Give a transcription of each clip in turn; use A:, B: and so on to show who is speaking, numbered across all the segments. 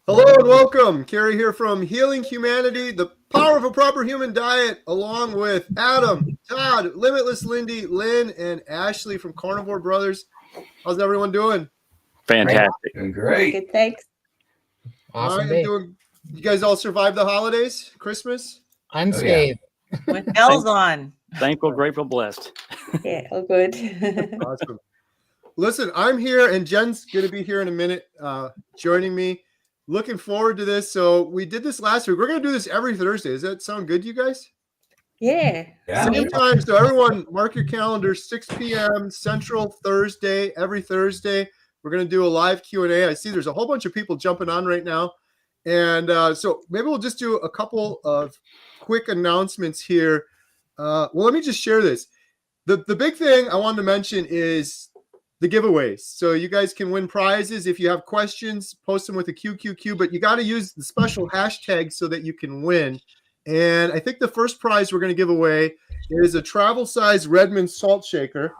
A: Hello and welcome. Carrie here from Healing Humanity, the power of a proper human diet, along with Adam, Todd, Limitless Lindy, Lynn, and Ashley from Carnivore Brothers. How's everyone doing?
B: Fantastic.
C: Doing great.
D: Good, thanks.
A: Awesome. You guys all survived the holidays, Christmas?
E: Unscathed.
D: With bells on.
B: Thankful, grateful, blessed.
D: Yeah, all good.
A: Awesome. Listen, I'm here and Jen's going to be here in a minute joining me. Looking forward to this. So we did this last week. We're going to do this every Thursday. Does that sound good to you guys?
D: Yeah.
A: Same time. So everyone mark your calendar, 6 p.m. Central Thursday, every Thursday. We're going to do a live Q&A. I see there's a whole bunch of people jumping on right now. And so maybe we'll just do a couple of quick announcements here. Well, let me just share this. The big thing I wanted to mention is the giveaways. So you guys can win prizes. If you have questions, post them with a QQQ, but you got to use the special hashtag so that you can win. And I think the first prize we're going to give away is a travel size Redmond salt shaker.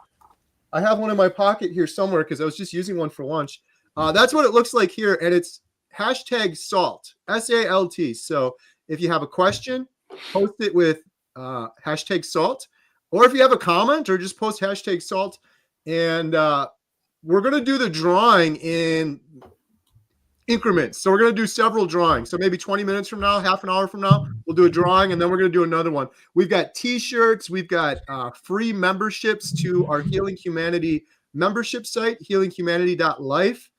A: I have one in my pocket here somewhere because I was just using one for lunch. That's what it looks like here. And it's hashtag salt, SALT. So if you have a question, post it with hashtag salt. Or if you have a comment, or just post hashtag salt. And we're going to do the drawing in increments. So we're going to do several drawings. So maybe 20 minutes from now, half an hour from now, we'll do a drawing, and then we're going to do another one. We've got T-shirts. We've got free memberships to our Healing Humanity membership site, HealingHumanity.life.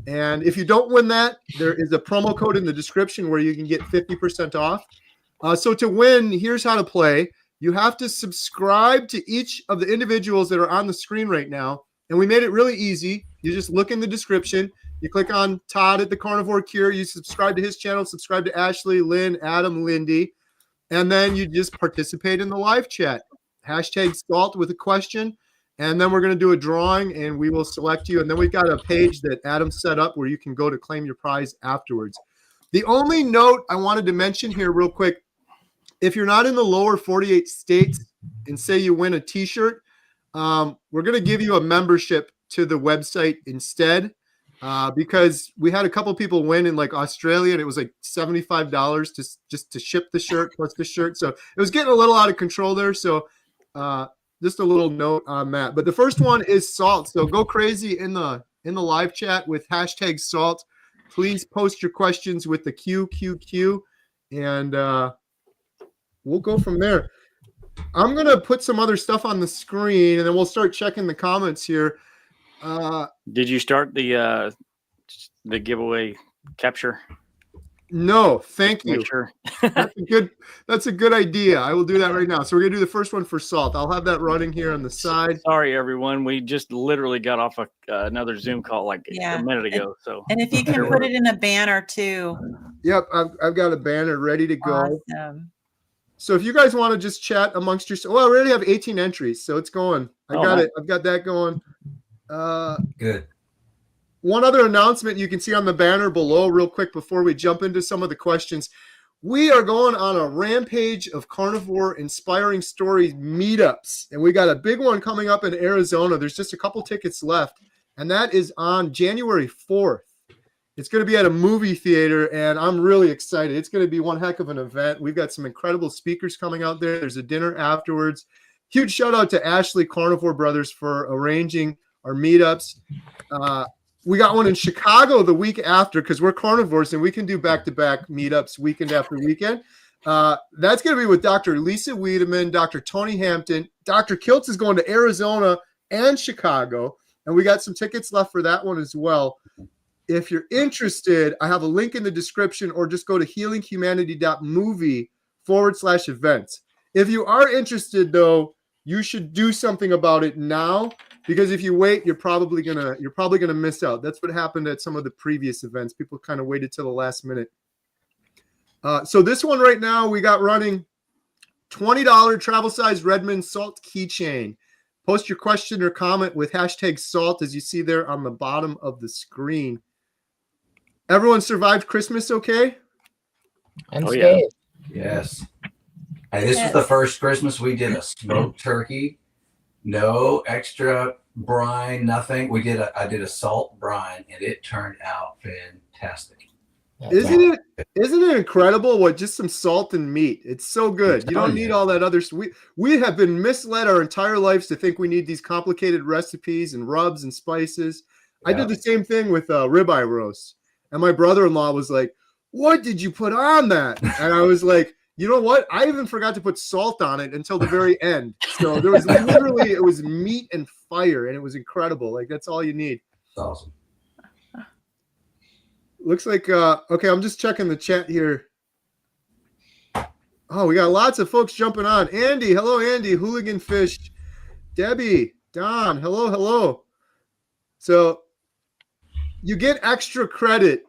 A: And if you don't win that, there is a promo code in the description where you can get 50% off. So to win, here's how to play. You have to subscribe to each of the individuals that are on the screen right now. And we made it really easy. You just look in the description. You click on Todd at the Carnivore Cure. You subscribe to his channel, subscribe to Ashley, Lynn, Adam, Lindy. And then you just participate in the live chat. Hashtag salt with a question. And then we're going to do a drawing and we will select you. And then we've got a page that Adam set up where you can go to claim your prize afterwards. The only note I wanted to mention here real quick, if you're not in the lower 48 states and say you win a T-shirt, we're going to give you a membership to the website instead because we had a couple people win in like Australia and it was like $75 just to ship the shirt plus the shirt. So it was getting a little out of control there. So just a little note on that. But the first one is salt. So go crazy in the live chat with hashtag salt. Please post your questions with the QQQ and we'll go from there. I'm going to put some other stuff on the screen, and then we'll start checking the comments here.
B: Did you start the giveaway capture?
A: No, thank you.
B: Sure.
A: That's a good idea. I will do that right now. So we're going to do the first one for salt. I'll have that running here on the side.
B: Sorry, everyone. We just literally got off another Zoom call like a minute ago.
D: And if you can put it in a banner too.
A: Yep, I've got a banner ready to go.
D: Awesome.
A: So if you guys want to just chat amongst yourselves, well, I already have 18 entries, so it's going. It. I've got that going.
C: Good.
A: One other announcement you can see on the banner below real quick before we jump into some of the questions. We are going on a rampage of carnivore inspiring stories meetups, and we got a big one coming up in Arizona. There's just a couple tickets left, and that is on January 4th. It's going to be at a movie theater, and I'm really excited. It's going to be one heck of an event. We've got some incredible speakers coming out there. There's a dinner afterwards. Huge shout out to Ashley Carnivore Brothers for arranging our meetups. We got one in Chicago the week after because we're carnivores and we can do back-to-back meetups weekend after weekend. That's going to be with Dr. Lisa Wiedemann, Dr. Tony Hampton. Dr. Kiltz is going to Arizona and Chicago, and we got some tickets left for that one as well. If you're interested, I have a link in the description or just go to healinghumanity.movie/events. If you are interested, though, you should do something about it now because if you wait, you're probably gonna miss out. That's what happened at some of the previous events. People kind of waited till the last minute. So this one right now, we got running $20 travel size Redmond salt keychain. Post your question or comment with hashtag salt as you see there on the bottom of the screen. Everyone survived Christmas okay?
E: Yeah.
C: Yes. Hey, this was the first Christmas we did a smoked turkey. No extra brine, nothing. I did a salt brine, and it turned out fantastic.
A: Isn't it incredible what just some salt and meat? It's so good. You don't need all that other. We have been misled our entire lives to think we need these complicated recipes and rubs and spices. I did the same thing with ribeye roast, and my brother-in-law was like, "What did you put on that?" And I was like, "You know what? I even forgot to put salt on it until the very end." So there was literally, it was meat and fire, and it was incredible. Like, that's all you need.
C: That's awesome.
A: Looks like, okay, I'm just checking the chat here. Oh, we got lots of folks jumping on. Andy, hello, Andy. Hooligan Fish. Debbie, Don, hello. So you get extra credit,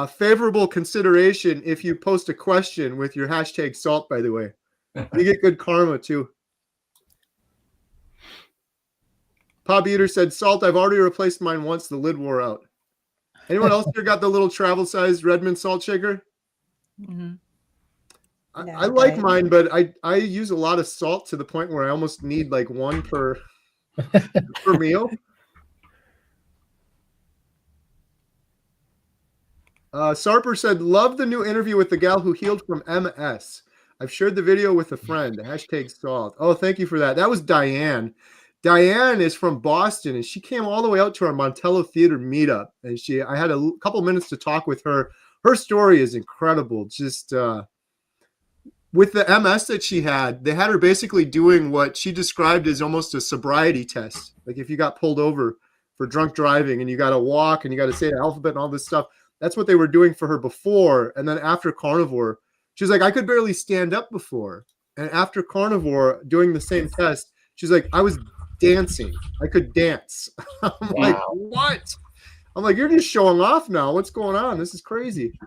A: favorable consideration if you post a question with your hashtag salt, by the way. You get good karma, too. Pop Eater said, salt, I've already replaced mine once. The lid wore out. Anyone else here got the little travel-sized Redmond salt shaker?
D: Mm-hmm.
A: I like mine, but I use a lot of salt to the point where I almost need like one per meal. Sarper said, love the new interview with the gal who healed from MS. I've shared the video with a friend. Hashtag salt. Oh, thank you for that. That was Diane. Diane is from Boston, and she came all the way out to our Montello Theater meetup. And I had a couple minutes to talk with her. Her story is incredible. Just with the MS that she had, they had her basically doing what she described as almost a sobriety test. Like if you got pulled over for drunk driving and you got to walk and you got to say the alphabet and all this stuff, that's what they were doing for her before. And then after Carnivore, she was like, I could barely stand up before. And after Carnivore, doing the same test, she's like, I was dancing. I could dance. I'm like, what? I'm like, you're just showing off now. What's going on? This is crazy.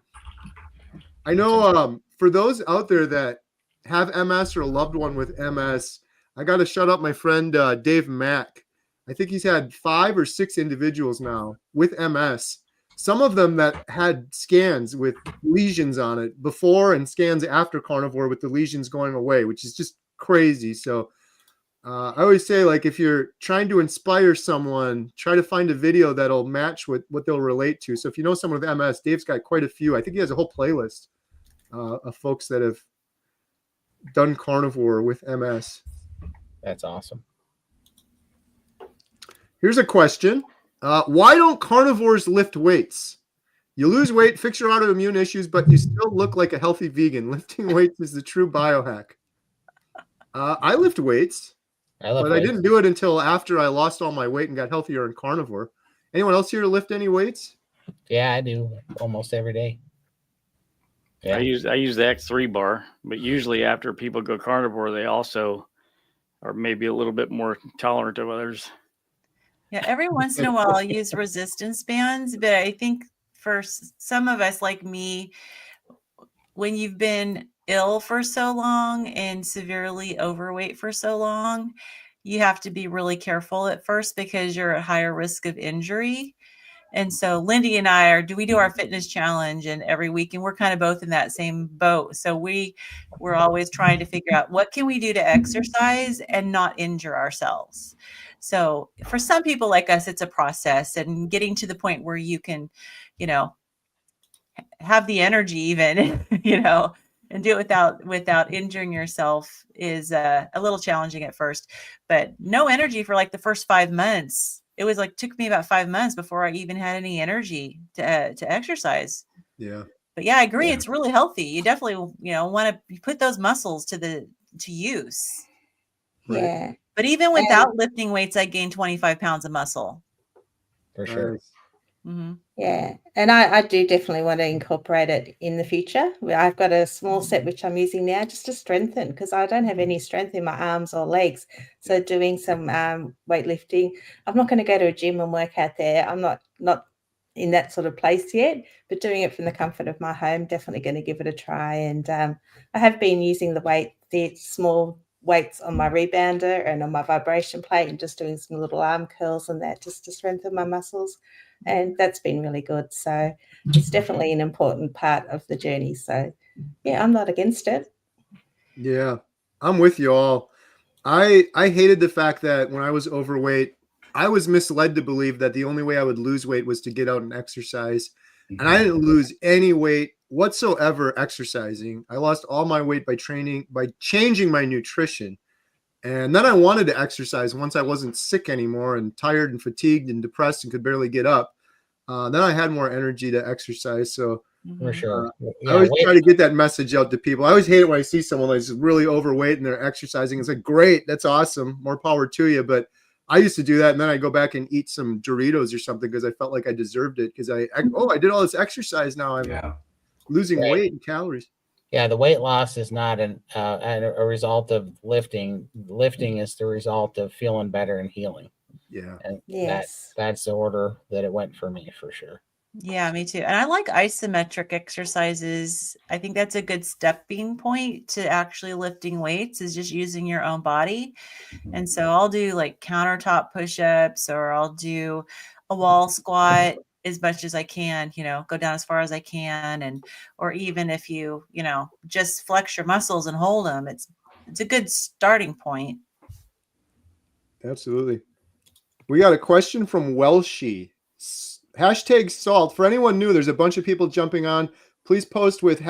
A: I know for those out there that have MS or a loved one with MS, I got to shut up my friend Dave Mack. I think he's had 5 or 6 individuals now with MS. Some of them that had scans with lesions on it before and scans after Carnivore with the lesions going away, which is just crazy. So I always say, like, if you're trying to inspire someone, try to find a video that'll match what they'll relate to. So if you know someone with MS, Dave's got quite a few. I think he has a whole playlist of folks that have done Carnivore with MS.
E: That's awesome.
A: Here's a question. Why don't carnivores lift weights? You lose weight, fix your autoimmune issues, but you still look like a healthy vegan. Lifting weights is the true biohack. I lift weights. But I didn't do it until after I lost all my weight and got healthier in Carnivore. Anyone else here lift any weights?
E: Yeah, I do almost every day. Yeah.
B: I use the X3 bar, but usually after people go Carnivore, they also are maybe a little bit more tolerant of others.
D: Yeah, every once in a while I'll use resistance bands, but I think for some of us like me, when you've been ill for so long and severely overweight for so long, you have to be really careful at first because you're at higher risk of injury. And so Lindy and I we do our fitness challenge, and every week, and we're kind of both in that same boat. So we're always trying to figure out what can we do to exercise and not injure ourselves. So for some people like us, it's a process, and getting to the point where you can, have the energy even, and do it without injuring yourself is a little challenging at first. But no energy for like the first 5 months. It was like took me about 5 months before I even had any energy to exercise.
A: Yeah.
D: But yeah, I agree. Yeah. It's really healthy. You definitely want to put those muscles to use.
A: Right.
D: Yeah. But even without lifting weights, I gained 25 pounds of muscle.
E: For sure.
A: Nice.
D: Mm-hmm.
F: Yeah, and I do definitely want to incorporate it in the future. I've got a small set which I'm using now just to strengthen, because I don't have any strength in my arms or legs. So doing some weightlifting. I'm not going to go to a gym and work out there. I'm not in that sort of place yet, but doing it from the comfort of my home, definitely going to give it a try. And I have been using the small weights on my rebounder and on my vibration plate, and just doing some little arm curls and that just to strengthen my muscles. And that's been really good. So it's definitely an important part of the journey. So yeah, I'm not against it.
A: Yeah, I'm with you all. I hated the fact that when I was overweight, I was misled to believe that the only way I would lose weight was to get out and exercise. And I didn't lose any weight whatsoever exercising. I lost all my weight by changing my nutrition. And then I wanted to exercise once I wasn't sick anymore and tired and fatigued and depressed and could barely get up. Then I had more energy to exercise. So
E: For sure.
A: I always try to get that message out to people. I always hate it when I see someone that's really overweight and they're exercising. It's like, great, that's awesome. More power to you. But I used to do that. And then I go back and eat some Doritos or something because I felt like I deserved it. Because I did all this exercise. Now I'm losing weight and calories.
E: Yeah, the weight loss is not a result of lifting. Lifting is the result of feeling better and healing.
A: Yeah.
E: And
F: Yes.
E: that's the order that it went for me, for sure.
D: Yeah, me too. And I like isometric exercises. I think that's a good stepping point to actually lifting weights, is just using your own body. And so I'll do like countertop push-ups, or I'll do a wall squat as much as I can, go down as far as I can. Or even if you just flex your muscles and hold them, it's a good starting point.
A: Absolutely. We got a question from Welshie. #salt. For anyone new, there's a bunch of people jumping on. Please post with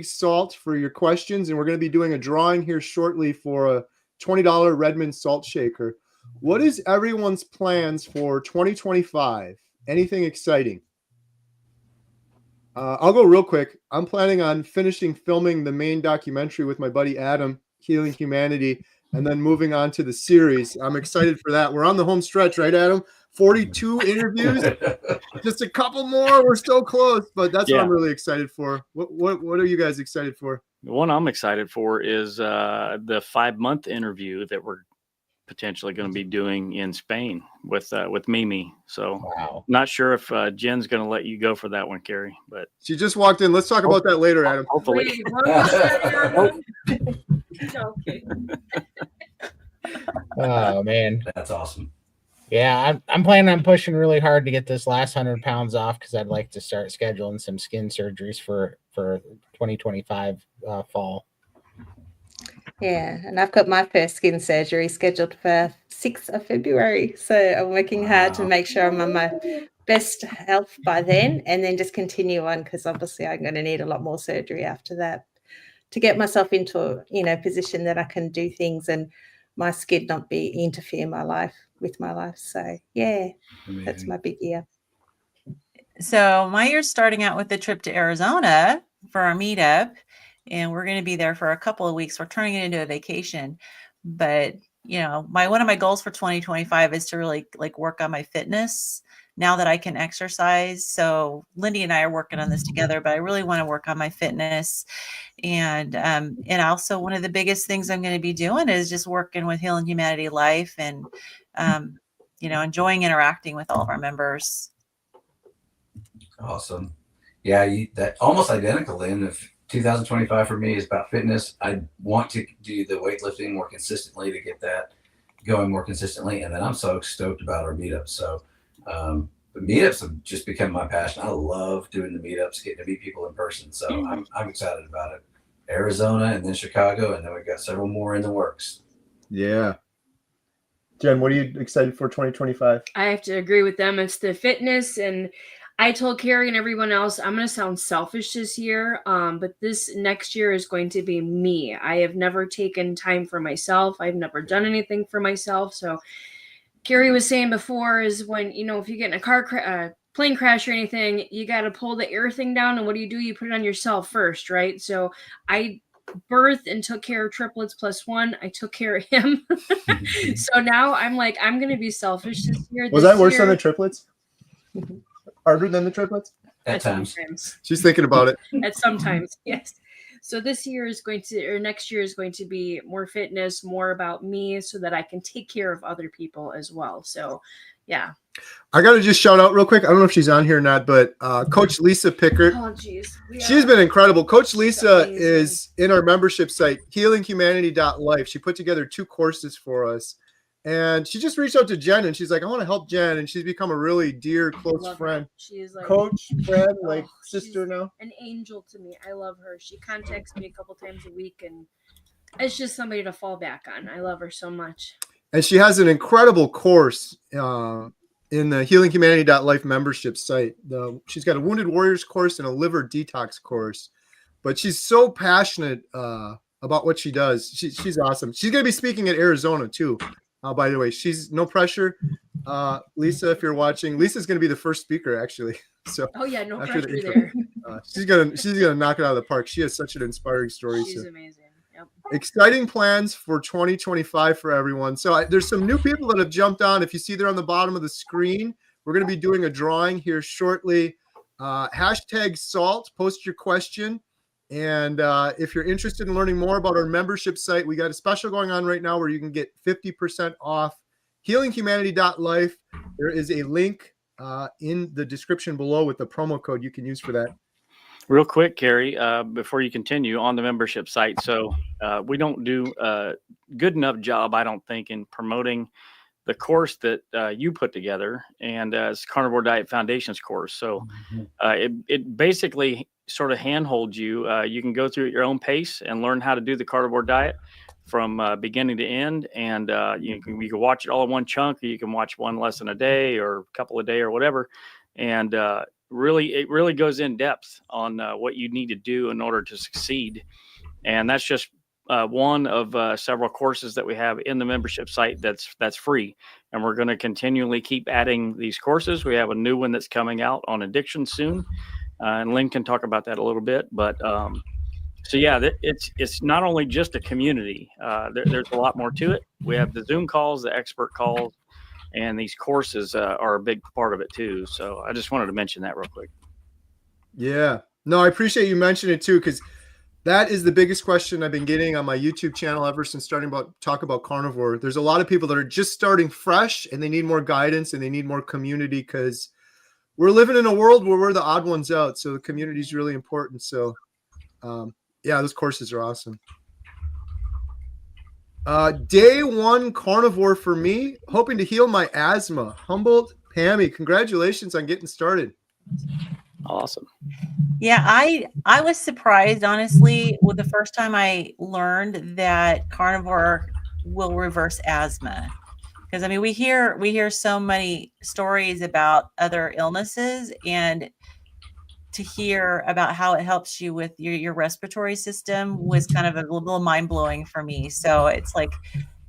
A: #salt for your questions. And we're going to be doing a drawing here shortly for a $20 Redmond salt shaker. What is everyone's plans for 2025? Anything exciting? I'll go real quick. I'm planning on finishing filming the main documentary with my buddy Adam, Healing Humanity, and then moving on to the series. I'm excited for that. We're on the home stretch, right, Adam? 42 interviews, just a couple more. We're so close, but that's what I'm really excited for. What are you guys excited for?
B: The one I'm excited for is the 5-month interview that we're potentially going to be doing in Spain with Mimi. So not sure if Jen's going to let you go for that one, Carrie, but
A: she just walked in. Let's talk about that later, Adam.
B: Hopefully.
G: Okay.
E: Oh man,
C: that's awesome.
E: Yeah, I'm planning on pushing really hard to get this last 100 pounds off, because I'd like to start scheduling some skin surgeries for 2025 fall.
F: Yeah, and I've got my first skin surgery scheduled for 6th of February. So I'm working hard to make sure I'm on my best health by then, and then just continue on, because obviously I'm going to need a lot more surgery after that to get myself into a position that I can do things and my skin not be interfere with my life. So yeah, amazing. That's my big year.
D: So my year's starting out with a trip to Arizona for our meetup, and we're going to be there for a couple of weeks. We're turning it into a vacation, but one of my goals for 2025 is to really work on my fitness now that I can exercise. So Lindy and I are working on this together, but I really want to work on my fitness. And also one of the biggest things I'm going to be doing is just working with HealingHumanity.life and, enjoying interacting with all of our members.
C: Awesome. Yeah, that almost identical, Lynn. If 2025 for me is about fitness, I want to do the weightlifting more consistently to get that going more consistently. And then I'm so stoked about our meetups. So the meetups have just become my passion. I love doing the meetups, getting to meet people in person. So I'm excited about it. Arizona and then Chicago, and then we've got several more in the works.
A: Yeah. Jen, what are you excited for 2025?
G: I have to agree with them. It's the fitness, and I told Carrie and everyone else, I'm going to sound selfish this year, but this next year is going to be me. I have never taken time for myself. I've never done anything for myself. So Carrie was saying before is when, if you get in a plane crash or anything, you got to pull the air thing down. And what do? You put it on yourself first, right? So I birthed and took care of triplets +1. I took care of him. So now I'm like, I'm going to be selfish this year.
A: Was that worse than the triplets? Harder than the triplets?
C: At times.
A: She's thinking about it.
G: At sometimes, yes. So next year is going to be more fitness, more about me, so that I can take care of other people as well. So, yeah.
A: I got to just shout out real quick. I don't know if she's on here or not, but Coach Lisa Pickert.
G: Oh, geez.
A: She's been incredible. Coach Lisa is in our membership site, HealingHumanity.life. She put together 2 courses for us. And she just reached out to Jen, and she's like, I want to help Jen. And she's become a really dear, close friend.
G: She is like
A: coach, friend, like sister now.
G: An angel to me. I love her. She contacts me a couple times a week, and it's just somebody to fall back on. I love her so much.
A: And she has an incredible course in the HealingHumanity.life membership site. She's got a Wounded Warriors course and a liver detox course, but she's so passionate about what she does. She's awesome. She's going to be speaking at Arizona too. By the way, she's no pressure. Lisa, if you're watching, Lisa's going to be the first speaker actually. So
G: Oh yeah, no
A: after
G: pressure
A: the
G: there.
A: she's gonna knock it out of the park. She has such an inspiring story.
G: She's
A: so.
G: amazing. Yep.
A: Exciting plans for 2025 for everyone. So there's some new people that have jumped on. If you see there on the bottom of the screen, we're going to be doing a drawing here shortly. Hashtag SALT, post your question. And if you're interested in learning more about our membership site, we got a special going on right now where you can get 50% off HealingHumanity.life. There is a link in the description below with the promo code you can use for that.
B: Real quick, Carrie, before you continue on the membership site. So we don't do a good enough job, I don't think, in promoting the course that you put together, and it's Carnivore Diet Foundations course. So it basically sort of handholds you. You can go through at your own pace and learn how to do the carnivore diet from beginning to end. And you can watch it all in one chunk, or you can watch one lesson a day or a couple a day or whatever. And it really goes in depth on what you need to do in order to succeed. And that's just one of several courses that we have in the membership site that's free. And we're going to continually keep adding these courses. We have a new one that's coming out on addiction soon. And Lynn can talk about that a little bit. But so yeah, it's not only just a community. There's a lot more to it. We have the Zoom calls, the expert calls, and these courses are a big part of it too. So I just wanted to mention that real quick.
A: Yeah, no, I appreciate you mentioning it too, because that is the biggest question I've been getting on my YouTube channel ever since talk about carnivore. There's a lot of people that are just starting fresh and they need more guidance and they need more community, because we're living in a world where we're the odd ones out. So the community is really important. So yeah, those courses are awesome. Day one carnivore for me, hoping to heal my asthma. Humboldt Pammy, congratulations on getting started.
B: Awesome.
D: Yeah, I was surprised, honestly, with the first time I learned that carnivore will reverse asthma. Because I mean, we hear so many stories about other illnesses, and to hear about how it helps you with your respiratory system was kind of a little mind-blowing for me. So it's like,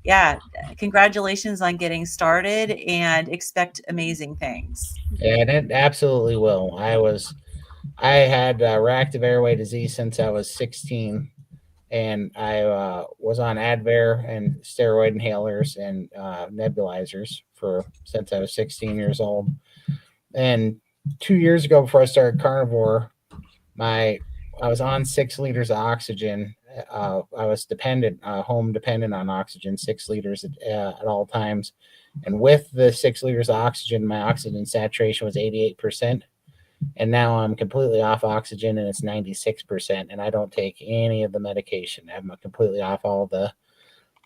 D: yeah, congratulations on getting started, and expect amazing things.
E: And it absolutely will. I had reactive airway disease since I was 16, and I was on Advair and steroid inhalers and nebulizers since I was 16 years old. And 2 years ago, before I started carnivore, I was on 6 liters of oxygen. I was home dependent on oxygen, 6 liters at all times. And with the 6 liters of oxygen, my oxygen saturation was 88%. And now I'm completely off oxygen and it's 96%. And I don't take any of the medication. I'm completely off all the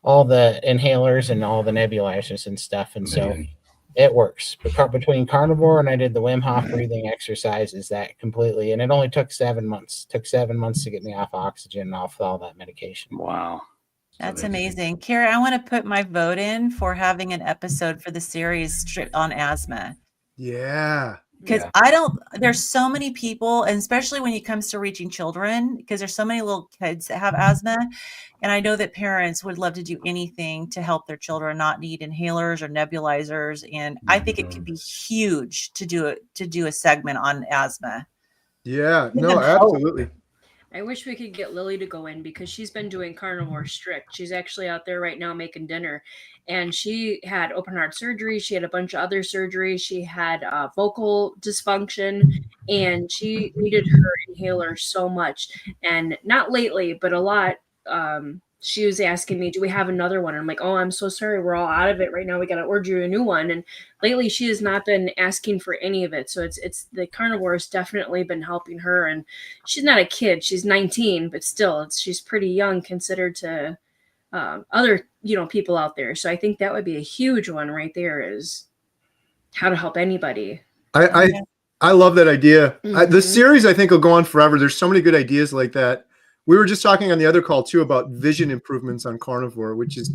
E: inhalers and all the nebulizers and stuff. And so it works. But between carnivore and I did the Wim Hof breathing exercises, that completely, and it only took 7 months. It took 7 months to get me off oxygen and off all that medication.
B: Wow.
D: That's amazing. Carrie, I want to put my vote in for having an episode for the series on asthma.
A: Yeah.
D: Because there's so many people, and especially when it comes to reaching children, because there's so many little kids that have asthma. And I know that parents would love to do anything to help their children not need inhalers or nebulizers. And I think it could be huge to do a segment on asthma.
A: Yeah, no, absolutely.
G: I wish we could get Lily to go in, because she's been doing carnivore strict. She's actually out there right now making dinner, and she had open heart surgery. She had a bunch of other surgeries. She had vocal dysfunction, and she needed her inhaler so much. And not lately, but a lot. She was asking me, do we have another one? And I'm like, oh, I'm so sorry. We're all out of it right now. We got to order a new one. And lately she has not been asking for any of it. So it's the carnivore has definitely been helping her. And she's not a kid. She's 19, but still she's pretty young considered to other, people out there. So I think that would be a huge one right there, is how to help anybody.
A: I love that idea.
G: Mm-hmm.
A: The series, I think, will go on forever. There's so many good ideas like that. We were just talking on the other call too about vision improvements on carnivore, which is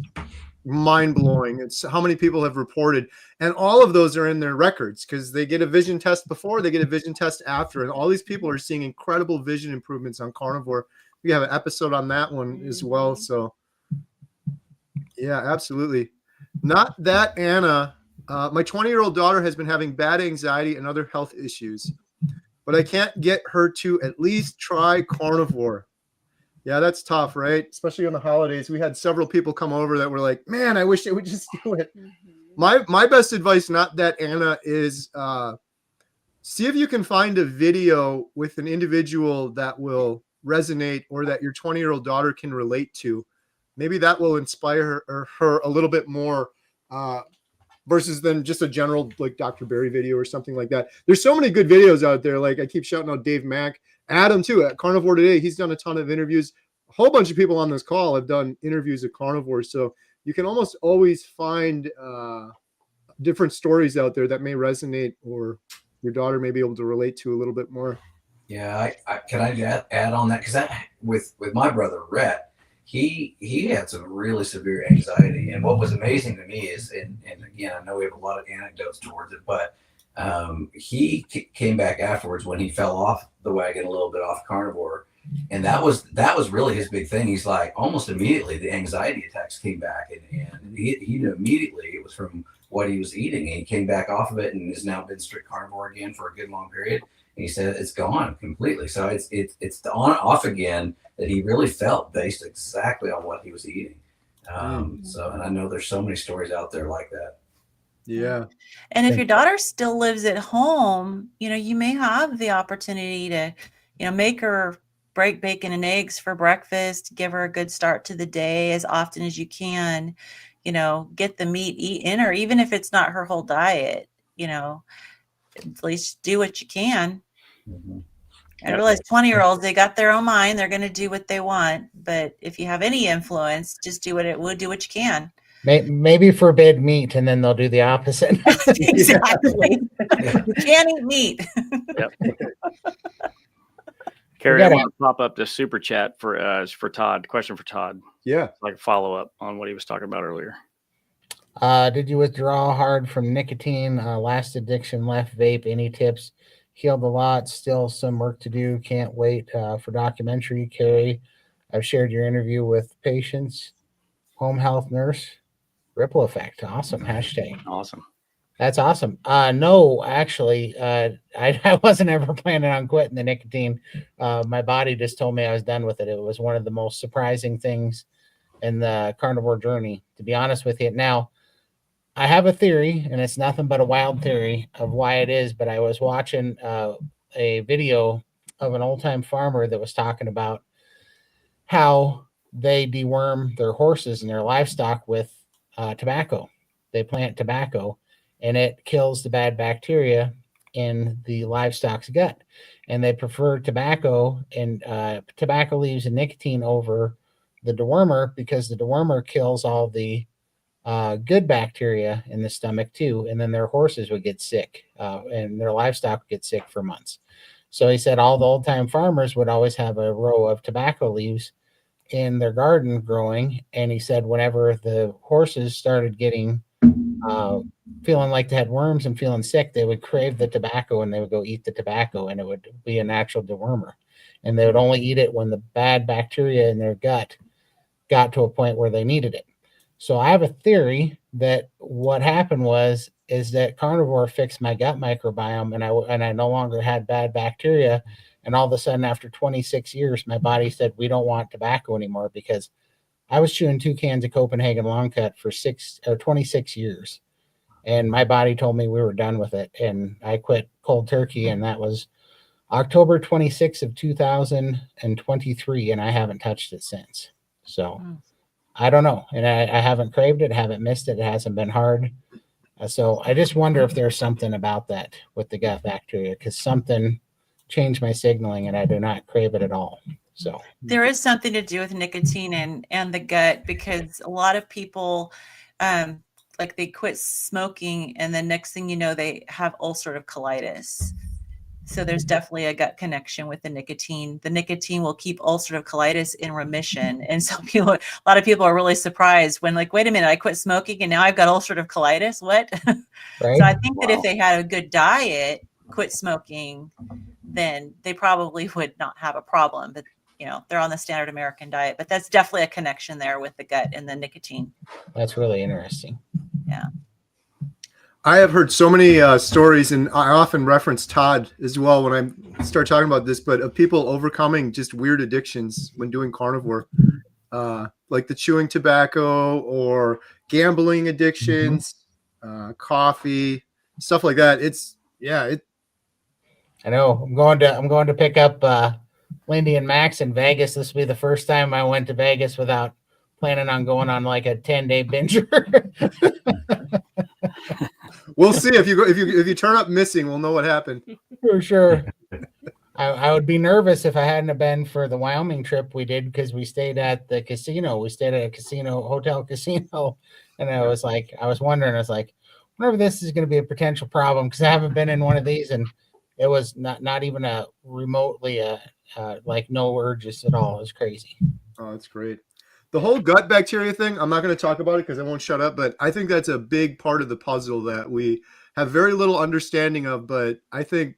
A: mind-blowing. It's how many people have reported, and all of those are in their records because they get a vision test before, they get a vision test after, and all these people are seeing incredible vision improvements on carnivore. We have an episode on that one as well. So yeah, absolutely. Not that Anna, my 20-year-old daughter has been having bad anxiety and other health issues, but I can't get her to at least try carnivore. Yeah, that's tough, right? Especially on the holidays. We had several people come over that were like, man, I wish they would just do it. My best advice, not that Anna, is see if you can find a video with an individual that will resonate or that your 20-year-old daughter can relate to. Maybe that will inspire her a little bit more versus than just a general like Dr. Berry video or something like that. There's so many good videos out there. Like I keep shouting out Dave Mack, Adam too, at Carnivore Today. He's done a ton of interviews. A whole bunch of people on this call have done interviews at Carnivore. So you can almost always find different stories out there that may resonate or your daughter may be able to relate to a little bit more.
C: Yeah, can I add on that? Because with my brother, Rhett, he had some really severe anxiety. And what was amazing to me is, and again, I know we have a lot of anecdotes towards it, but he came back afterwards when he fell off the wagon a little bit off carnivore. And that was really his big thing. He's like, almost immediately the anxiety attacks came back, and he knew immediately it was from what he was eating. And he came back off of it and has now been strict carnivore again for a good long period. And he said it's gone completely. So it's the on off again that he really felt based exactly on what he was eating. So, and I know there's so many stories out there like that.
A: Yeah.
D: And if your daughter still lives at home, you may have the opportunity to, make her break bacon and eggs for breakfast, give her a good start to the day as often as you can, get the meat in her, even if it's not her whole diet, at least do what you can.
C: Mm-hmm.
D: I realize 20-year-olds, they got their own mind. They're going to do what they want. But if you have any influence, just do what you can.
E: Maybe forbid meat, and then they'll do the opposite.
D: Exactly. You can't eat meat.
B: Yep. Carrie, I want to pop up the super chat for Todd. Question for Todd.
A: Yeah.
B: Like a follow up on what he was talking about earlier.
E: Did you withdraw hard from nicotine? Last addiction left vape. Any tips? Healed a lot. Still some work to do. Can't wait for documentary. Carrie, I've shared your interview with patients. Home health nurse. Ripple effect. Awesome. Hashtag.
B: Awesome.
E: That's awesome. No, actually, I wasn't ever planning on quitting the nicotine. My body just told me I was done with it. It was one of the most surprising things in the carnivore journey, to be honest with you. Now, I have a theory, and it's nothing but a wild theory of why it is, but I was watching a video of an old-time farmer that was talking about how they deworm their horses and their livestock with tobacco. They plant tobacco, and it kills the bad bacteria in the livestock's gut. And they prefer tobacco and tobacco leaves and nicotine over the dewormer because the dewormer kills all the good bacteria in the stomach too. And then their horses would get sick and their livestock would get sick for months. So he said all the old time farmers would always have a row of tobacco leaves in their garden growing. And he said whenever the horses started getting feeling like they had worms and feeling sick, they would crave the tobacco and they would go eat the tobacco, and it would be a natural dewormer. And they would only eat it when the bad bacteria in their gut got to a point where they needed it. So I have a theory that what happened is that carnivore fixed my gut microbiome, and I no longer had bad bacteria. And all of a sudden, after 26 years, my body said, we don't want tobacco anymore, because I was chewing 2 cans of Copenhagen Long Cut for 26 years. And my body told me we were done with it. And I quit cold turkey. And that was October 26th of 2023. And I haven't touched it since. So I don't know. And I haven't craved it, haven't missed it. It hasn't been hard. So I just wonder if there's something about that with the gut bacteria, because something changed my signaling and I do not crave it at all. So
D: there is something to do with nicotine and the gut, because a lot of people, like they quit smoking and then next thing you know, they have ulcerative colitis. So there's definitely a gut connection with the nicotine. The nicotine will keep ulcerative colitis in remission. And so a lot of people are really surprised when like, wait a minute, I quit smoking and now I've got ulcerative colitis. What?
E: Right?
D: So I think that if they had a good diet, quit smoking, then they probably would not have a problem. But they're on the standard American diet. But that's definitely a connection there with the gut and the nicotine.
E: That's really interesting.
D: Yeah.
A: I have heard so many stories, and I often reference Todd as well when I start talking about this, but of people overcoming just weird addictions when doing carnivore, like the chewing tobacco or gambling addictions, coffee, stuff like that.
E: I know. I'm going to pick up Lindy and Max in Vegas. This will be the first time I went to Vegas without planning on going on like a 10-day binger.
A: We'll see if you turn up missing, we'll know what happened.
E: For sure. I would be nervous if I hadn't have been for the Wyoming trip we did, because we stayed at the casino. We stayed at a hotel casino. And I was wondering, I wonder if this is going to be a potential problem, because I haven't been in one of these, and it was not even a remotely like no urges at all. It was crazy.
A: Oh, that's great. The whole gut bacteria thing, I'm not going to talk about it because I won't shut up, but I think that's a big part of the puzzle that we have very little understanding of. But I think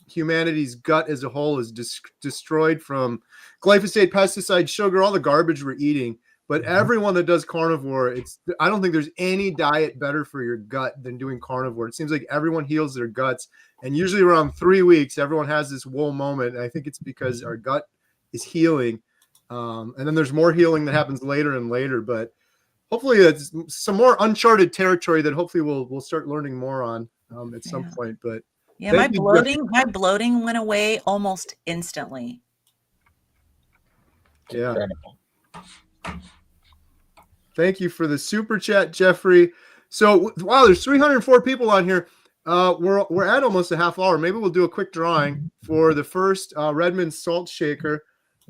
A: humanity's gut as a whole is destroyed from glyphosate, pesticide, sugar, all the garbage we're eating. But everyone that does carnivore, I don't think there's any diet better for your gut than doing carnivore. It seems like everyone heals their guts. And usually around 3 weeks, everyone has this whoa moment. And I think it's because our gut is healing. And then there's more healing that happens later and later, but hopefully it's some more uncharted territory that hopefully we'll start learning more on at some point. But
D: yeah, my bloating went away almost instantly.
A: Yeah.
E: Incredible.
A: Thank you for the super chat, Jeffrey. So wow, there's 304 people on here. We're at almost a half hour. Maybe we'll do a quick drawing for the first Redmond Salt Shaker.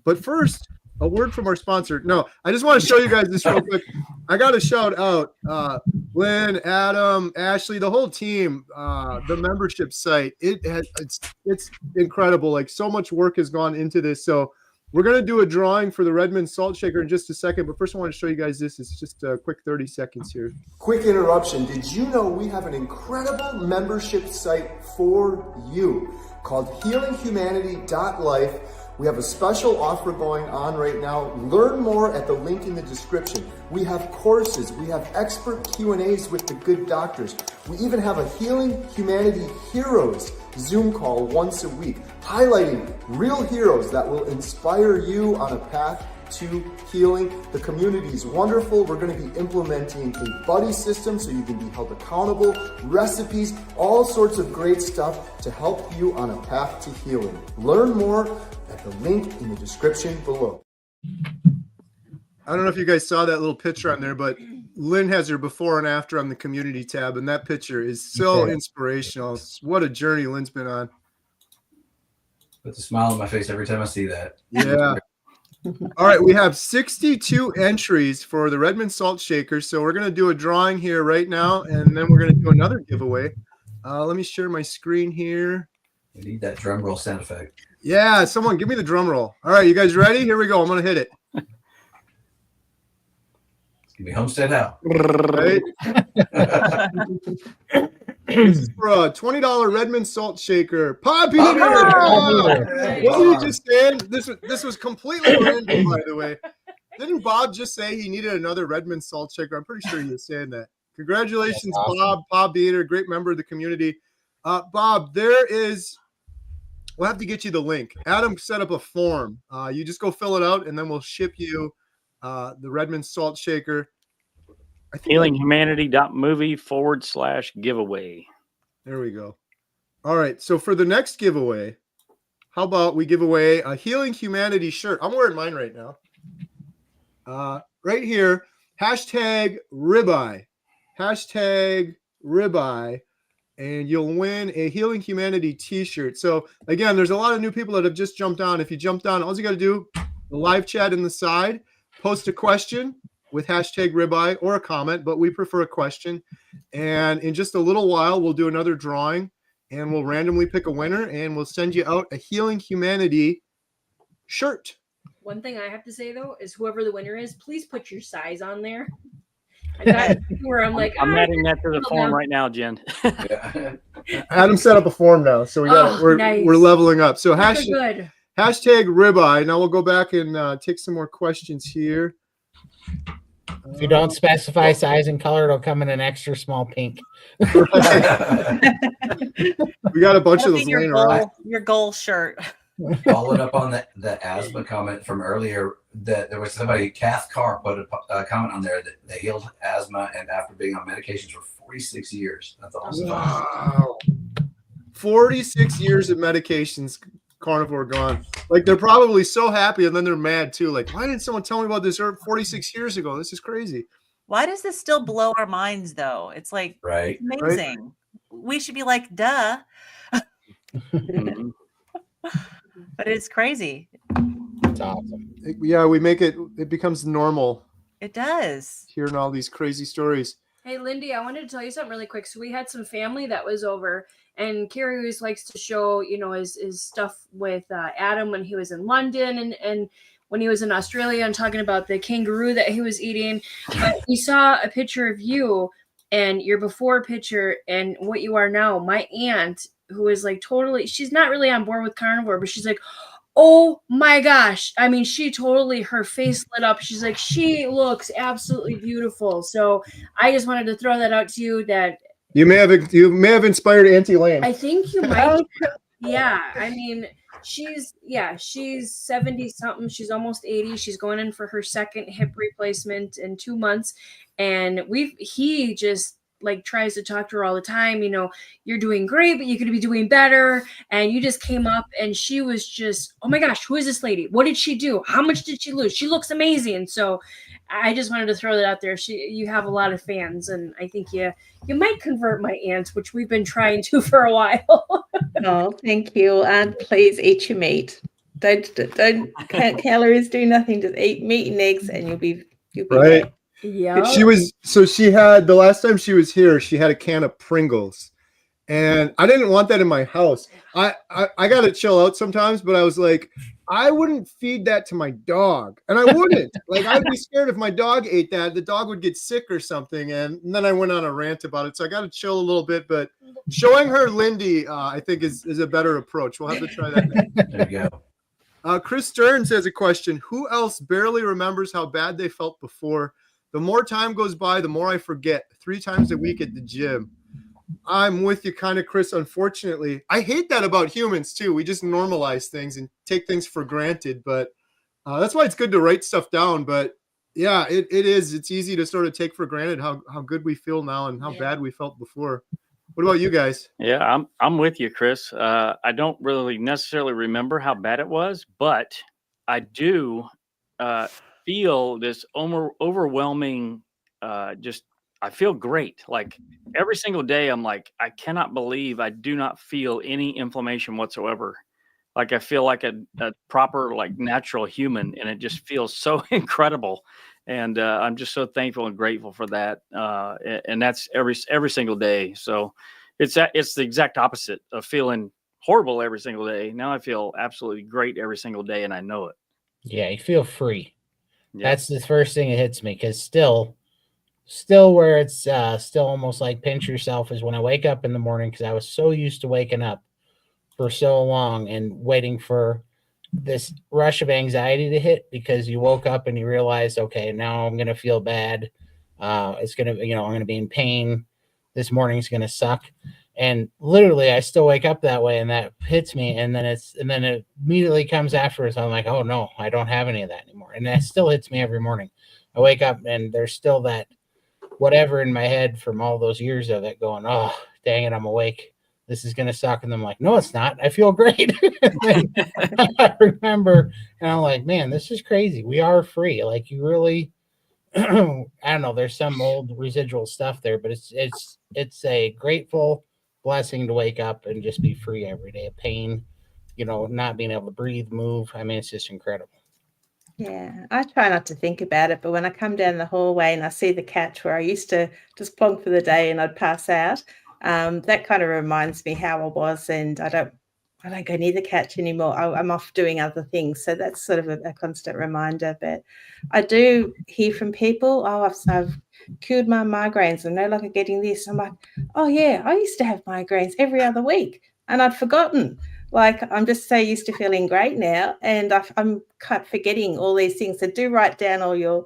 A: But first, a word from our sponsor. No, I just want to show you guys this real quick. I got to shout out Lynn, Adam, Ashley, the whole team, the membership site. It's incredible. Like, so much work has gone into this. So we're going to do a drawing for the Redmond Salt Shaker in just a second. But first, I want to show you guys this. It's just a quick 30 seconds here. Quick interruption. Did you know we have an incredible membership site for you called HealingHumanity.life? We have a special offer going on right now. Learn more at the link in the description. We have courses. We have expert Q&As with the good doctors. We even have a Healing Humanity Heroes Zoom call once a week, highlighting real heroes that will inspire you on a path to healing. The community is wonderful. We're going to be implementing a buddy system so you can be held accountable, recipes, all sorts of great stuff to help you on a path to healing. Learn more at the link in the description below. I don't know if you guys saw that little picture on there, but Lynn has her before and after on the community tab, and that picture is so inspirational. What a journey Lynn's been on.
C: Puts a smile on my face every time I see that.
A: Yeah. All right, we have 62 entries for the Redmond Salt Shaker. So we're going to do a drawing here right now, and then we're going to do another giveaway. Let me share my screen here.
C: We need that drum roll sound effect.
A: Yeah, someone give me the drum roll. All right, you guys ready? Here we go. I'm going to hit it.
C: It's going to be Homestead How.
A: Right? This is for a $20 Redmond Salt Shaker. Poppy! What were you just saying? This was completely random, by the way. Didn't Bob just say he needed another Redmond Salt Shaker? I'm pretty sure he was saying that. Congratulations, awesome. Bob Beater, great member of the community. Bob, we'll have to get you the link. Adam set up a form. You just go fill it out, and then we'll ship you the Redmond Salt Shaker.
B: HealingHumanity.movie/giveaway.
A: There we go. All right. So for the next giveaway, how about we give away a Healing Humanity shirt? I'm wearing mine right now. Right here, #ribeye. #ribeye. And you'll win a Healing Humanity t-shirt. So again, there's a lot of new people that have just jumped on. If you jumped on, all you got to do, the live chat in the side, post a question with #ribeye or a comment, but we prefer a question. And in just a little while, we'll do another drawing. and we'll randomly pick a winner, and we'll send you out a Healing Humanity shirt.
G: One thing I have to say though is whoever the winner is, please put your size on there. I got where I'm like,
B: I'm adding that to the form right now, Jen.
C: Yeah.
A: Adam set up a form now, so we're leveling up. So
G: good.
A: hashtag ribeye. Now we'll go back and take some more questions here.
E: If you don't specify size and color, it'll come in an extra small pink.
A: We got a bunch of those laying around.
D: Your goal shirt.
C: Following up on the asthma comment from earlier, that there was somebody, Kath Carr, put a comment on there that they healed asthma and after being on medications for 46 years. That's awesome.
A: Wow. 46 years of medications, Carnivore gone. Like, they're probably so happy, and then they're mad too. Like, why didn't someone tell me about this herb 46 years ago? This is crazy.
D: Why does this still blow our minds though? It's like
C: Right.
D: amazing. Right? We should be like, duh. But it's crazy.
E: It's awesome.
A: Yeah, we make it becomes normal.
D: It does.
A: Hearing all these crazy stories.
G: Hey, Lindy, I wanted to tell you something really quick. So we had some family that was over, and Carrie always likes to show, his stuff with Adam when he was in London and when he was in Australia, and talking about the kangaroo that he was eating. But we saw a picture of you and your before picture and what you are now. My aunt, who is like totally, she's not really on board with carnivore, but she's like, oh my gosh. I mean, her face lit up. She's like, she looks absolutely beautiful. So I just wanted to throw that out to you, that
A: you may have inspired Auntie Lane.
G: I think you might. Yeah. I mean, she's 70 something. She's almost 80. She's going in for her second hip replacement in 2 months. And he just like tries to talk to her all the time. You're doing great, but you could be doing better. And you just came up, and she was just, oh my gosh, who is this lady? What did she do? How much did she lose? She looks amazing. So I just wanted to throw that out there. You have a lot of fans, and I think you might convert my aunt, which we've been trying to for a while.
F: Oh, thank you. And please eat your meat. Don't calories do nothing. Just eat meat and eggs, and you'll be
A: right.
F: There.
G: Yeah.
A: She had the last time she was here, she had a can of Pringles, and I didn't want that in my house. I gotta chill out sometimes, but I was like, I wouldn't feed that to my dog, and I wouldn't. Like, I'd be scared if my dog ate that, the dog would get sick or something. And then I went on a rant about it, so I got to chill a little bit. But showing her Lindy, I think is a better approach. We'll have to try that next.
C: There you
A: go. Chris Stearns has a question. Who else barely remembers how bad they felt before? The more time goes by, the more I forget. 3 times a week at the gym. I'm with you kind of, Chris. Unfortunately, I hate that about humans too. We just normalize things and take things for granted. But that's why it's good to write stuff down. But yeah, it is. It's easy to sort of take for granted how good we feel now and how bad we felt before. What about you guys?
B: Yeah, I'm with you, Chris. I don't really necessarily remember how bad it was, but I do feel this overwhelming I feel great. Like every single day I'm like, I cannot believe I do not feel any inflammation whatsoever. Like I feel like a proper, like natural human, and it just feels so incredible. And I'm just so thankful and grateful for that. And that's every single day. So it's the exact opposite of feeling horrible every single day. Now I feel absolutely great every single day, and I know it.
E: Yeah, you feel free.
B: Yeah.
E: That's the first thing that hits me, because still where it's still almost like pinch yourself is when I wake up in the morning, because I was so used to waking up for so long and waiting for this rush of anxiety to hit, because you woke up and you realize, okay, now I'm going to feel bad. It's going to, I'm going to be in pain. This morning's going to suck. And literally I still wake up that way, and that hits me. And then it immediately comes afterwards. I'm like, oh no, I don't have any of that anymore. And that still hits me every morning. I wake up and there's still that whatever in my head from all those years of it going, oh, dang it, I'm awake. This is going to suck. And I'm like, no, it's not. I feel great. I remember, and I'm like, man, this is crazy. We are free. Like, you really, I don't know. There's some old residual stuff there, but it's a grateful blessing to wake up and just be free every day of pain, not being able to breathe, move. I mean, it's just incredible.
F: Yeah, I try not to think about it, but when I come down the hallway and I see the couch where I used to just plonk for the day and I'd pass out, That kind of reminds me how I was, and I don't go near the couch anymore. I'm off doing other things. So that's sort of a constant reminder. But I do hear from people, oh, I've cured my migraines. I'm no longer getting this. I'm like, oh, yeah, I used to have migraines every other week and I'd forgotten. Like, I'm just so used to feeling great now. And I'm kind of forgetting all these things. So do write down all your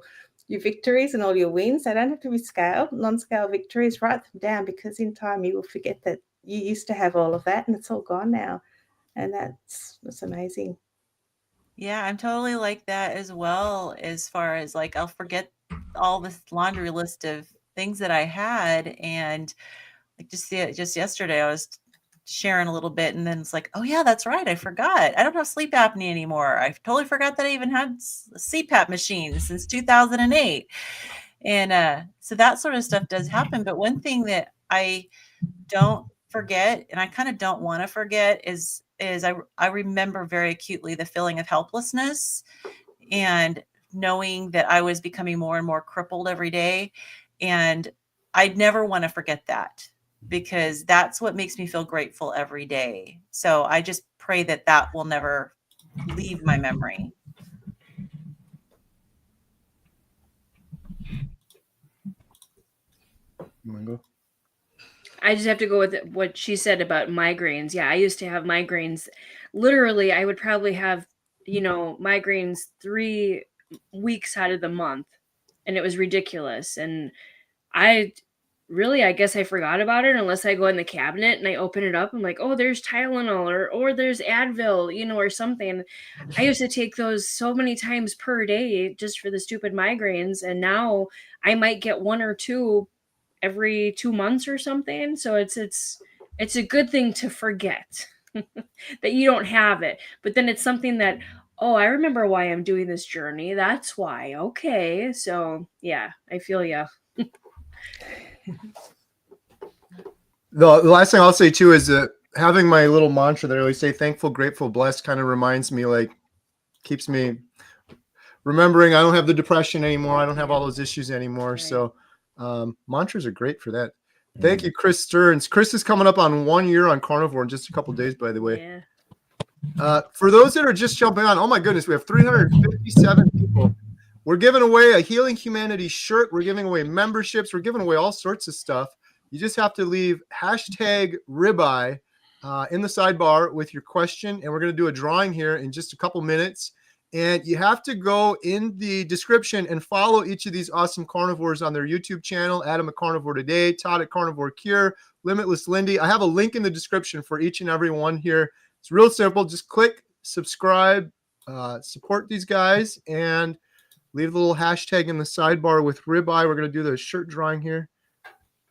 F: victories and all your wins. They don't have to be scaled, non-scale victories. Write them down, because in time you will forget that you used to have all of that and it's all gone now. And that's amazing.
D: Yeah, I'm totally like that as well, as far as like I'll forget all this laundry list of things that I had. And like just yesterday I was sharing a little bit, and then it's like, oh yeah, that's right, I forgot. I don't have sleep apnea anymore. I totally forgot that I even had CPAP machines since 2008. And so that sort of stuff does happen. But one thing that I don't forget, and I kind of don't want to forget, is I remember very acutely the feeling of helplessness and knowing that I was becoming more and more crippled every day. And I'd never want to forget that, because that's what makes me feel grateful every day. So I just pray that that will never leave my memory.
A: You wanna go?
G: I just have to go with what she said about migraines. Yeah, I used to have migraines. Literally, I would probably have, migraines 3 weeks out of the month, and it was ridiculous. And I guess I forgot about it, unless I go in the cabinet and I open it up. I'm like, oh, there's Tylenol or there's Advil, or something. I used to take those so many times per day just for the stupid migraines. And now I might get 1 or 2 every 2 months or something. So it's a good thing to forget that you don't have it. But then it's something that, oh, I remember why I'm doing this journey. That's why. Okay. So yeah, I feel ya.
A: The last thing I'll say too is that having my little mantra that I always say, thankful, grateful, blessed, kind of reminds me, like, keeps me remembering I don't have the depression anymore. I don't have all those issues anymore.
G: Right.
A: So mantras are great for that. Thank you, Chris Stearns. Chris is coming up on 1 year on Carnivore in just a couple of days, by the way.
G: Yeah.
A: For those that are just jumping on, oh my goodness, we have 357 people. We're giving away a Healing Humanity shirt. We're giving away memberships. We're giving away all sorts of stuff. You just have to leave hashtag ribeye in the sidebar with your question, and we're going to do a drawing here in just a couple minutes. And you have to go in the description and follow each of these awesome carnivores on their YouTube channel. Adam at Carnivore Today, Todd at Carnivore Cure, Limitless Lindy. I have a link in the description for each and every one here. It's real simple. Just click subscribe, support these guys, and leave the little hashtag in the sidebar with ribeye. We're going to do the shirt drawing here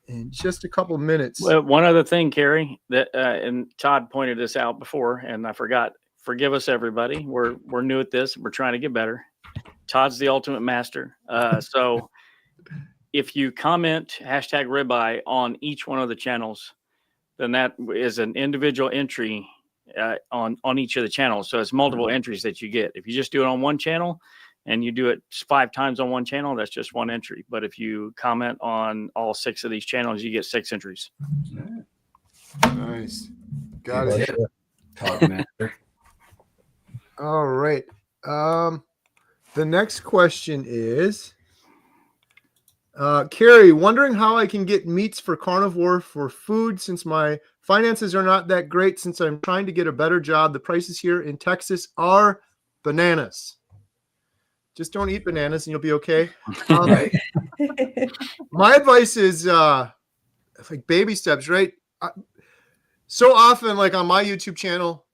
A: in just a couple minutes.
B: Well, one other thing, Carrie, that and Todd pointed this out before, and I forgot. Forgive us, everybody. We're new at this. We're trying to get better. Todd's the ultimate master. So if you comment hashtag ribeye on each one of the channels, then that is an individual entry on each of the channels. So it's multiple entries that you get. If you just do it on one channel and you do it 5 times on one channel, that's just 1 entry. But if you comment on all 6 of these channels, you get 6 entries.
A: Nice. Got it.
C: Talk master.
A: All right. The next question is, Carrie, wondering how I can get meats for carnivore for food since my finances are not that great since I'm trying to get a better job. The prices here in Texas are bananas. Just don't eat bananas and you'll be okay.
C: Right.
A: My advice is like baby steps, right? So often, like on my YouTube channel,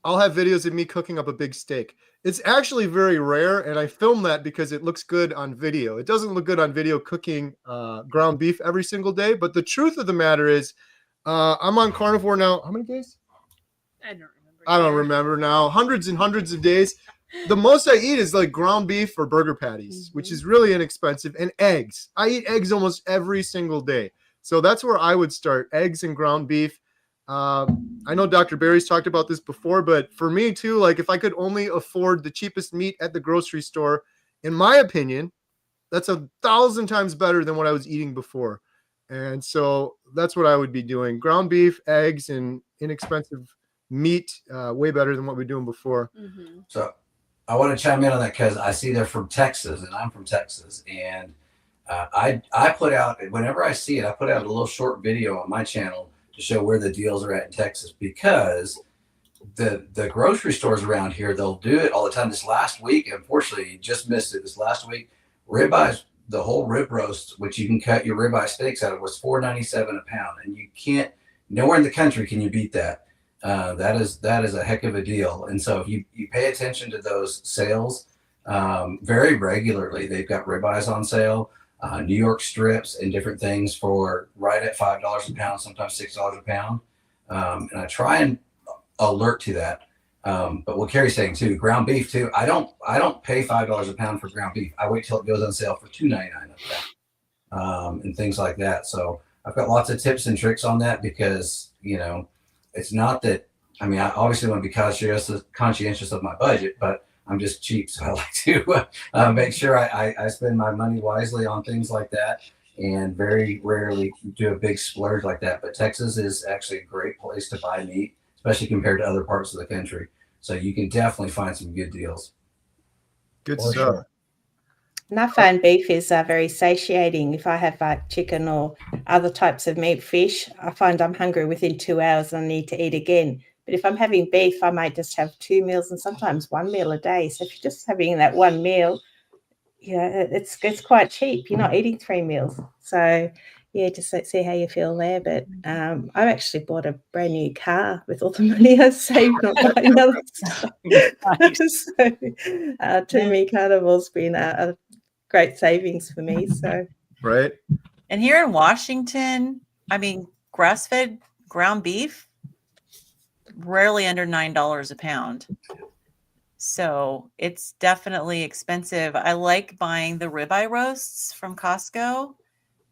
A: I'll have videos of me cooking up a big steak. It's actually very rare, and I film that because it looks good on video. It doesn't look good on video cooking ground beef every single day, but the truth of the matter is I'm on carnivore now. How many days? I don't remember now. Hundreds and hundreds of days. The most I eat is like ground beef or burger patties, which is really inexpensive, and eggs. I eat eggs almost every single day. So that's where I would start, eggs and ground beef. I know Dr. Barry's talked about this before, but for me too, like if I could only afford the cheapest meat at the grocery store, in my opinion, that's 1,000 times better than what I was eating before. And so that's what I would be doing. Ground beef, eggs, and inexpensive meat, way better than what we were doing before.
G: Mm-hmm.
C: So I want to chime in on that because I see they're from Texas and I'm from Texas. And I put out, whenever I see it, I put out a little short video on my channel to show where the deals are at in Texas, because the grocery stores around here, they'll do it all the time. This last week, unfortunately, you just missed it. This last week, ribeyes, the whole rib roast, which you can cut your ribeye steaks out of, was $4.97 a pound. And you can't, nowhere in the country can you beat that. That is a heck of a deal. And so if you pay attention to those sales very regularly, they've got ribeyes on sale, New York strips and different things for right at $5 a pound, sometimes $6 a pound. And I try and alert to that. But what Carrie's saying too, ground beef too. I don't pay $5 a pound for ground beef. I wait till it goes on sale for $2.99 a pound, and things like that. So I've got lots of tips and tricks on that, because it's not that. I mean, I obviously want to be conscientious of my budget, but I'm just cheap, so I like to make sure I spend my money wisely on things like that, and very rarely do a big splurge like that. But Texas is actually a great place to buy meat, especially compared to other parts of the country. So you can definitely find some good deals.
A: Good
E: For
A: stuff.
E: sure.
F: And I find beef is very satiating. If I have like chicken or other types of meat, fish, I find I'm hungry within 2 hours and I need to eat again. But if I'm having beef, I might just have 2 meals and sometimes 1 meal a day. So if you're just having that one meal, it's quite cheap. You're not eating 3 meals. So yeah, just let's see how you feel there. But I've actually bought a brand new car with all the money I saved on buying other stuff.
B: Nice.
F: So to me, Carnivore's been a great savings for me. So
A: Right.
D: And here in Washington, I mean, grass-fed ground beef, rarely under $9 a pound. So it's definitely expensive. I like buying the ribeye roasts from Costco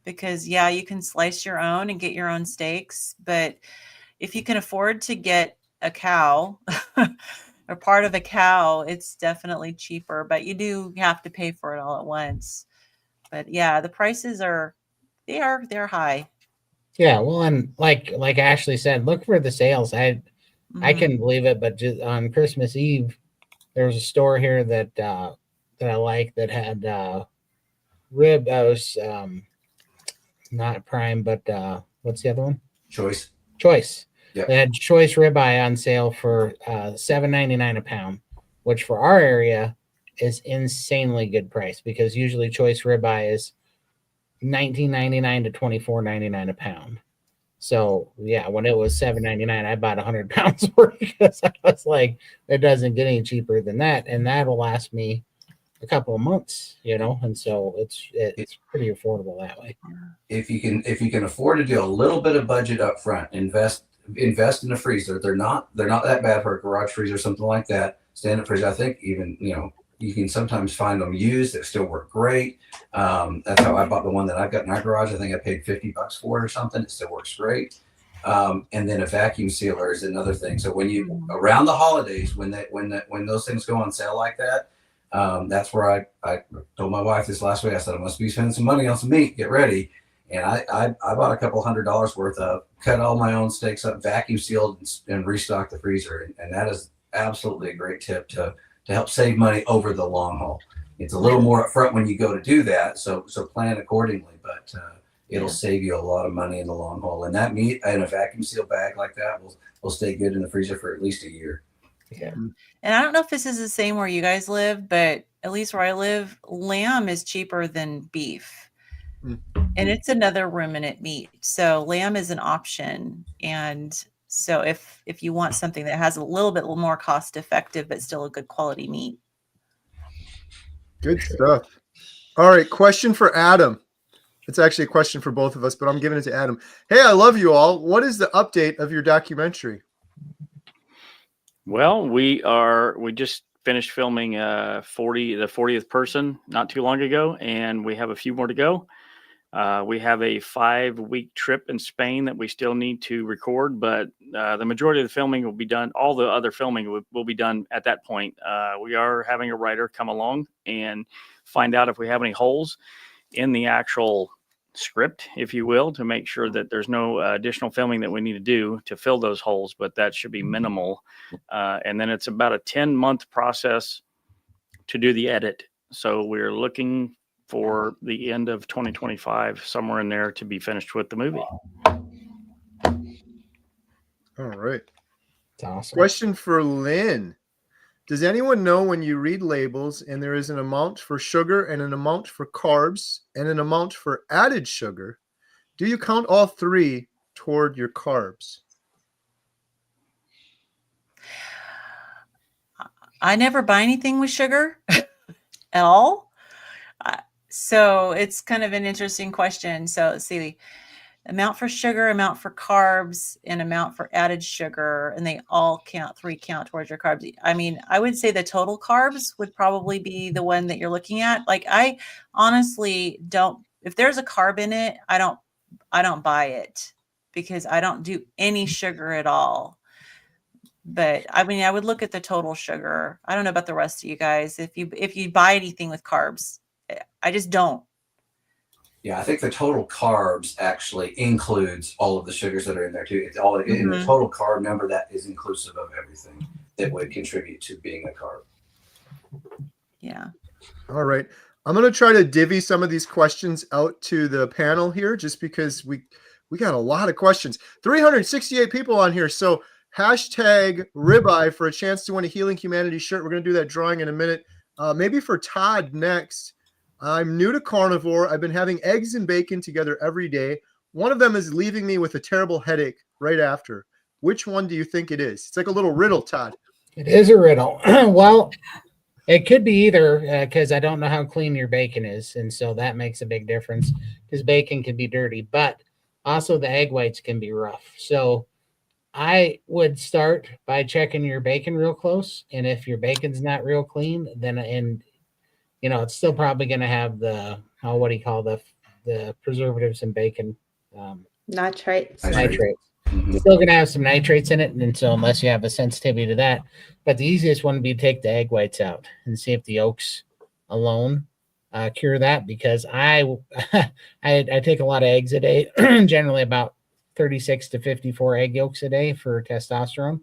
D: because, yeah, you can slice your own and get your own steaks. But if you can afford to get a cow or part of a cow, it's definitely cheaper. But you do have to pay for it all at once. But yeah, the prices they're high.
E: Yeah, well, and like Ashley said, look for the sales. I couldn't believe it, but just on Christmas Eve, there was a store here that I like that had rib. I was not prime, but what's the other one?
C: Choice. Yep.
E: They had choice ribeye on sale for $7.99 a pound, which for our area is insanely good price, because usually choice ribeye is $19.99 to $24.99 a pound. So yeah, when it was $7.99, I bought 100 pounds worth, because I was like, it doesn't get any cheaper than that, and that'll last me a couple of months, and so it's pretty affordable that way.
C: If you can afford to do a little bit of budget up front, invest in a freezer. They're not that bad for a garage freezer or something like that. Stand-up freezer, I think even you can sometimes find them used that still work great. That's how I bought the one that I've got in our garage. I think I paid $50 for it or something. It still works great. And then a vacuum sealer is another thing. So when you around the holidays, when those things go on sale like that, that's where I told my wife this last week. I said, I must be spending some money on some meat. Get ready. And I bought a couple $100 worth of, cut all my own steaks up, vacuum sealed, and restocked the freezer. And that is absolutely a great tip to help save money over the long haul. It's a little more upfront when you go to do that, so plan accordingly. But it'll save you a lot of money in the long haul. And that meat in a vacuum sealed bag like that will stay good in the freezer for at least a year.
E: Yeah.
D: And I don't know if this is the same where you guys live, but at least where I live, lamb is cheaper than beef. And it's another ruminant meat. So lamb is an option. And so if you want something that has a little bit more cost effective, but still a good quality meat.
A: Good stuff. All right. Question for Adam. It's actually a question for both of us, but I'm giving it to Adam. Hey, I love you all. What is the update of your documentary?
B: Well, we just finished filming the 40th person not too long ago, and we have a few more to go. We have a 5-week trip in Spain that we still need to record, but the majority of the filming will be done. All the other filming will be done at that point. We are having a writer come along and find out if we have any holes in the actual script, if you will, to make sure that there's no additional filming that we need to do to fill those holes, but that should be minimal. And then it's about a 10-month process to do the edit. So we're looking for the end of 2025, somewhere in there, to be finished with the movie.
A: All right.
E: That's awesome.
A: Question for Lynn. Does anyone know when you read labels and there is an amount for sugar and an amount for carbs and an amount for added sugar, do you count all three toward your carbs?
D: I never buy anything with sugar at all. So it's kind of an interesting question. So let's see, amount for sugar, amount for carbs, and amount for added sugar, and they all three count towards your carbs. I mean, I would say the total carbs would probably be the one that you're looking at. Like, I honestly don't, if there's a carb in it, I don't buy it, because I don't do any sugar at all. But I mean, I would look at the total sugar. I don't know about the rest of you guys. If you buy anything with carbs, I just don't.
C: Yeah, I think the total carbs actually includes all of the sugars that are in there too. It's all in the total carb number that is inclusive of everything that would contribute to being a carb.
D: Yeah.
A: All right. I'm going to try to divvy some of these questions out to the panel here, just because we got a lot of questions. 368 people on here. So hashtag ribeye for a chance to win a Healing Humanity shirt. We're going to do that drawing in a minute. Maybe for Todd next. I'm new to carnivore. I've been having eggs and bacon together every day. One of them is leaving me with a terrible headache right after. Which one do you think it is? It's like a little riddle, Todd.
E: It is a riddle. Well, it could be either, because I don't know how clean your bacon is. And so that makes a big difference, because bacon can be dirty, but also the egg whites can be rough. So I would start by checking your bacon real close. And if your bacon's not real clean, then it's still probably going to have the preservatives in bacon.
F: Nitrates.
C: Mm-hmm.
E: It's still going to have some nitrates in it. And so unless you have a sensitivity to that, but the easiest one would be to take the egg whites out and see if the yolks alone cure that, because I take a lot of eggs a day, generally about 36 to 54 egg yolks a day for testosterone.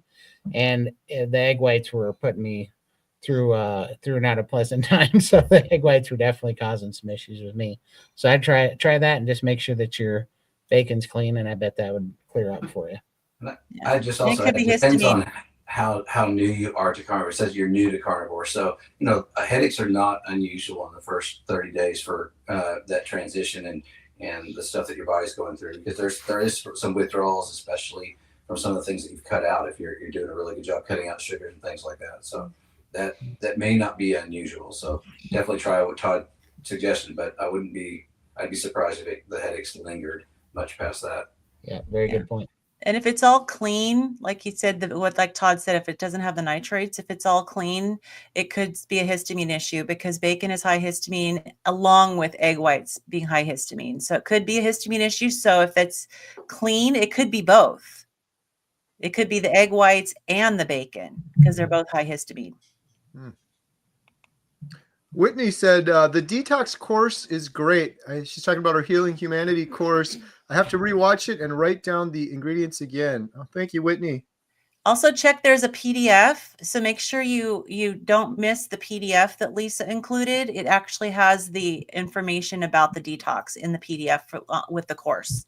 E: And the egg whites were putting me through not a pleasant time. So the egg whites were definitely causing some issues with me. So I'd try that and just make sure that your bacon's clean, and I bet that would clear up for you.
C: I just also, it depends on how new you are to carnivore. It says you're new to carnivore. So, headaches are not unusual in the first 30 days for that transition and the stuff that your body's going through, because there is some withdrawals, especially from some of the things that you've cut out if you're doing a really good job cutting out sugars and things like that. So that may not be unusual. So definitely try what Todd suggested, but I'd be surprised if the headaches lingered much past that.
E: Yeah, very good point.
D: And if it's all clean, like he said, like Todd said, if it doesn't have the nitrates, if it's all clean, it could be a histamine issue, because bacon is high histamine along with egg whites being high histamine. So it could be a histamine issue. So if it's clean, it could be both. It could be the egg whites and the bacon, because they're both high histamine.
A: Whitney said the detox course is great. She's talking about her Healing Humanity course. I have to rewatch it and write down the ingredients again. Oh, thank you, Whitney.
D: Also check, there's a PDF. So make sure you don't miss the PDF that Lisa included. It actually has the information about the detox in the PDF with the course.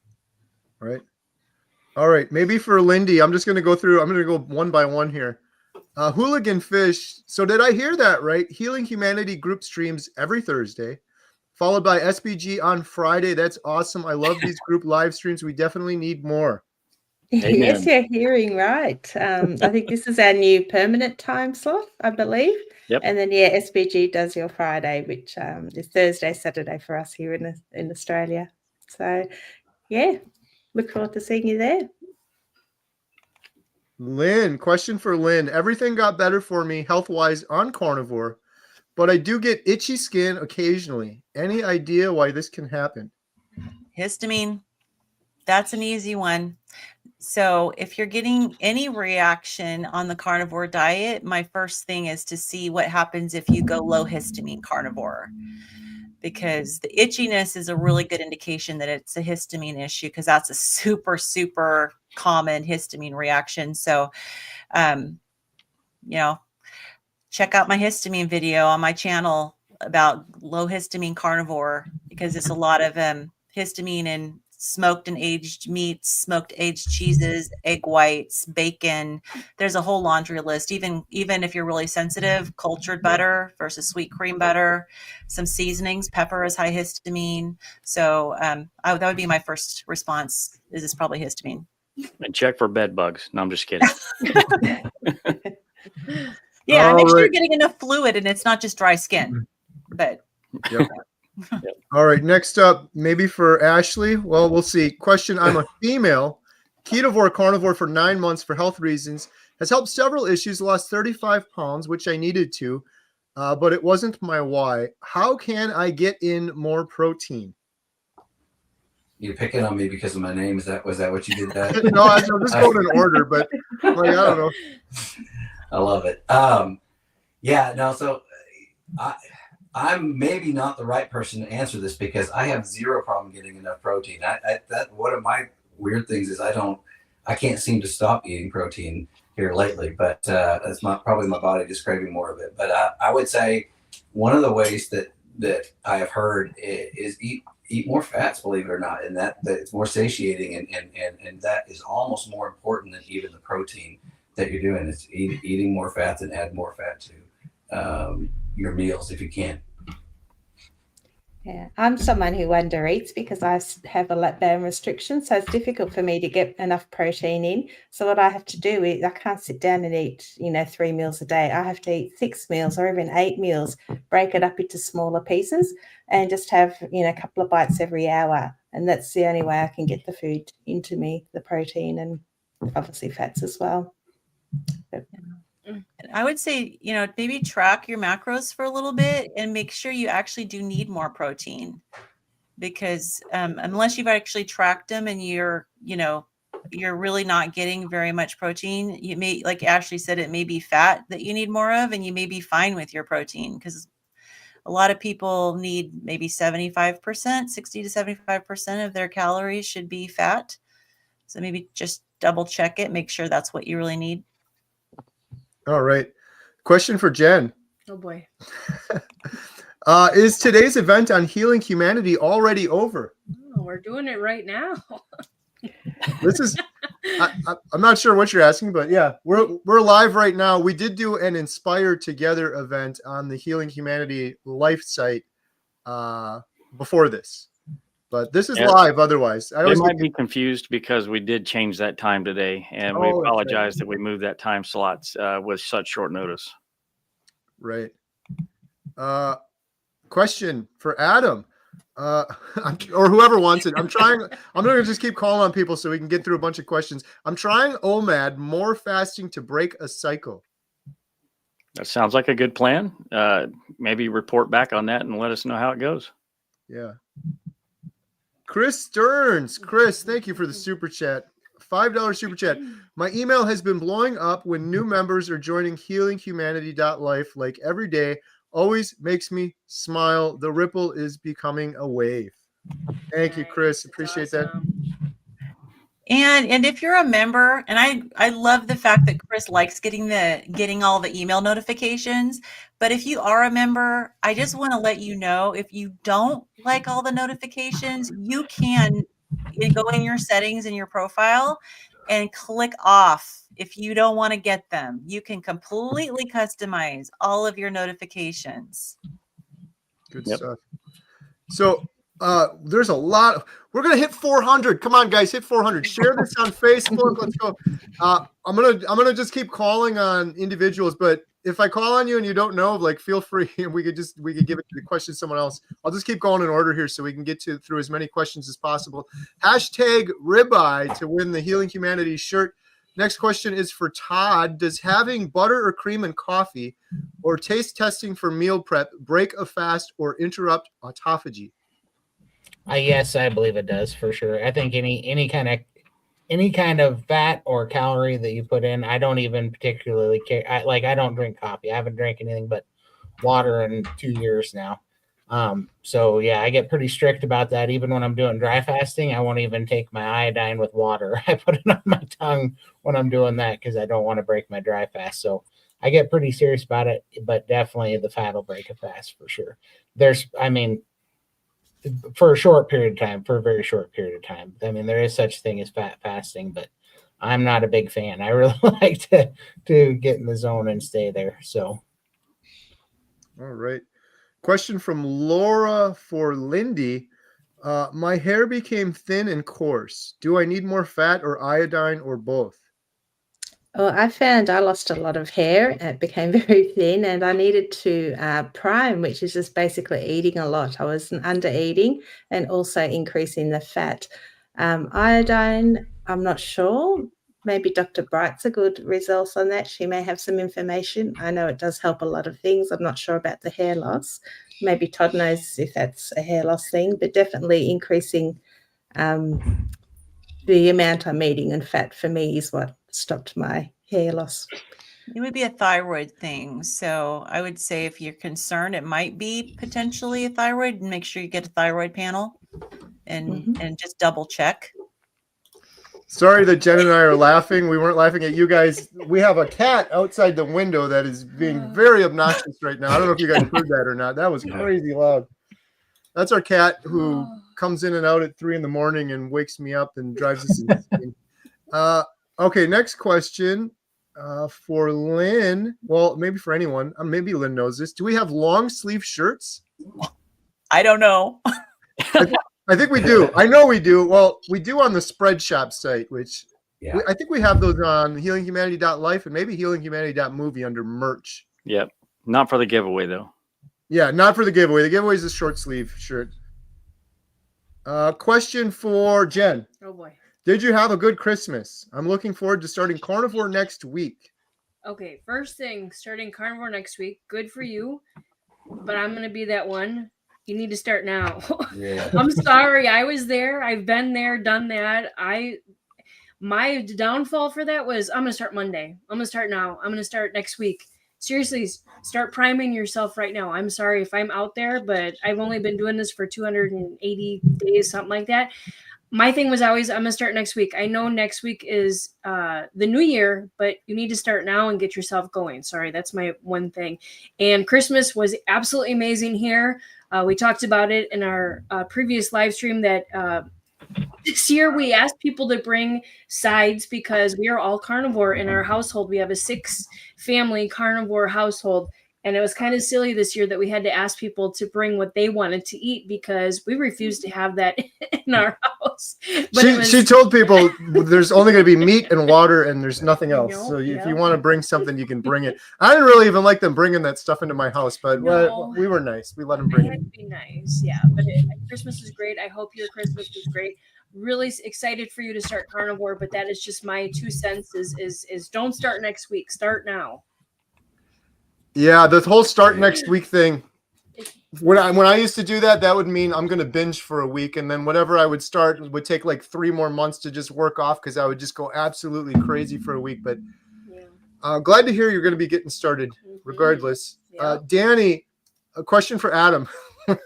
A: All right. Maybe for Lindy, I'm going to go one by one here. Hooligan Fish. So did I hear that right? Healing Humanity group streams every Thursday, followed by SBG on Friday. That's awesome. I love these group live streams. We definitely need more.
B: Amen.
F: Yes, you're hearing right. I think this is our new permanent time slot, I believe.
B: Yep.
F: And then, SBG does your Friday, which is Thursday, Saturday for us here in Australia. So, look forward to seeing you there.
A: Lynn, question for Lynn. Everything got better for me health-wise on carnivore, but I do get itchy skin occasionally. Any idea why this can happen?
D: Histamine. That's an easy one. So if you're getting any reaction on the carnivore diet, my first thing is to see what happens if you go low histamine carnivore. because the itchiness is a really good indication that it's a histamine issue, because that's a super, super common histamine reaction. So, check out my histamine video on my channel about low histamine carnivore, because it's a lot of histamine in smoked and aged meats, smoked aged cheeses, egg whites, bacon. There's a whole laundry list. Even if you're really sensitive, cultured butter versus sweet cream butter, some seasonings. Pepper is high histamine. So that would be my first response. Is it's probably histamine.
B: And check for bed bugs. No, I'm just kidding.
D: Yeah, make sure you're getting enough fluid and it's not just dry skin. But
A: All right, next up, maybe for Ashley. Well, we'll see. Question: I'm a female, ketovore carnivore for 9 months for health reasons. Has helped several issues. Lost 35 pounds, which I needed to, but it wasn't my why. How can I get in more protein?
C: You're picking on me because of my name. Was that what you did that?
A: No, I'm just going in order, but like, I don't know.
C: I love it. Yeah, no, so I'm maybe not the right person to answer this because I have zero problem getting enough protein. That one of my weird things is I can't seem to stop eating protein here lately, but that's probably my body just craving more of it. But I would say one of the ways that I have heard is eat more fats, believe it or not, and that it's more satiating and that is almost more important than even the protein that you're doing. It's eating more fats and add more fat to your meals if you can.
F: Yeah, I'm someone who undereats because I have a lat-bone restriction, so it's difficult for me to get enough protein in. So what I have to do is I can't sit down and eat, 3 meals a day. I have to eat 6 meals or even 8 meals, break it up into smaller pieces, and just have a couple of bites every hour. And that's the only way I can get the food into me, the protein and obviously fats as well.
D: I would say, maybe track your macros for a little bit and make sure you actually do need more protein, because unless you've actually tracked them and you're really not getting very much protein, you may, like Ashley said, it may be fat that you need more of, and you may be fine with your protein, because a lot of people need maybe 75%, 60 to 75% of their calories should be fat. So maybe just double check it, make sure that's what you really need.
A: All right. Question for Jen.
G: Oh boy.
A: Is today's event on Healing Humanity already over?
G: Oh, we're doing it right now.
A: This is, I'm not sure what you're asking, but yeah, we're live right now. We did do an Inspire Together event on the Healing Humanity Life site before this. But this is live otherwise.
B: They might be confused because we did change that time today, and we apologize that we moved that time slots with such short notice.
A: Right. Question for Adam, or whoever wants it. I'm going to just keep calling on people so we can get through a bunch of questions. I'm trying OMAD, more fasting to break a cycle.
B: That sounds like a good plan. Maybe report back on that and let us know how it goes.
A: Yeah. Chris Stearns. Chris, thank you for the super chat. $5 super chat. My email has been blowing up when new members are joining HealingHumanity.life like every day. Always makes me smile. The ripple is becoming a wave. Thank you, Chris. Appreciate that.
D: And if you're a member, and I love the fact that Chris likes getting all the email notifications, but if you are a member, I just want to let you know, if you don't like all the notifications, you can go in your settings in your profile and click off if you don't want to get them. You can completely customize all of your notifications.
A: Good stuff. So there's a lot. We're going to hit 400. Come on, guys, hit 400. Share this on Facebook. Let's go. I'm going to just keep calling on individuals, but if I call on you and you don't know, like, feel free, and we could give it the question to someone else. I'll just keep going in order here so we can get through as many questions as possible. Hashtag ribeye to win the Healing Humanity shirt. Next question is for Todd. Does having butter or cream in coffee or taste testing for meal prep break a fast or interrupt autophagy?
E: Yes, I believe it does for sure. I think any kind of fat or calorie that you put in, I don't even particularly care. I don't drink coffee. I haven't drank anything but water in 2 years now. So yeah, I get pretty strict about that. Even when I'm doing dry fasting, I won't even take my iodine with water. I put it on my tongue when I'm doing that because I don't want to break my dry fast. So I get pretty serious about it, but definitely the fat will break a fast for sure. For a short period of time, for a very short period of time. I mean, there is such thing as fat fasting, but I'm not a big fan. I really like to get in the zone and stay there. So,
A: all right. Question from Laura for Lindy. My hair became thin and coarse. Do I need more fat or iodine or both?
F: Well, I found I lost a lot of hair. It became very thin, and I needed to prime, which is just basically eating a lot. I was under eating and also increasing the fat. Iodine, I'm not sure. Maybe Dr. Bright's a good resource on that. She may have some information. I know it does help a lot of things. I'm not sure about the hair loss. Maybe Todd knows if that's a hair loss thing, but definitely increasing the amount I'm eating and fat for me is what stopped my hair loss.
D: It would be a thyroid thing. So I would say if you're concerned, it might be potentially a thyroid. Make sure you get a thyroid panel and just double check.
A: Sorry that Jen and I are laughing. We weren't laughing at you guys. We have a cat outside the window that is being very obnoxious right now. I don't know if you guys heard that or not. That was crazy loud. That's our cat who comes in and out at 3 a.m. and wakes me up and drives us insane. Okay, next question for Lynn. Well, maybe for anyone. Maybe Lynn knows this. Do we have long sleeve shirts?
D: I don't know.
A: I think we do. I know we do. Well, we do on the Spread Shop site, which I think we have those on HealingHumanity.life and maybe HealingHumanity.movie under merch.
B: Yep. Not for the giveaway, though.
A: Yeah, not for the giveaway. The giveaway is a short sleeve shirt. Question for Jen.
G: Oh, boy.
A: Did you have a good Christmas? I'm looking forward to starting Carnivore next week.
G: Okay, first thing, starting Carnivore next week. Good for you. But I'm going to be that one. You need to start now.
C: Yeah.
G: I'm sorry. I was there. I've been there, done that. My downfall for that was I'm going to start Monday. I'm going to start now. I'm going to start next week. Seriously, start priming yourself right now. I'm sorry if I'm out there, but I've only been doing this for 280 days, something like that. My thing was always, I'm going to start next week. I know next week is the new year, but you need to start now and get yourself going. Sorry, that's my one thing. And Christmas was absolutely amazing here. We talked about it in our previous live stream that this year we asked people to bring sides because we are all carnivore in our household. We have a 6-family carnivore household. And it was kind of silly this year that we had to ask people to bring what they wanted to eat because we refused to have that in our house. But
A: she told people there's only going to be meat and water and there's nothing else. So if you want to bring something, you can bring it. I didn't really even like them bringing that stuff into my house, but we were nice. We let them bring it.
G: It be nice. Yeah. But Christmas is great. I hope your Christmas is great. Really excited for you to start carnivore, but that is just my 2 cents is don't start next week. Start now.
A: Yeah, the whole start next week thing. When I used to do that, that would mean I'm going to binge for a week, and then whatever I would start would take like 3 more months to just work off because I would just go absolutely crazy for a week. But glad to hear you're going to be getting started, regardless.
G: Yeah.
A: Danny, a question for Adam. Who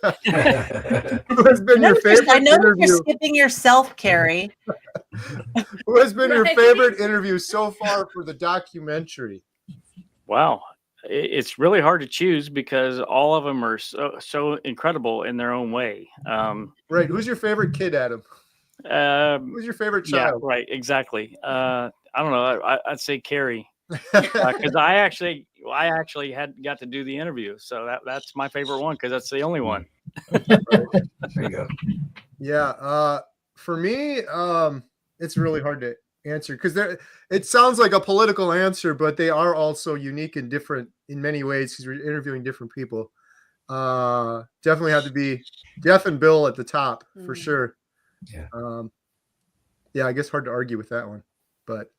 A: has been your favorite
D: I know
A: interview?
D: you're skipping yourself, Carrie.
A: Who has been your favorite interview so far for the documentary?
B: Wow. It's really hard to choose because all of them are so incredible in their own way.
A: Right. Who's your favorite kid, Adam? Who's your favorite child?
B: Yeah, right. Exactly. I don't know. I'd say Carrie because I actually got to do the interview. So that's my favorite one because that's the only one.
C: There you go.
A: Yeah. For me, it's really hard to answer because it sounds like a political answer, but they are also unique and different in many ways because we're interviewing different people. Definitely have to be Jeff and Bill at the top for sure.
C: Yeah.
A: Yeah, I guess hard to argue with that one, but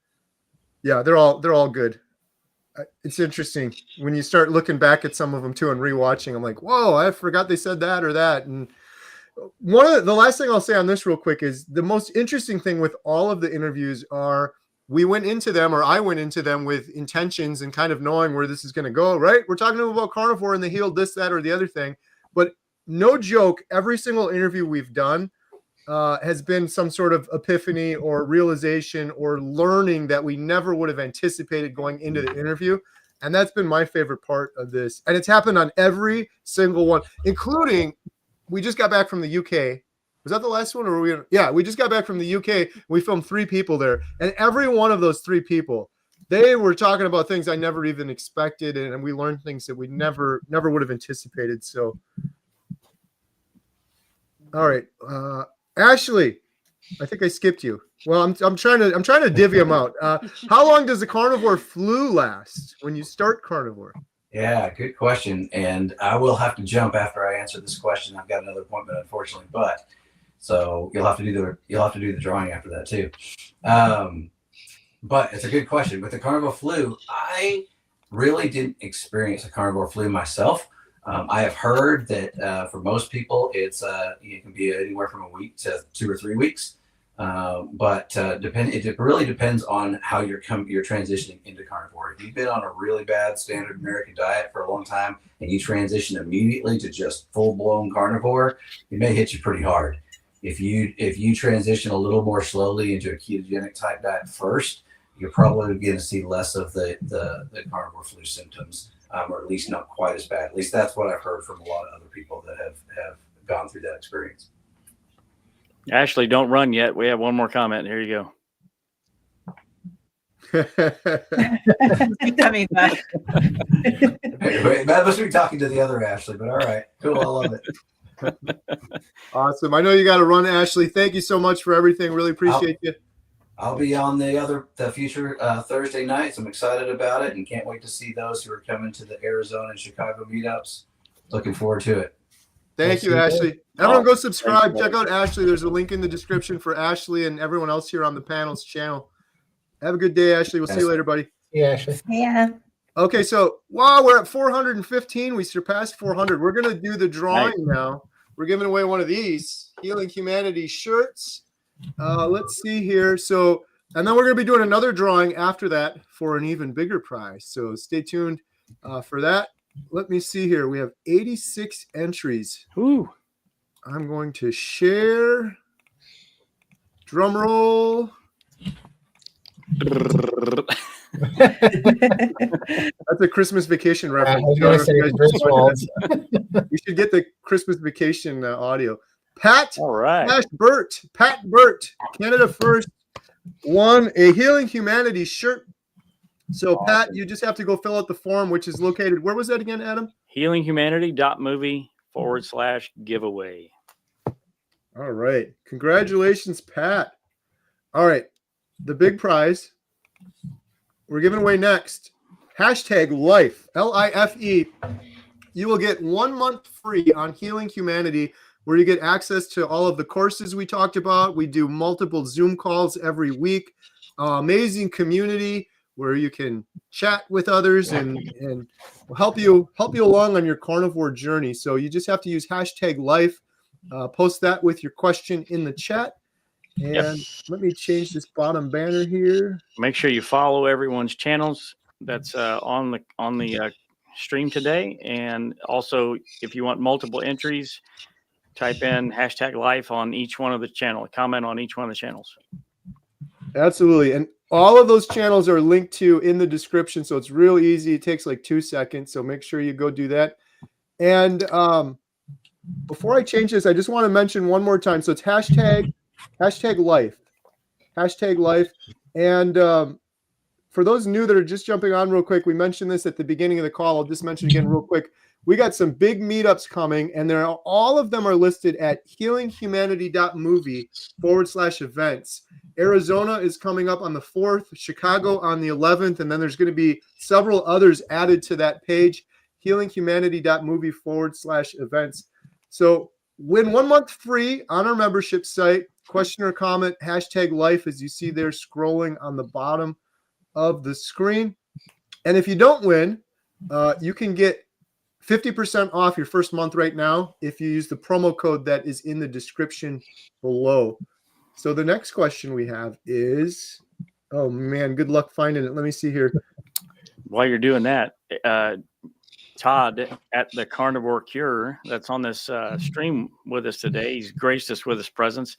A: yeah, they're all good. It's interesting when you start looking back at some of them too and rewatching. I'm like, whoa, I forgot they said that or that. And the last thing I'll say on this real quick is the most interesting thing with all of the interviews are I went into them with intentions and kind of knowing where this is going to go, right? We're talking about carnivore and the healed this, that, or the other thing. But no joke, every single interview we've done has been some sort of epiphany or realization or learning that we never would have anticipated going into the interview. And that's been my favorite part of this. And it's happened on every single one, including we just got back from the UK. Was that the last one? Or were we? Yeah, we just got back from the UK. We filmed 3 people there. And every one of those 3 people, they were talking about things I never even expected. And we learned things that we never would have anticipated. So, all right. Ashley, I think I skipped you. Well, I'm trying to divvy them out. How long does the carnivore flu last when you start carnivore?
C: Yeah, good question. And I will have to jump after I answer this question. I've got another appointment, unfortunately, but so you'll have to do the drawing after that too. But it's a good question. With the carnivore flu, I really didn't experience a carnivore flu myself. I have heard that for most people, it can be anywhere from a week to 2 or 3 weeks. But it really depends on how you're transitioning into carnivore. If you've been on a really bad standard American diet for a long time and you transition immediately to just full blown carnivore, it may hit you pretty hard. If you transition a little more slowly into a ketogenic type diet first, you're probably going to see less of the carnivore flu symptoms, or at least not quite as bad. At least that's what I've heard from a lot of other people that have gone through that experience.
B: Ashley, don't run yet. We have one more comment. Here you go.
D: Coming back.
C: That must be talking to the other Ashley, but all right, cool. I love it.
A: Awesome. I know you got to run, Ashley. Thank you so much for everything. Really appreciate you.
C: I'll be on the future Thursday nights. I'm excited about it and can't wait to see those who are coming to the Arizona and Chicago meetups. Looking forward to it.
A: Thank you, Ashley. Everyone go subscribe. Check out Ashley. There's a link in the description for Ashley and everyone else here on the panel's channel. Have a good day, Ashley. We'll see you later, buddy.
E: Yeah, Ashley.
F: Yeah.
A: Okay, so wow, we're at 415. We surpassed 400. We're going to do the drawing now. We're giving away one of these Healing Humanity shirts. Let's see here. So, and then we're going to be doing another drawing after that for an even bigger prize. So stay tuned for that. Let me see here. We have 86 entries.
B: Ooh.
A: I'm going to share. Drum roll. That's a Christmas Vacation reference. You should get the Christmas Vacation audio. Pat,
B: all right.
A: Pat Burt, Canada First, won a Healing Humanity shirt. So, awesome. Pat, you just have to go fill out the form, which is located. Where was that again, Adam?
B: HealingHumanity.movie/giveaway.
A: All right. Congratulations, Pat. All right. The big prize we're giving away next. #life, LIFE. You will get 1 month free on Healing Humanity, where you get access to all of the courses we talked about. We do multiple Zoom calls every week. Amazing community where you can chat with others and help you along on your carnivore journey. So you just have to use #life. Post that with your question in the chat. And let me change this bottom banner here.
B: Make sure you follow everyone's channels that's on the stream today. And also, if you want multiple entries, type in #life on each one of the channels. Comment on each one of the channels.
A: Absolutely. And all of those channels are linked to in the description. So it's real easy. It takes like 2 seconds. So make sure you go do that. And before I change this, I just want to mention one more time. So it's #life. #life. And for those new that are just jumping on real quick, we mentioned this at the beginning of the call. I'll just mention again real quick. We got some big meetups coming, and all of them are listed at HealingHumanity.movie/events. Arizona is coming up on the 4th, Chicago on the 11th, and then there's going to be several others added to that page, HealingHumanity.movie/events. So win 1 month free on our membership site. Question or comment, #life, as you see there scrolling on the bottom of the screen. And if you don't win, you can get 50% off your first month right now if you use the promo code that is in the description below. So the next question we have is, oh man, good luck finding it. Let me see here.
B: While you're doing that, Todd at the Carnivore Cure that's on this stream with us today. He's graced us with his presence.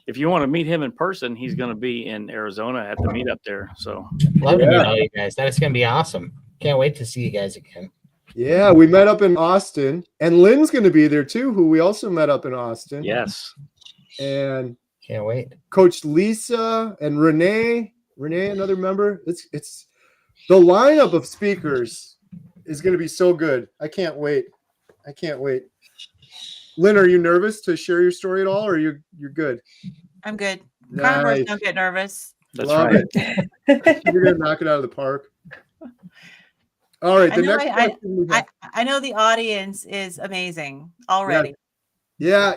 B: If you want to meet him in person, he's going to be in Arizona at the meetup there. So
E: love to meet all you guys. That is going to be awesome. Can't wait to see you guys again.
A: Yeah, we met up in Austin, and Lynn's going to be there too, who we also met up in Austin.
B: yes,
A: And
E: Can't wait.
A: Coach Lisa and Renee, another member. It's the lineup of speakers is going to be so good. I can't wait. Lynn, are you nervous to share your story at all, or you're good?
D: I'm good.
A: Nice.
D: Carnivores don't get nervous.
B: that's
A: Love
B: right.
A: it. You're going to knock it out of the park. All right. The next question we got.
D: I know the audience is amazing already.
A: Yeah.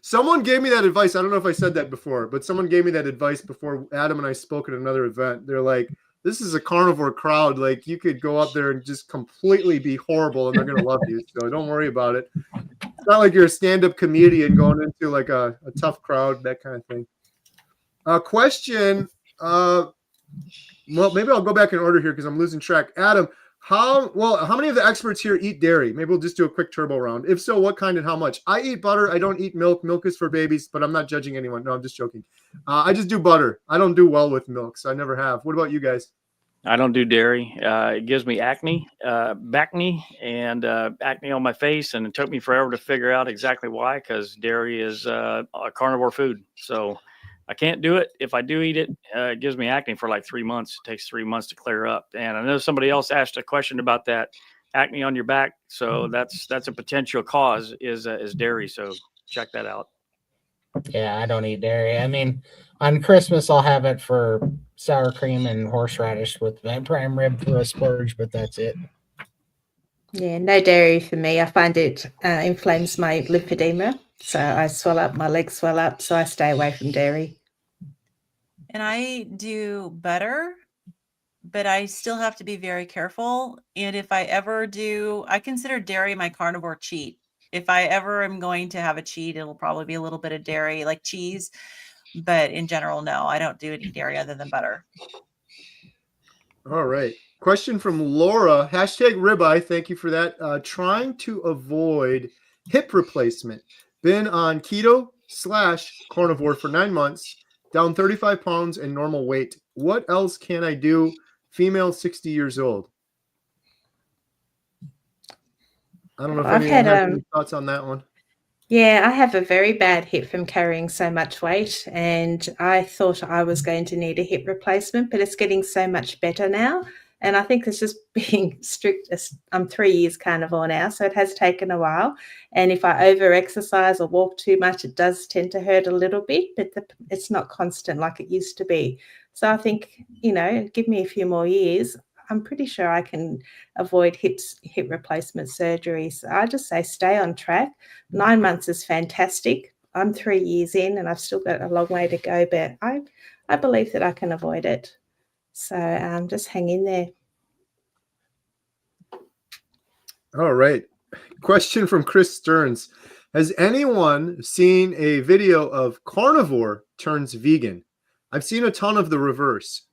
A: Someone gave me that advice. I don't know if I said that before, but someone gave me that advice before Adam and I spoke at another event. They're like, this is a carnivore crowd. Like, you could go up there and just completely be horrible and they're going to love you. So don't worry about it. It's not like you're a stand-up comedian going into like a tough crowd, that kind of thing. Question. Well, maybe I'll go back in order here because I'm losing track. Adam, how many of the experts here eat dairy? Maybe we'll just do a quick turbo round. If so, what kind and how much? I eat butter. I don't eat milk. Milk is for babies, but I'm not judging anyone. No, I'm just joking. I just do butter. I don't do well with milk, so I never have. What about you guys?
B: I don't do dairy. It gives me acne, and acne on my face, and it took me forever to figure out exactly why, because dairy is a carnivore food. So I can't do it. If I do eat it, it gives me acne for like 3 months. It takes 3 months to clear up. And I know somebody else asked a question about that acne on your back. So that's a potential cause is dairy. So check that out.
E: Yeah, I don't eat dairy. I mean, on Christmas, I'll have it for sour cream and horseradish with prime rib for a splurge, but that's it.
F: Yeah, no dairy for me. I find it inflames my lymphedema. So I swell up, my legs swell up. So I stay away from dairy.
D: And I do butter, but I still have to be very careful. And if I ever do, I consider dairy my carnivore cheat. If I ever am going to have a cheat, it'll probably be a little bit of dairy, like cheese. But in general, no, I don't do any dairy other than butter.
A: All right. Question from Laura, #ribeye. Thank you for that. Trying to avoid hip replacement. Been on keto/carnivore for 9 months, down 35 pounds and normal weight. What else can I do? Female, 60 years old. I don't know if anyone has any thoughts on that one.
F: Yeah, I have a very bad hip from carrying so much weight, and I thought I was going to need a hip replacement, but it's getting so much better now. And I think it's just being strict. I'm 3 years carnivore now, so it has taken a while. And if I over-exercise or walk too much, it does tend to hurt a little bit, but it's not constant like it used to be. So I think, give me a few more years, I'm pretty sure I can avoid hip replacement surgery. So I just say stay on track. 9 months is fantastic. I'm 3 years in and I've still got a long way to go, but I believe that I can avoid it. So just hang in there.
A: All right. Question from Chris Stearns. Has anyone seen a video of carnivore turns vegan? I've seen a ton of the reverse.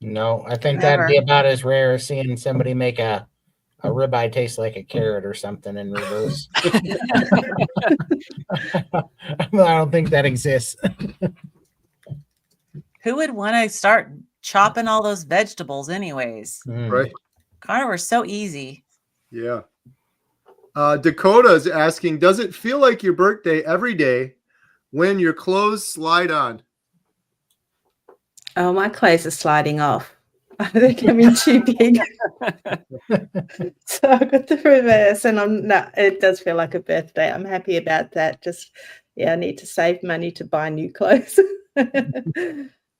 E: No, I think that'd be about as rare as seeing somebody make a ribeye taste like a carrot or something in reverse. I don't think that exists.
D: Who would want to start chopping all those vegetables anyways?
A: Right.
D: Carnivore is so easy.
A: Yeah. Dakota is asking, does it feel like your birthday every day when your clothes slide on?
F: Oh, my clothes are sliding off. They're coming too big. So I've got the reverse, and it does feel like a birthday. I'm happy about that. I need to save money to buy new clothes.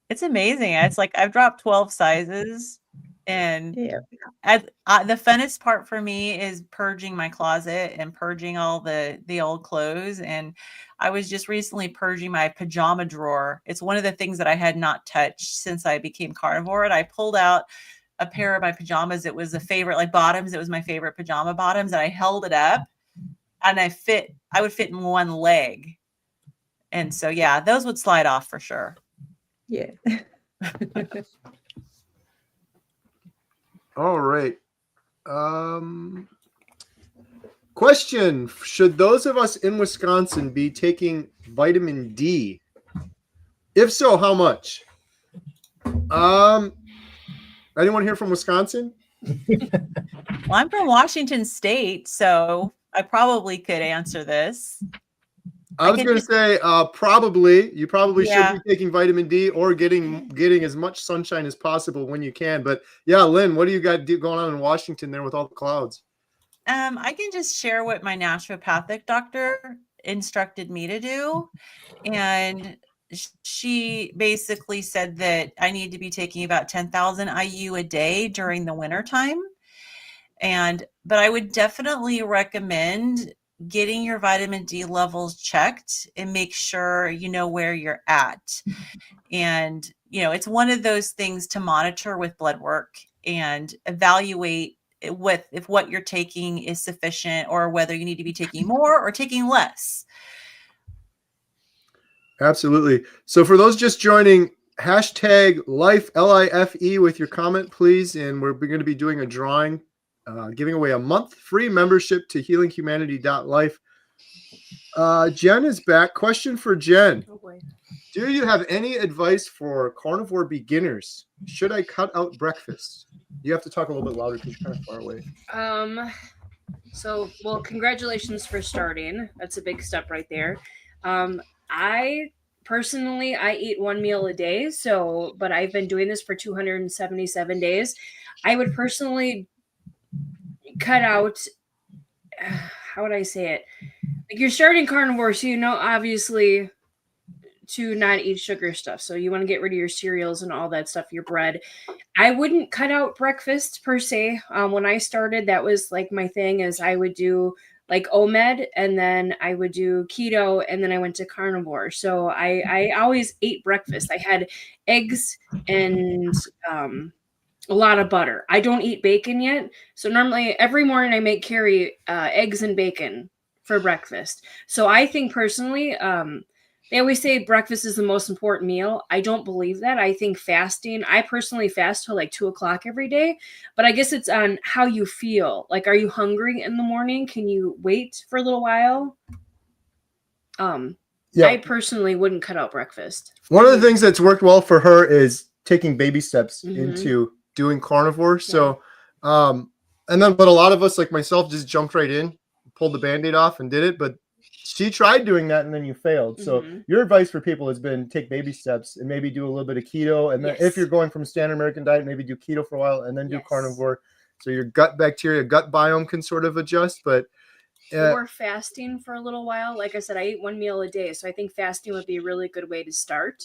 D: It's amazing. It's like I've dropped 12 sizes, and the funnest part for me is purging my closet and purging all the old clothes. And I was just recently purging my pajama drawer. It's one of the things that I had not touched since I became carnivore. And I pulled out a pair of my pajamas. It was a favorite, like bottoms. It was my favorite pajama bottoms. And I held it up and I would fit in one leg. And so, yeah, those would slide off for sure.
F: Yeah.
A: All right. Question: should those of us in Wisconsin be taking vitamin D? If so, how much? Anyone here from Wisconsin?
D: Well, I'm from Washington State, so I probably could answer this.
A: I was going to say probably. You probably
D: Yeah.
A: should be taking vitamin D or getting as much sunshine as possible when you can. But yeah, Lynn, what do you got going on in Washington there with all the clouds?
D: I can just share what my naturopathic doctor instructed me to do. And she basically said that I need to be taking about 10,000 IU a day during the winter time. But I would definitely recommend getting your vitamin D levels checked and make sure you know where you're at. And, it's one of those things to monitor with blood work and evaluate if what you're taking is sufficient or whether you need to be taking more or taking less.
A: Absolutely. So for those just joining, hashtag life, LIFE with your comment, please. And we're going to be doing a drawing, giving away a month free membership to HealingHumanity.life. Jen is back. Question for Jen.
G: Oh boy.
A: Do you have any advice for carnivore beginners? Should I cut out breakfast? You have to talk a little bit louder because you're kind of far away.
G: Well, congratulations for starting. That's a big step right there. I personally eat one meal a day. But I've been doing this for 277 days. I would personally cut out, how would I say it? Like, you're starting carnivore, so obviously to not eat sugar stuff. So you want to get rid of your cereals and all that stuff, your bread. I wouldn't cut out breakfast per se. When I started, that was like my thing, is I would do like OMED, and then I would do keto, and then I went to carnivore. So I always ate breakfast. I had eggs and a lot of butter. I don't eat bacon yet. So normally every morning I make Carrie eggs and bacon for breakfast. So I think personally, they always say breakfast is the most important meal. I don't believe that. I think fasting, I personally fast till like 2:00 every day, but I guess it's on how you feel. Like, are you hungry in the morning? Can you wait for a little while? I personally wouldn't cut out breakfast.
A: One of the things that's worked well for her is taking baby steps into doing carnivore. So, but a lot of us, like myself, just jumped right in, pulled the Band-Aid off and did it. But she tried doing that and then you failed. So your advice for people has been take baby steps and maybe do a little bit of keto. And then if you're going from standard American diet, maybe do keto for a while and then do carnivore. So your gut bacteria, gut biome can sort of adjust. But
G: or fasting for a little while. Like I said, I eat one meal a day. So I think fasting would be a really good way to start.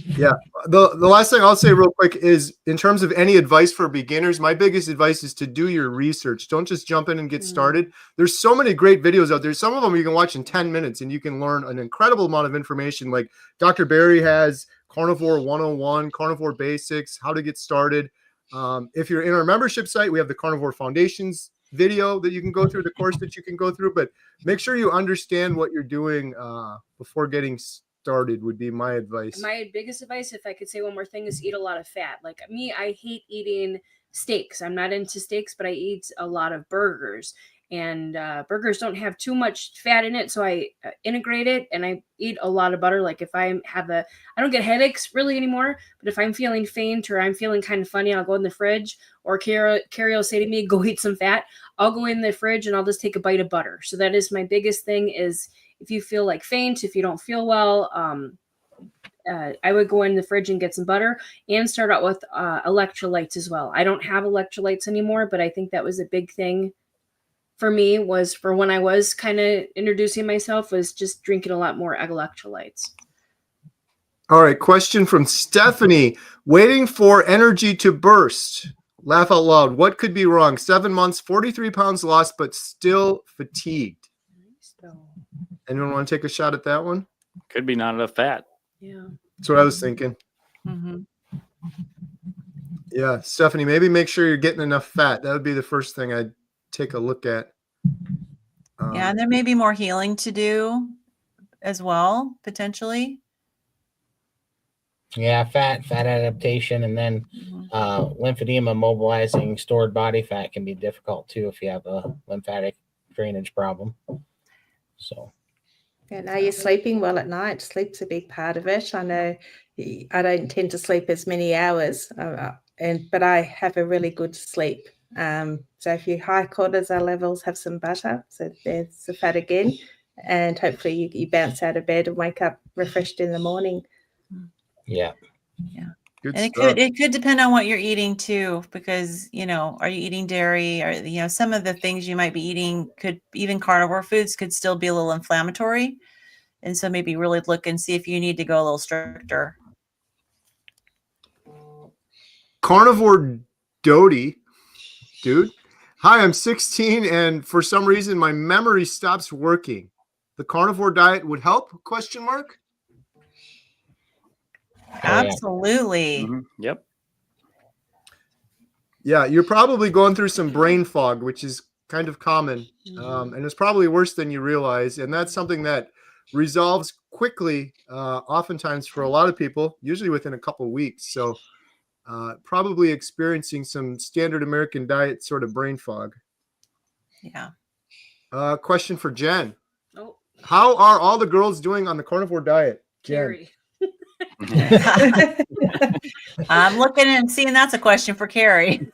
A: Yeah. The last thing I'll say real quick is, in terms of any advice for beginners, my biggest advice is to do your research. Don't just jump in and get started. There's so many great videos out there. Some of them you can watch in 10 minutes and you can learn an incredible amount of information. Like Dr. Barry has Carnivore 101, Carnivore Basics, how to get started. If you're in our membership site, we have the Carnivore Foundations video that you can go through, the course that you can go through, but make sure you understand what you're doing before getting started would be my advice.
G: My biggest advice, if I could say one more thing, is eat a lot of fat. Like me, I hate eating steaks. I'm not into steaks, but I eat a lot of burgers, and burgers don't have too much fat in it. So I integrate it, and I eat a lot of butter. Like if I don't get headaches really anymore, but if I'm feeling faint or I'm feeling kind of funny, I'll go in the fridge, or Carrie will say to me, go eat some fat. I'll go in the fridge and I'll just take a bite of butter. So that is my biggest thing, is if you feel like faint, if you don't feel well, I would go in the fridge and get some butter and start out with electrolytes as well. I don't have electrolytes anymore, but I think that was a big thing for me, was for when I was kind of introducing myself, was just drinking a lot more electrolytes.
A: All right. Question from Stephanie. Waiting for energy to burst. Laugh out loud. What could be wrong? 7 months, 43 pounds lost, but still fatigued. Anyone want to take a shot at that one?
B: Could be not enough fat.
G: Yeah.
A: That's what I was thinking. Yeah, Stephanie, maybe make sure you're getting enough fat. That would be the first thing I'd take a look at.
D: And there may be more healing to do as well, potentially.
E: Yeah, fat adaptation, and then lymphedema mobilizing stored body fat can be difficult too if you have a lymphatic drainage problem. So.
F: And are you sleeping well at night? Sleep's a big part of it. I know I don't tend to sleep as many hours, but I have a really good sleep. So if you high cortisol levels, have some butter. So there's the fat again, and hopefully you bounce out of bed and wake up refreshed in the morning.
E: Yeah.
A: Good
D: And
A: stuff.
D: it could depend on what you're eating too, because, are you eating dairy, or, some of the things you might be eating even carnivore foods could still be a little inflammatory. And so maybe really look and see if you need to go a little stricter.
A: Carnivore Doty, dude. Hi, I'm 16 and for some reason my memory stops working. The carnivore diet would help? ?
D: Absolutely.
B: Mm-hmm. Yep.
A: Yeah, you're probably going through some brain fog, which is kind of common. And it's probably worse than you realize. And that's something that resolves quickly, oftentimes for a lot of people, usually within a couple of weeks. So probably experiencing some standard American diet sort of brain fog.
D: Yeah.
A: Question for Jen.
G: Oh,
A: How are all the girls doing on the carnivore diet? Jen.
G: Carrie.
D: I'm looking and seeing that's a question for Carrie.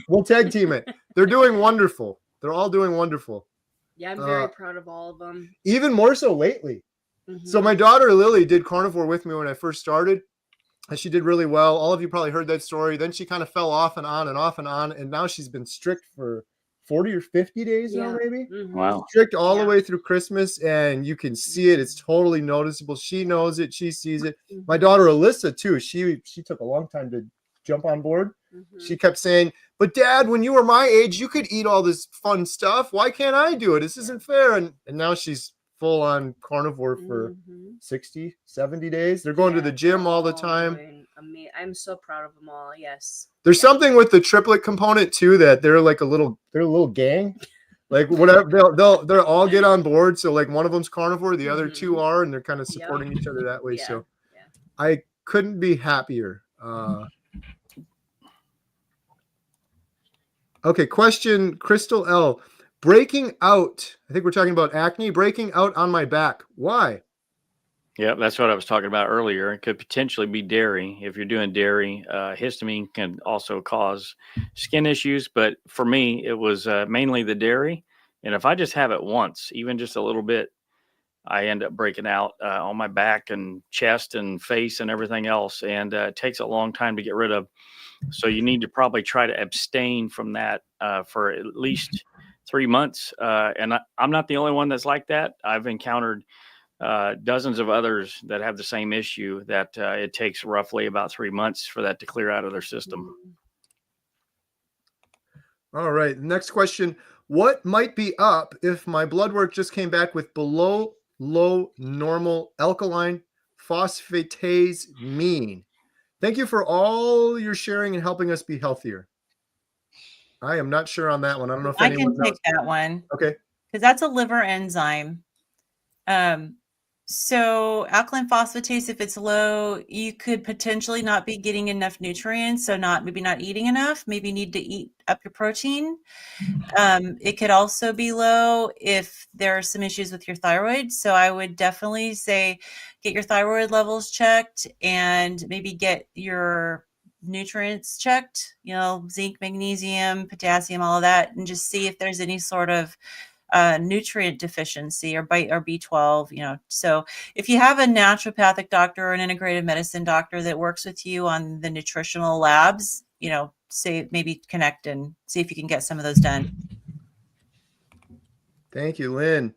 A: We'll tag team it. They're doing wonderful. They're all doing wonderful.
G: Yeah, I'm very proud of all of them.
A: Even more so lately.
G: Mm-hmm.
A: So my daughter Lily did carnivore with me when I first started, and she did really well. All of you probably heard that story. Then she kind of fell off and on and off and on, and now she's been strict for 40 or 50 days now, maybe.
G: Mm-hmm.
B: Wow.
A: Strict all the way through Christmas, and you can see it. It's totally noticeable. She knows it. She sees it. My daughter Alyssa too. She took a long time to jump on board.
G: Mm-hmm.
A: She kept saying, "But Dad, when you were my age, you could eat all this fun stuff. Why can't I do it? This isn't fair." And now she's full on carnivore for 60, 70 days. They're going to the gym all the time.
G: I'm so proud of them all. Yes.
A: There's something with the triplet component too, that they're like a little gang. Like whatever, they'll all get on board. So like one of them's carnivore, the other two are, and they're kind of supporting each other that way. So I couldn't be happier. Okay, question, Crystal L. Breaking out. I think we're talking about acne. Breaking out on my back. Why?
B: Yeah, that's what I was talking about earlier. It could potentially be dairy. If you're doing dairy, histamine can also cause skin issues. But for me, it was mainly the dairy. And if I just have it once, even just a little bit, I end up breaking out on my back and chest and face and everything else. And it takes a long time to get rid of. So you need to probably try to abstain from that for at least 3 months. And I'm not the only one that's like that. I've encountered dozens of others that have the same issue, that it takes roughly about 3 months for that to clear out of their system.
A: All right. Next question. What might be up if my blood work just came back with below low normal alkaline phosphatase mean? Thank you for all your sharing and helping us be healthier. I am not sure on that one. I don't know if
D: I
A: anyone
D: can take
A: knows.
D: that one.
A: Okay.
D: Because that's a liver enzyme. So alkaline phosphatase, if it's low, you could potentially not be getting enough nutrients. So maybe not eating enough, maybe need to eat up your protein. It could also be low if there are some issues with your thyroid. So I would definitely say get your thyroid levels checked and maybe get your nutrients checked, zinc, magnesium, potassium, all of that, and just see if there's any sort of nutrient deficiency or B12, So if you have a naturopathic doctor or an integrative medicine doctor that works with you on the nutritional labs, say maybe connect and see if you can get some of those done.
A: Thank you, Lynn.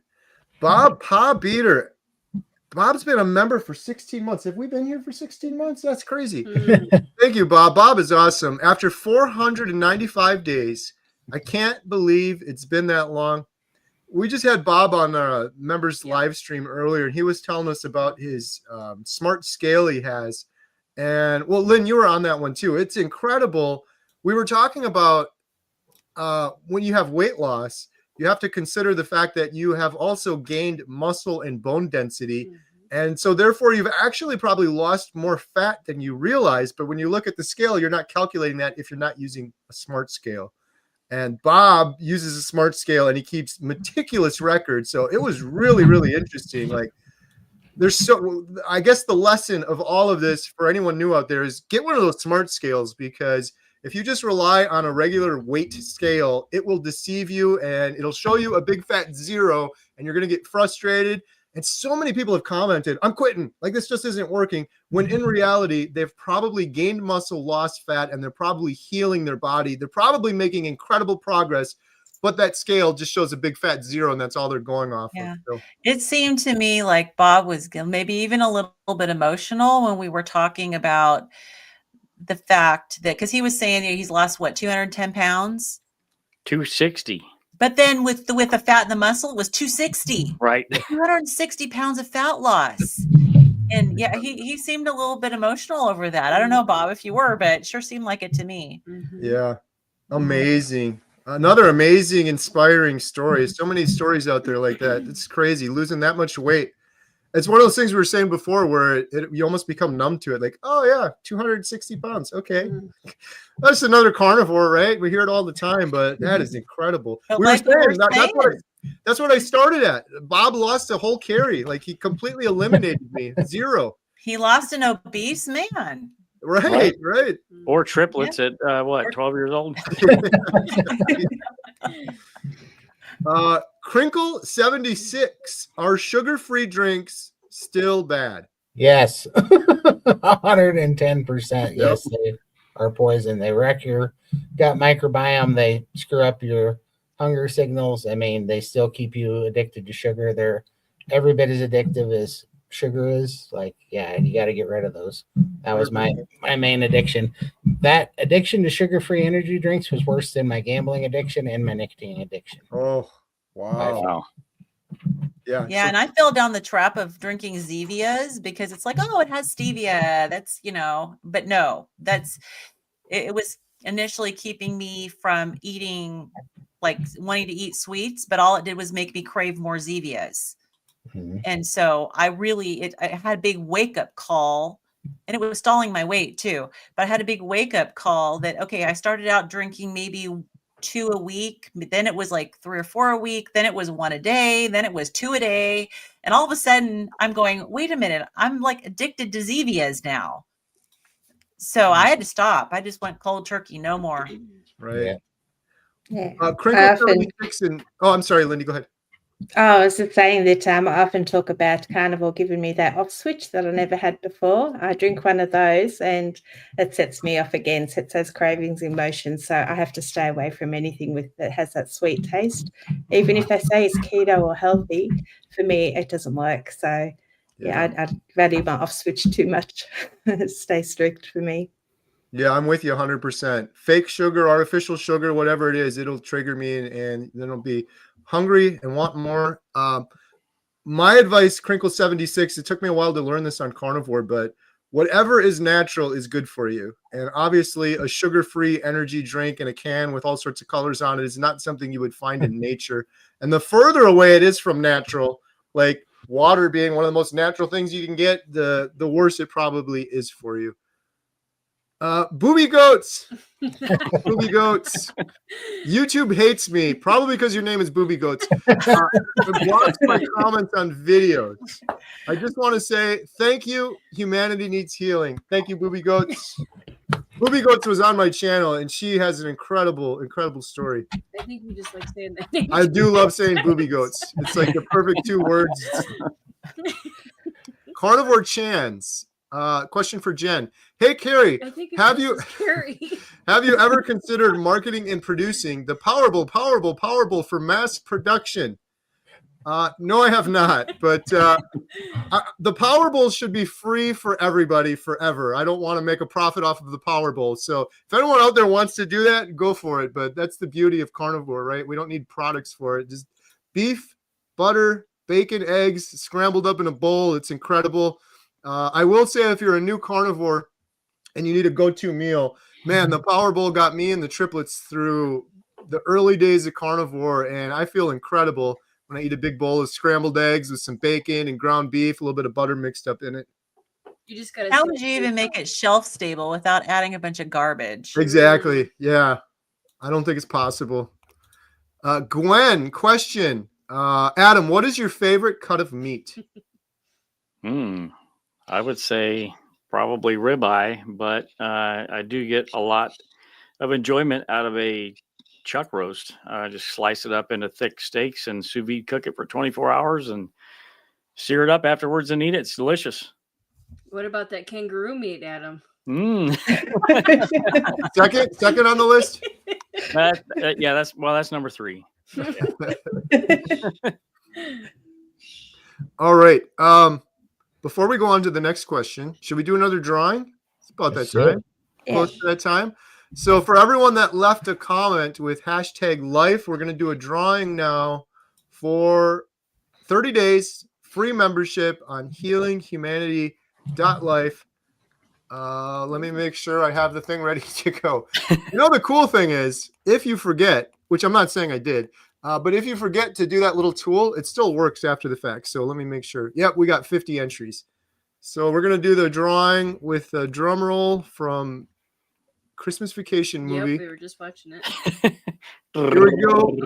A: Bob Beater. Bob's been a member for 16 months. Have we been here for 16 months? That's crazy. Thank you, Bob. Bob is awesome. After 495 days, I can't believe it's been that long. We just had Bob on a members live stream earlier, and he was telling us about his smart scale he has. And well, Lynn, you were on that one too. It's incredible. We were talking about when you have weight loss, you have to consider the fact that you have also gained muscle and bone density. And so therefore you've actually probably lost more fat than you realize. But when you look at the scale, you're not calculating that if you're not using a smart scale. And Bob uses a smart scale and he keeps meticulous records. So it was really, really interesting. Like I guess the lesson of all of this for anyone new out there is get one of those smart scales, because if you just rely on a regular weight scale, it will deceive you and it'll show you a big fat 0 and you're going to get frustrated. And so many people have commented, I'm quitting, like this just isn't working. When in reality, they've probably gained muscle, lost fat, and they're probably healing their body. They're probably making incredible progress, but that scale just shows a big fat 0 and that's all they're going off of. So.
D: It seemed to me like Bob was maybe even a little bit emotional when we were talking about the fact that, because he was saying he's lost, what, 210 pounds?
B: 260.
D: But then with the fat and the muscle, it was 260.
B: Right.
D: 260 pounds of fat loss. And yeah, he seemed a little bit emotional over that. I don't know, Bob, if you were, but it sure seemed like it to me.
A: Yeah. Amazing. Another amazing, inspiring story. So many stories out there like that. It's crazy. Losing that much weight. It's one of those things we were saying before where you almost become numb to it. Like, oh yeah, 260 pounds. Okay. That's another carnivore, right? We hear it all the time, but that is incredible.
D: But
A: We were saying that's what I started at. Bob lost a whole carry. Like he completely eliminated me. 0.
D: He lost an obese man.
A: Right.
B: Or triplets at 12 years old?
A: Crinkle 76. Are sugar-free drinks still bad?
E: Yes. 110%. Yes, they are poison. They wreck your gut microbiome. They screw up your hunger signals. I mean, they still keep you addicted to sugar. They're every bit as addictive as sugar is. Like, yeah, you got to get rid of those. That was my main addiction. That addiction to sugar-free energy drinks was worse than my gambling addiction and my nicotine addiction.
A: Oh, wow. Yeah.
D: Yeah, and I fell down the trap of drinking Zevias because it's like, oh, it has stevia. That's, but no, it was initially keeping me from eating, like wanting to eat sweets, but all it did was make me crave more Zevias. And so I had a big wake up call, and it was stalling my weight too, but I had a big wake up call that, okay, I started out drinking maybe 2 a week, but then it was like 3 or 4 a week. Then it was 1 a day. Then it was 2 a day. And all of a sudden I'm going, wait a minute, I'm like addicted to Zevias now. So I had to stop. I just went cold turkey, no more.
A: Right.
F: Yeah.
A: Crinkle 76 I'm sorry, Lindy, go ahead.
F: I was just saying that I often talk about Carnivore giving me that off switch that I never had before. I drink one of those and it sets me off again, sets those cravings in motion. So I have to stay away from anything that has that sweet taste. Even if they say it's keto or healthy, for me, it doesn't work. So yeah, I value my off switch too much. Stay strict for me.
A: Yeah, I'm with you 100%. Fake sugar, artificial sugar, whatever it is, it'll trigger me and then I'll be hungry and want more. My advice, Crinkle 76, it took me a while to learn this on Carnivore, but whatever is natural is good for you. And obviously a sugar-free energy drink in a can with all sorts of colors on it is not something you would find in nature. And the further away it is from natural, like water being one of the most natural things you can get, the worse it probably is for you. Booby goats. Booby goats. YouTube hates me, probably because your name is Booby Goats. It blocks my comments on videos. I just want to say thank you. Humanity needs healing. Thank you, Booby Goats. Booby Goats was on my channel, and she has an incredible story.
G: I think we just like saying that name.
A: I do love saying Booby Goats. It's like the perfect 2 words. Carnivore Chans. Question for Jen. Hey, Carrie, have you ever considered marketing and producing the Powerball for mass production? No, I have not, but the Powerball should be free for everybody forever. I don't want to make a profit off of the Powerball. So if anyone out there wants to do that, go for it. But that's the beauty of Carnivore, right? We don't need products for it. Just beef, butter, bacon, eggs, scrambled up in a bowl. It's incredible. I will say if you're a new carnivore and you need a go-to meal, man, the Powerball got me and the triplets through the early days of carnivore, and I feel incredible. when I eat a big bowl of scrambled eggs with some bacon and ground beef, a little bit of butter mixed up in it.
G: You just gotta.
D: How would you even make it shelf stable without adding a bunch of garbage?
A: Exactly. Yeah. I don't think it's possible. Gwen, question. Adam, what is your favorite cut of meat?
B: I would say probably ribeye, but I do get a lot of enjoyment out of a chuck roast. Just slice it up into thick steaks and sous vide cook it for 24 hours and sear it up afterwards and eat it. It's delicious.
G: What about that kangaroo meat, Adam?
A: Second on the list.
B: That's number 3.
A: All right. Before we go on to the next question, should we do another drawing? It's about that time. Close to that time. So for everyone that left a comment with #life, we're going to do a drawing now for 30 days free membership on HealingHumanity.life. Let me make sure I have the thing ready to go. The cool thing is, if you forget, which I'm not saying I did, but if you forget to do that little tool, it still works after the fact. So let me make sure. Yep, we got 50 entries. So we're going to do the drawing with a drum roll from Christmas Vacation movie.
G: Yep, we were just watching it.
A: Here we go.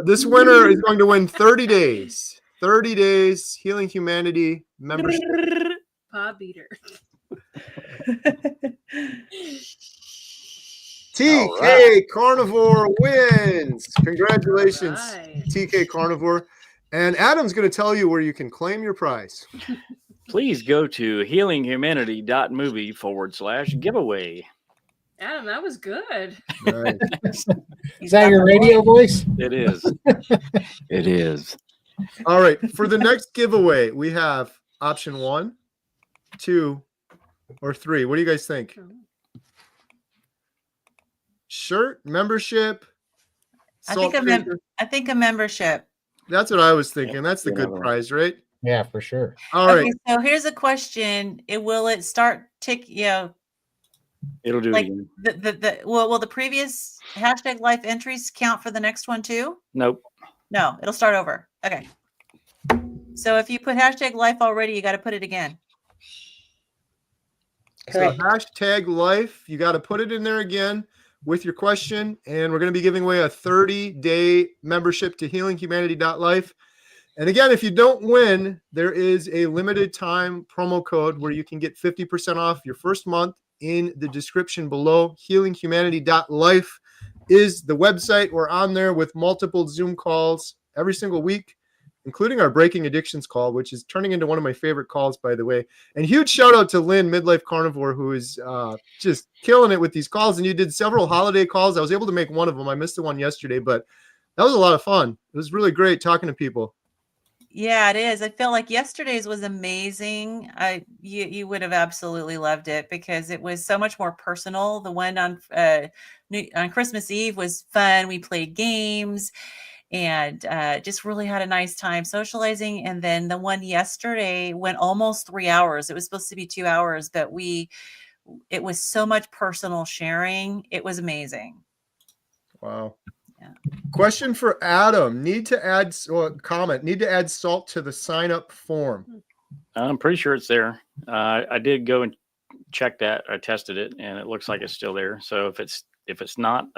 A: This winner is going to win 30 days. 30 days Healing Humanity membership.
G: Paw beater.
A: TK Carnivore wins. Congratulations,
G: Right.
A: TK Carnivore. And Adam's going to tell you where you can claim your prize.
B: Please go to HealingHumanity.movie/giveaway.
G: Adam, that was good.
A: Nice.
E: Is that your radio voice?
B: It is. It is.
A: All right. For the next giveaway, we have option 1, 2, or 3. What do you guys think? Shirt, membership,
D: I think a membership.
A: That's what I was thinking. That's the good prize, right?
E: Yeah, for sure.
A: All right.
D: Okay, so here's a question. Will it start
B: It'll do
D: like
B: it again.
D: will the previous #life entries count for the next one too?
B: Nope.
D: No, it'll start over. Okay. So if you put #life already, you got to put it again.
F: Correct.
A: So #life, you got to put it in there again with your question, and we're going to be giving away a 30-day membership to HealingHumanity.life. And again, if you don't win, there is a limited time promo code where you can get 50% off your first month in the description below. HealingHumanity.life is the website. We're on there with multiple Zoom calls every single week, including our Breaking Addictions call, which is turning into one of my favorite calls, by the way. And huge shout out to Lynn, Midlife Carnivore, who is just killing it with these calls. And you did several holiday calls. I was able to make one of them. I missed the one yesterday, but that was a lot of fun. It was really great talking to people.
D: Yeah, it is. I feel like yesterday's was amazing. You would have absolutely loved it because it was so much more personal. The one on Christmas Eve was fun. We played games and just really had a nice time socializing. And then the one yesterday went almost 3 hours. It was supposed to be 2 hours, but it was so much personal sharing. It was amazing.
A: Wow.
D: Yeah.
A: Question for Adam. Need to add salt to the sign up form.
B: I'm pretty sure it's there. I did go and check that. I tested it and it looks like it's still there. So if it's not,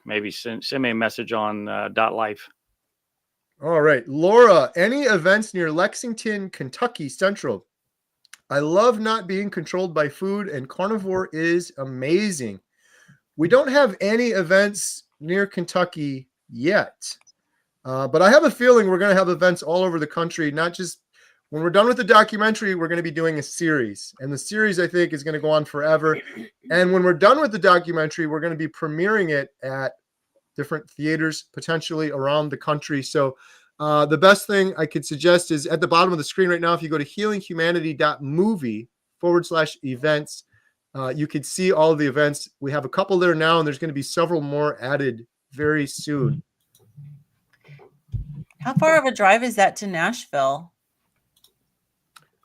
B: maybe send me a message on .life.
A: All right. Laura, any events near Lexington, Kentucky Central? I love not being controlled by food, and Carnivore is amazing. We don't have any events near Kentucky yet, but I have a feeling we're going to have events all over the country. Not just when we're done with the documentary, we're going to be doing a series, and the series I think is going to go on forever. And when we're done with the documentary, we're going to be premiering it at different theaters potentially around the country. So the best thing I could suggest is at the bottom of the screen right now, if you go to HealingHumanity.movie/events, you can see all of the events. We have a couple there now, and there's going to be several more added very soon.
D: How far of a drive is that to Nashville?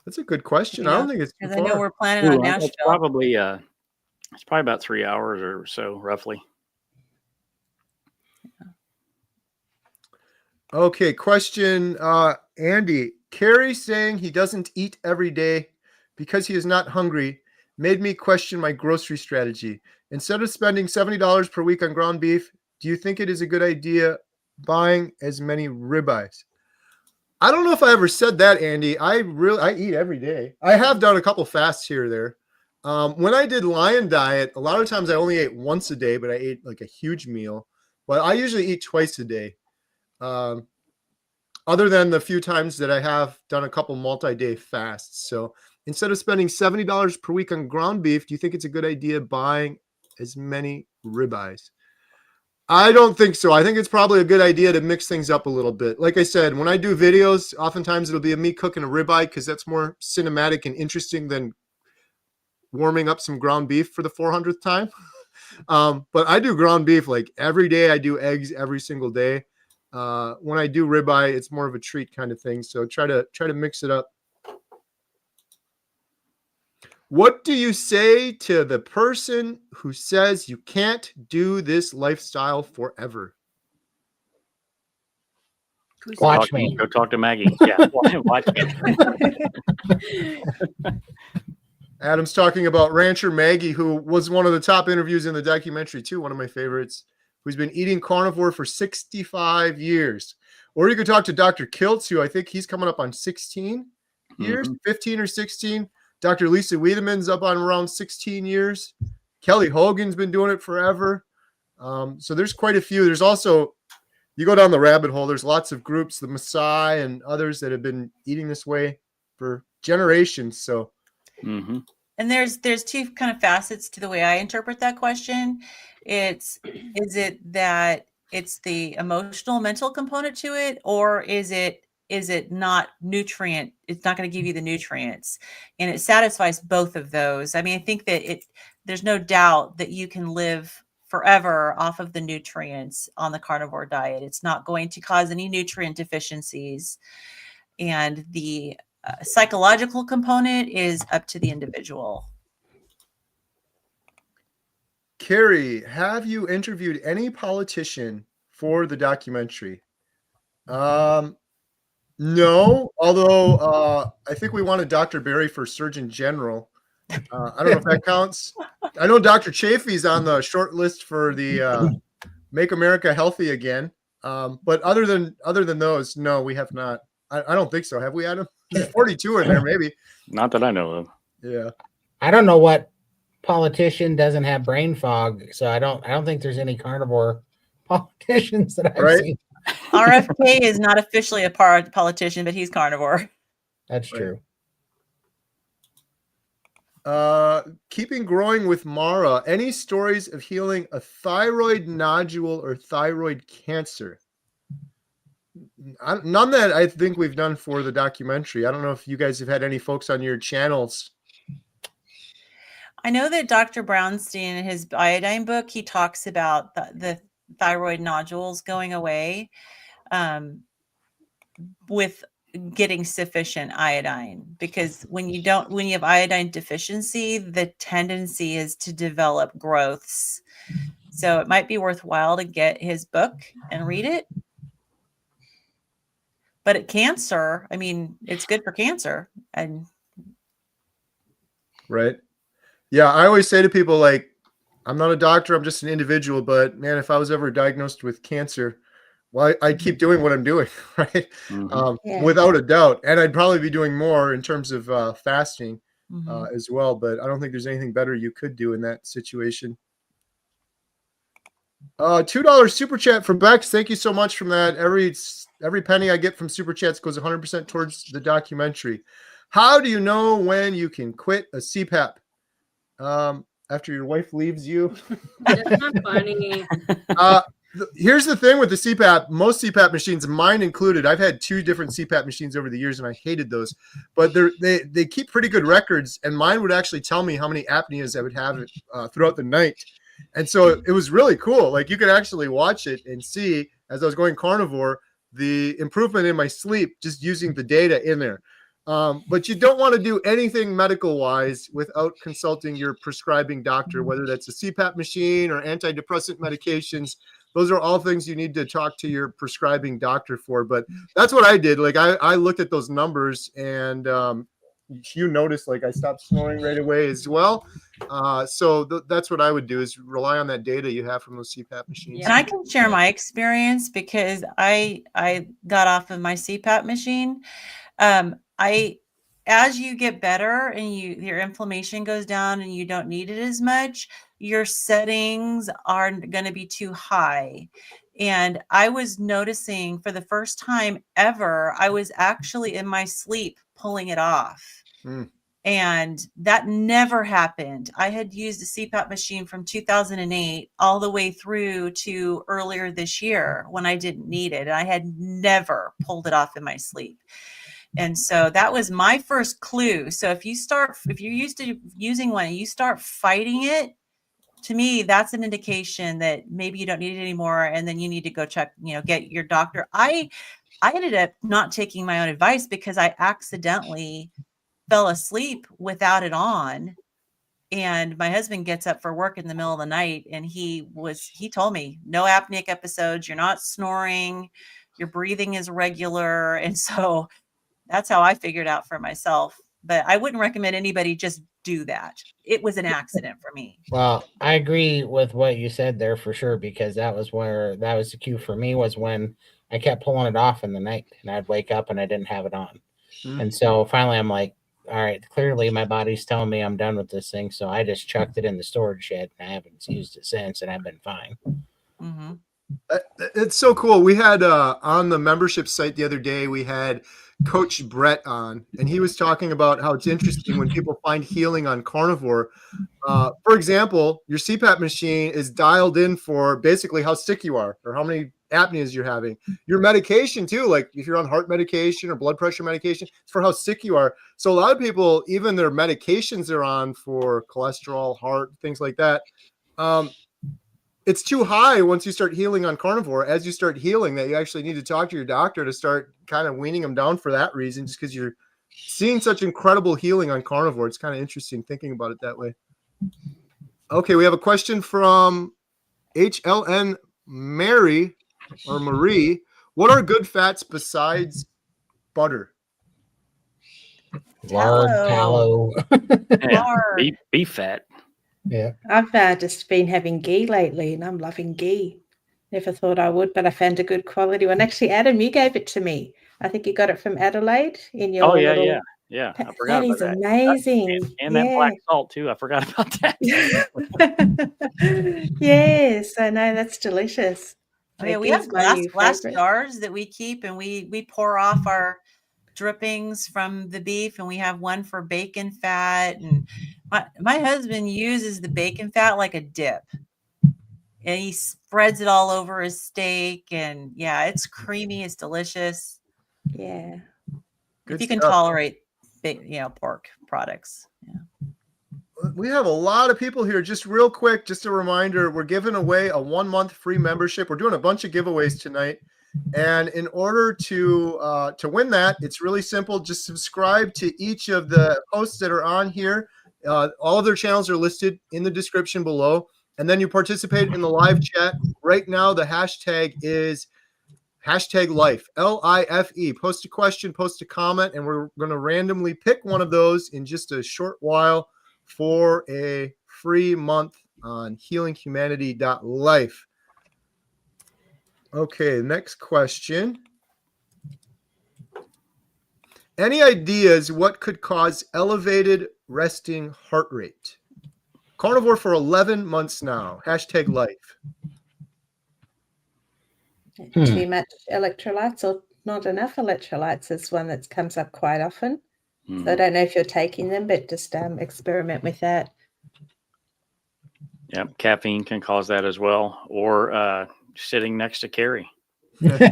A: That's a good question. I don't think it's too
D: because I know
A: far.
D: we're planning on Nashville.
B: It's probably about 3 hours or so, roughly.
A: Okay, question, Andy. Carrie saying he doesn't eat every day because he is not hungry made me question my grocery strategy. Instead of spending $70 per week on ground beef, do you think it is a good idea buying as many ribeyes? I don't know if I ever said that, Andy. I eat every day. I have done a couple fasts here or there. When I did Lion Diet, a lot of times I only ate once a day, but I ate like a huge meal. But I usually eat twice a day. Other than the few times that I have done a couple multi-day fasts. So instead of spending $70 per week on ground beef, do you think it's a good idea buying as many ribeyes? I don't think so. I think it's probably a good idea to mix things up a little bit. Like I said, when I do videos, oftentimes it'll be of me cooking a ribeye because that's more cinematic and interesting than warming up some ground beef for the 400th time. But I do ground beef like every day. I do eggs every single day. When I do ribeye, it's more of a treat kind of thing. So try to mix it up. What do you say to the person who says you can't do this lifestyle forever?
E: Watch me.
B: Go talk to Maggie. Yeah, watch me.
A: Adam's talking about rancher Maggie, who was one of the top interviews in the documentary too, one of my favorites, who's been eating carnivore for 65 years. Or you could talk to Dr. Kiltz, who I think he's coming up on 16 years, 15 or 16. Dr. Lisa Wiedemann's up on around 16 years. Kelly Hogan's been doing it forever. So there's quite a few. There's also, you go down the rabbit hole, there's lots of groups, the Maasai and others that have been eating this way for generations. So
D: And there's two kind of facets to the way I interpret that question. Is it that it's the emotional, mental component to it, or is it not nutrient? It's not going to give you the nutrients, and it satisfies both of those. I mean, I think that there's no doubt that you can live forever off of the nutrients on the carnivore diet. It's not going to cause any nutrient deficiencies, and the psychological component is up to the individual.
A: Carrie, have you interviewed any politician for the documentary? No, although I think we wanted Dr. Berry for Surgeon General. I don't know if that counts. I know Dr. Chafee's on the short list for the Make America Healthy Again. But other than those, no, we have not. I don't think so. Have we, Adam? There's 42 in there, maybe.
B: Not that I know of.
A: Yeah.
E: I don't know what politician doesn't have brain fog, so I don't think there's any carnivore politicians that I've seen.
D: RFK is not officially a politician, but he's carnivore.
E: That's true.
A: Keeping growing with Mara. Any stories of healing a thyroid nodule or thyroid cancer? None that I think we've done for the documentary. I don't know if you guys have had any folks on your channels.
D: I know that Dr. Brownstein in his iodine book, he talks about the thyroid nodules going away with getting sufficient iodine, because when you have iodine deficiency, the tendency is to develop growths. So it might be worthwhile to get his book and read it. But cancer, I mean, it's good for cancer. And
A: right. Yeah, I always say to people, like, I'm not a doctor, I'm just an individual, but man, if I was ever diagnosed with cancer, well, I'd keep doing what I'm doing, right? Without a doubt. And I'd probably be doing more in terms of fasting as well, but I don't think there's anything better you could do in that situation. $2 super chat from Bex. Thank you so much from that. Every penny I get from super chats goes 100% towards the documentary. How do you know when you can quit a CPAP? After your wife leaves you?
G: That's not funny.
A: Here's the thing with the CPAP. Most CPAP machines, mine included, I've had 2 different CPAP machines over the years, and I hated those. But they keep pretty good records, and mine would actually tell me how many apneas I would have throughout the night. And so it was really cool. Like, you could actually watch it and see, as I was going carnivore, the improvement in my sleep just using the data in there. But you don't want to do anything medical-wise without consulting your prescribing doctor, whether that's a CPAP machine or antidepressant medications. those are all things you need to talk to your prescribing doctor for. But that's what I did. Like I looked at those numbers, and you noticed like I stopped snoring right away as well. So that's what I would do, is rely on that data you have from those CPAP machines.
D: And I can share my experience because I got off of my CPAP machine. As you get better and your inflammation goes down and you don't need it as much, your settings are going to be too high. And I was noticing for the first time ever, I was actually in my sleep pulling it off. And that never happened. I had used a CPAP machine from 2008 all the way through to earlier this year when I didn't need it. And I had never pulled it off in my sleep. And so that was my if you're used to using one and you start fighting it, to me, that's an indication that maybe you don't need it anymore. And then you need to go check, get your doctor. I ended up not taking my own advice because I accidentally fell asleep without it on. And my husband gets up for work in the middle of the night, and he told me, no apneic episodes. You're not snoring. Your breathing is regular. And so that's how I figured out for myself. But I wouldn't recommend anybody just do that. It was an accident for me.
E: Well, I agree with what you said there for sure, because that was the cue for me, was when I kept pulling it off in the night and I'd wake up and I didn't have it on. And so finally I'm like, all right, clearly my body's telling me I'm done with this thing. So I just chucked it in the storage shed and I haven't used it since, and I've been fine.
D: Mm-hmm.
A: It's so cool. We had on the membership site the other day, we had Coach Brett on, and he was talking about how it's interesting when people find healing on Carnivore. For example, your CPAP machine is dialed in for basically how sick you are or how many apneas you're having. Your medication too, like if you're on heart medication or blood pressure medication, it's for how sick you are. So a lot of people, even their medications they're on for cholesterol, heart, things like that, it's too high once you start healing on Carnivore. As you start healing, that you actually need to talk to your doctor to start kind of weaning them down for that reason, just because you're seeing such incredible healing on Carnivore. It's kind of interesting thinking about it that way. Okay, we have a question from HLN Marie. What are good fats besides butter?
E: Lard, tallow.
B: Yeah, beef fat.
E: Yeah.
F: I've just been having ghee lately, and I'm loving ghee. Never thought I would, but I found a good quality one. Actually, Adam, you gave it to me. I think you got it from Adelaide in your little...
B: Yeah. I forgot
F: that
B: about
F: is
B: that.
F: amazing.
B: And that black salt too. I forgot about that.
F: Yes, I know, that's delicious.
D: Oh, yeah, we have glass jars that we keep, and we pour off our drippings from the beef, and we have one for bacon fat. And my husband uses the bacon fat like a dip, and he spreads it all over his steak. And yeah, it's creamy, it's delicious.
F: Yeah,
D: if you can tolerate pork products. Yeah.
A: We have a lot of people here. Just real quick, just a reminder, we're giving away a 1-month free membership. We're doing a bunch of giveaways tonight. And in order to win that, it's really simple. Just subscribe to each of the posts that are on here. All of their channels are listed in the description below. And then you participate in the live chat. Right now, the hashtag is #life, LIFE. Post a question, post a comment, and we're going to randomly pick one of those in just a short while for a free month on HealingHumanity.life. Okay, next question. Any ideas what could cause elevated resting heart rate? Carnivore for 11 months now. #life.
F: Too much electrolytes or not enough electrolytes is one that comes up quite often. So I don't know if you're taking them, but just experiment with that.
B: Yep, caffeine can cause that as well, or sitting next to Carrie.
A: Right?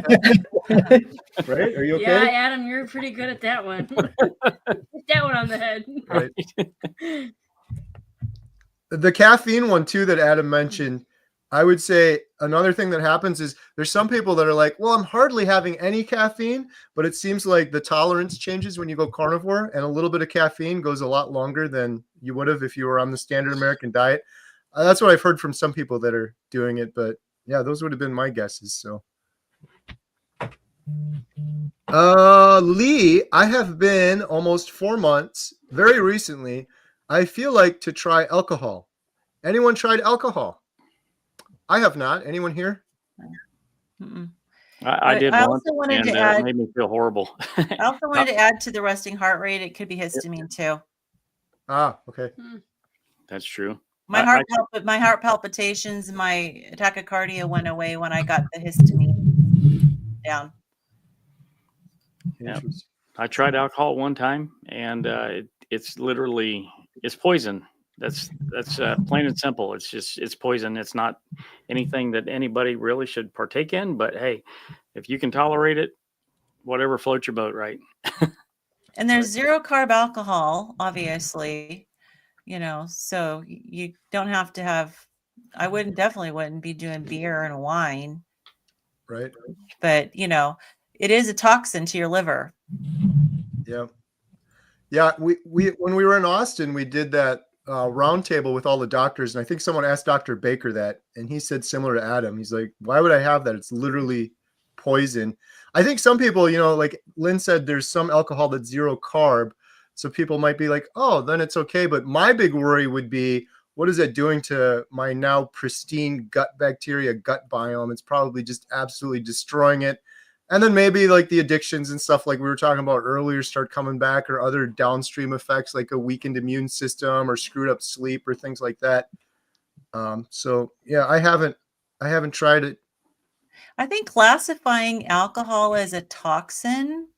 A: Are you okay?
G: Yeah, Adam, you're pretty good at that one. Hit that one on the head.
A: Right. The caffeine one too that Adam mentioned, I would say another thing that happens is there's some people that are like, well, I'm hardly having any caffeine, but it seems like the tolerance changes when you go carnivore, and a little bit of caffeine goes a lot longer than you would have if you were on the standard American diet. That's what I've heard from some people that are doing it, but Yeah, those would have been my guesses. So, Lee, I have been almost 4 months, very recently. I feel like to try alcohol. Anyone tried alcohol? I have not. Anyone here?
D: Mm-mm.
B: I did
D: I
B: once,
D: also wanted
B: and
D: to add.
B: it made me feel horrible.
D: I also wanted to add to the resting heart rate. It could be histamine too.
A: Ah, okay.
B: That's true.
D: My heart palpitations, my tachycardia went away when I got the histamine down.
B: Yeah. I tried alcohol one time, and it's literally poison. That's plain and simple. It's poison. It's not anything that anybody really should partake in. But hey, if you can tolerate it, whatever floats your boat, right?
D: And there's 0 carb alcohol, obviously, so you don't have to have. I definitely wouldn't be doing beer and wine,
A: Right.
D: but it is a toxin to your liver.
A: Yeah. Yeah. We when we were in Austin, we did that roundtable with all the doctors, and I think someone asked Dr. Baker that, and he said similar to Adam. He's like, "Why would I have that? It's literally poison." I think some people, like Lynn said, there's some alcohol that's 0 carb, so people might be like, "Oh, then it's okay." But my big worry would be, what is it doing to my now pristine gut bacteria, gut biome? It's probably just absolutely destroying it. And then maybe like the addictions and stuff like we were talking about earlier start coming back, or other downstream effects like a weakened immune system or screwed up sleep or things like that. So yeah, I haven't tried it.
D: I think classifying alcohol as a toxin,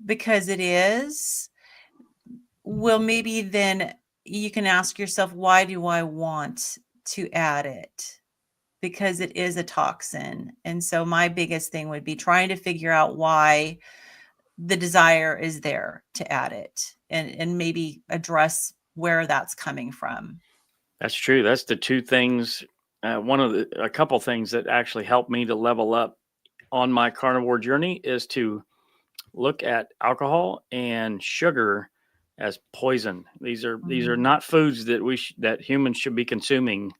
D: because it is, well, maybe then you can ask yourself, why do I want to add it? Because it is a toxin. And so my biggest thing would be trying to figure out why the desire is there to add it, and maybe address where that's coming from.
B: That's true. That's the two things. A couple things that actually helped me to level up on my carnivore journey is to look at alcohol and sugar as poison. These are not foods that that humans should be consuming.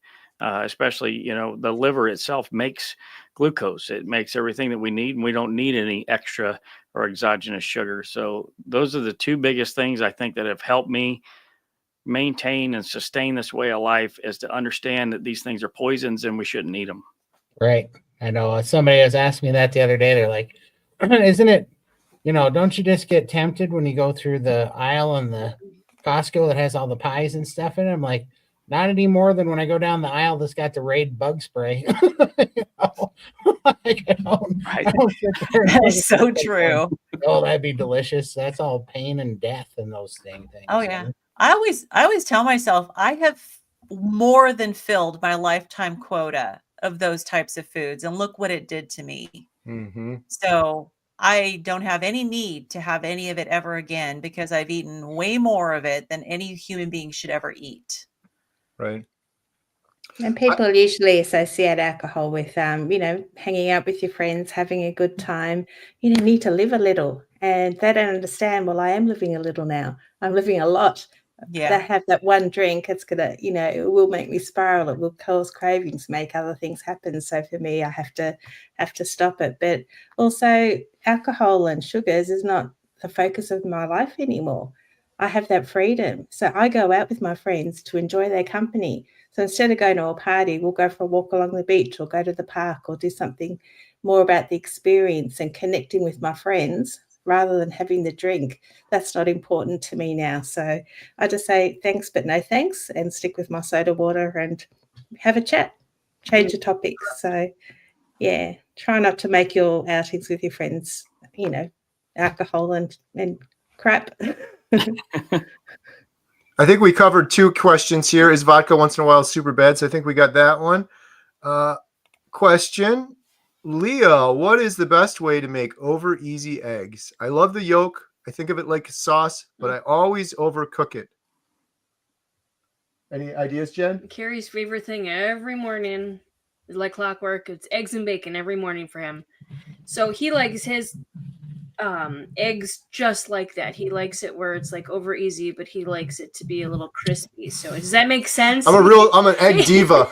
B: Especially, the liver itself makes glucose. It makes everything that we need, and we don't need any extra or exogenous sugar. So those are the two biggest things I think that have helped me maintain and sustain this way of life, is to understand that these things are poisons and we shouldn't eat them.
E: Right. I know somebody was asking me that the other day. They're like, isn't it, don't you just get tempted when you go through the aisle in the Costco that has all the pies and stuff in it? I'm like, not any more than when I go down the aisle that's got the Raid bug spray.
D: That's so true.
E: Oh, that'd be delicious. That's all pain and death and those things.
D: Oh yeah. I always tell myself I have more than filled my lifetime quota of those types of foods, and look what it did to me.
A: Mm-hmm.
D: So I don't have any need to have any of it ever again, because I've eaten way more of it than any human being should ever eat.
A: Right.
F: And people usually associate alcohol with, hanging out with your friends, having a good time. You need to live a little. And they don't understand, well, I am living a little now. I'm living a lot.
D: Yeah.
F: They have that one drink, it's going to, it will make me spiral. It will cause cravings, make other things happen. So for me, I have to stop it. But also alcohol and sugars is not the focus of my life anymore. I have that freedom. So I go out with my friends to enjoy their company. So instead of going to a party, we'll go for a walk along the beach or go to the park or do something more about the experience and connecting with my friends rather than having the drink. That's not important to me now. So I just say thanks, but no thanks, and stick with my soda water and have a chat, change the topic. So yeah, try not to make your outings with your friends, alcohol and crap.
A: I think we covered 2 questions here. Is vodka once in a while super bad? So I think we got that one. Question. Leah, what is the best way to make over easy eggs? I love the yolk. I think of it like a sauce, but I always overcook it. Any ideas, Jen?
G: Carrie's favorite thing every morning is like clockwork. It's eggs and bacon every morning for him. So he likes his eggs just like that. He likes it where it's like over easy, but he likes it to be a little crispy. So does that make sense?
A: I'm an egg diva.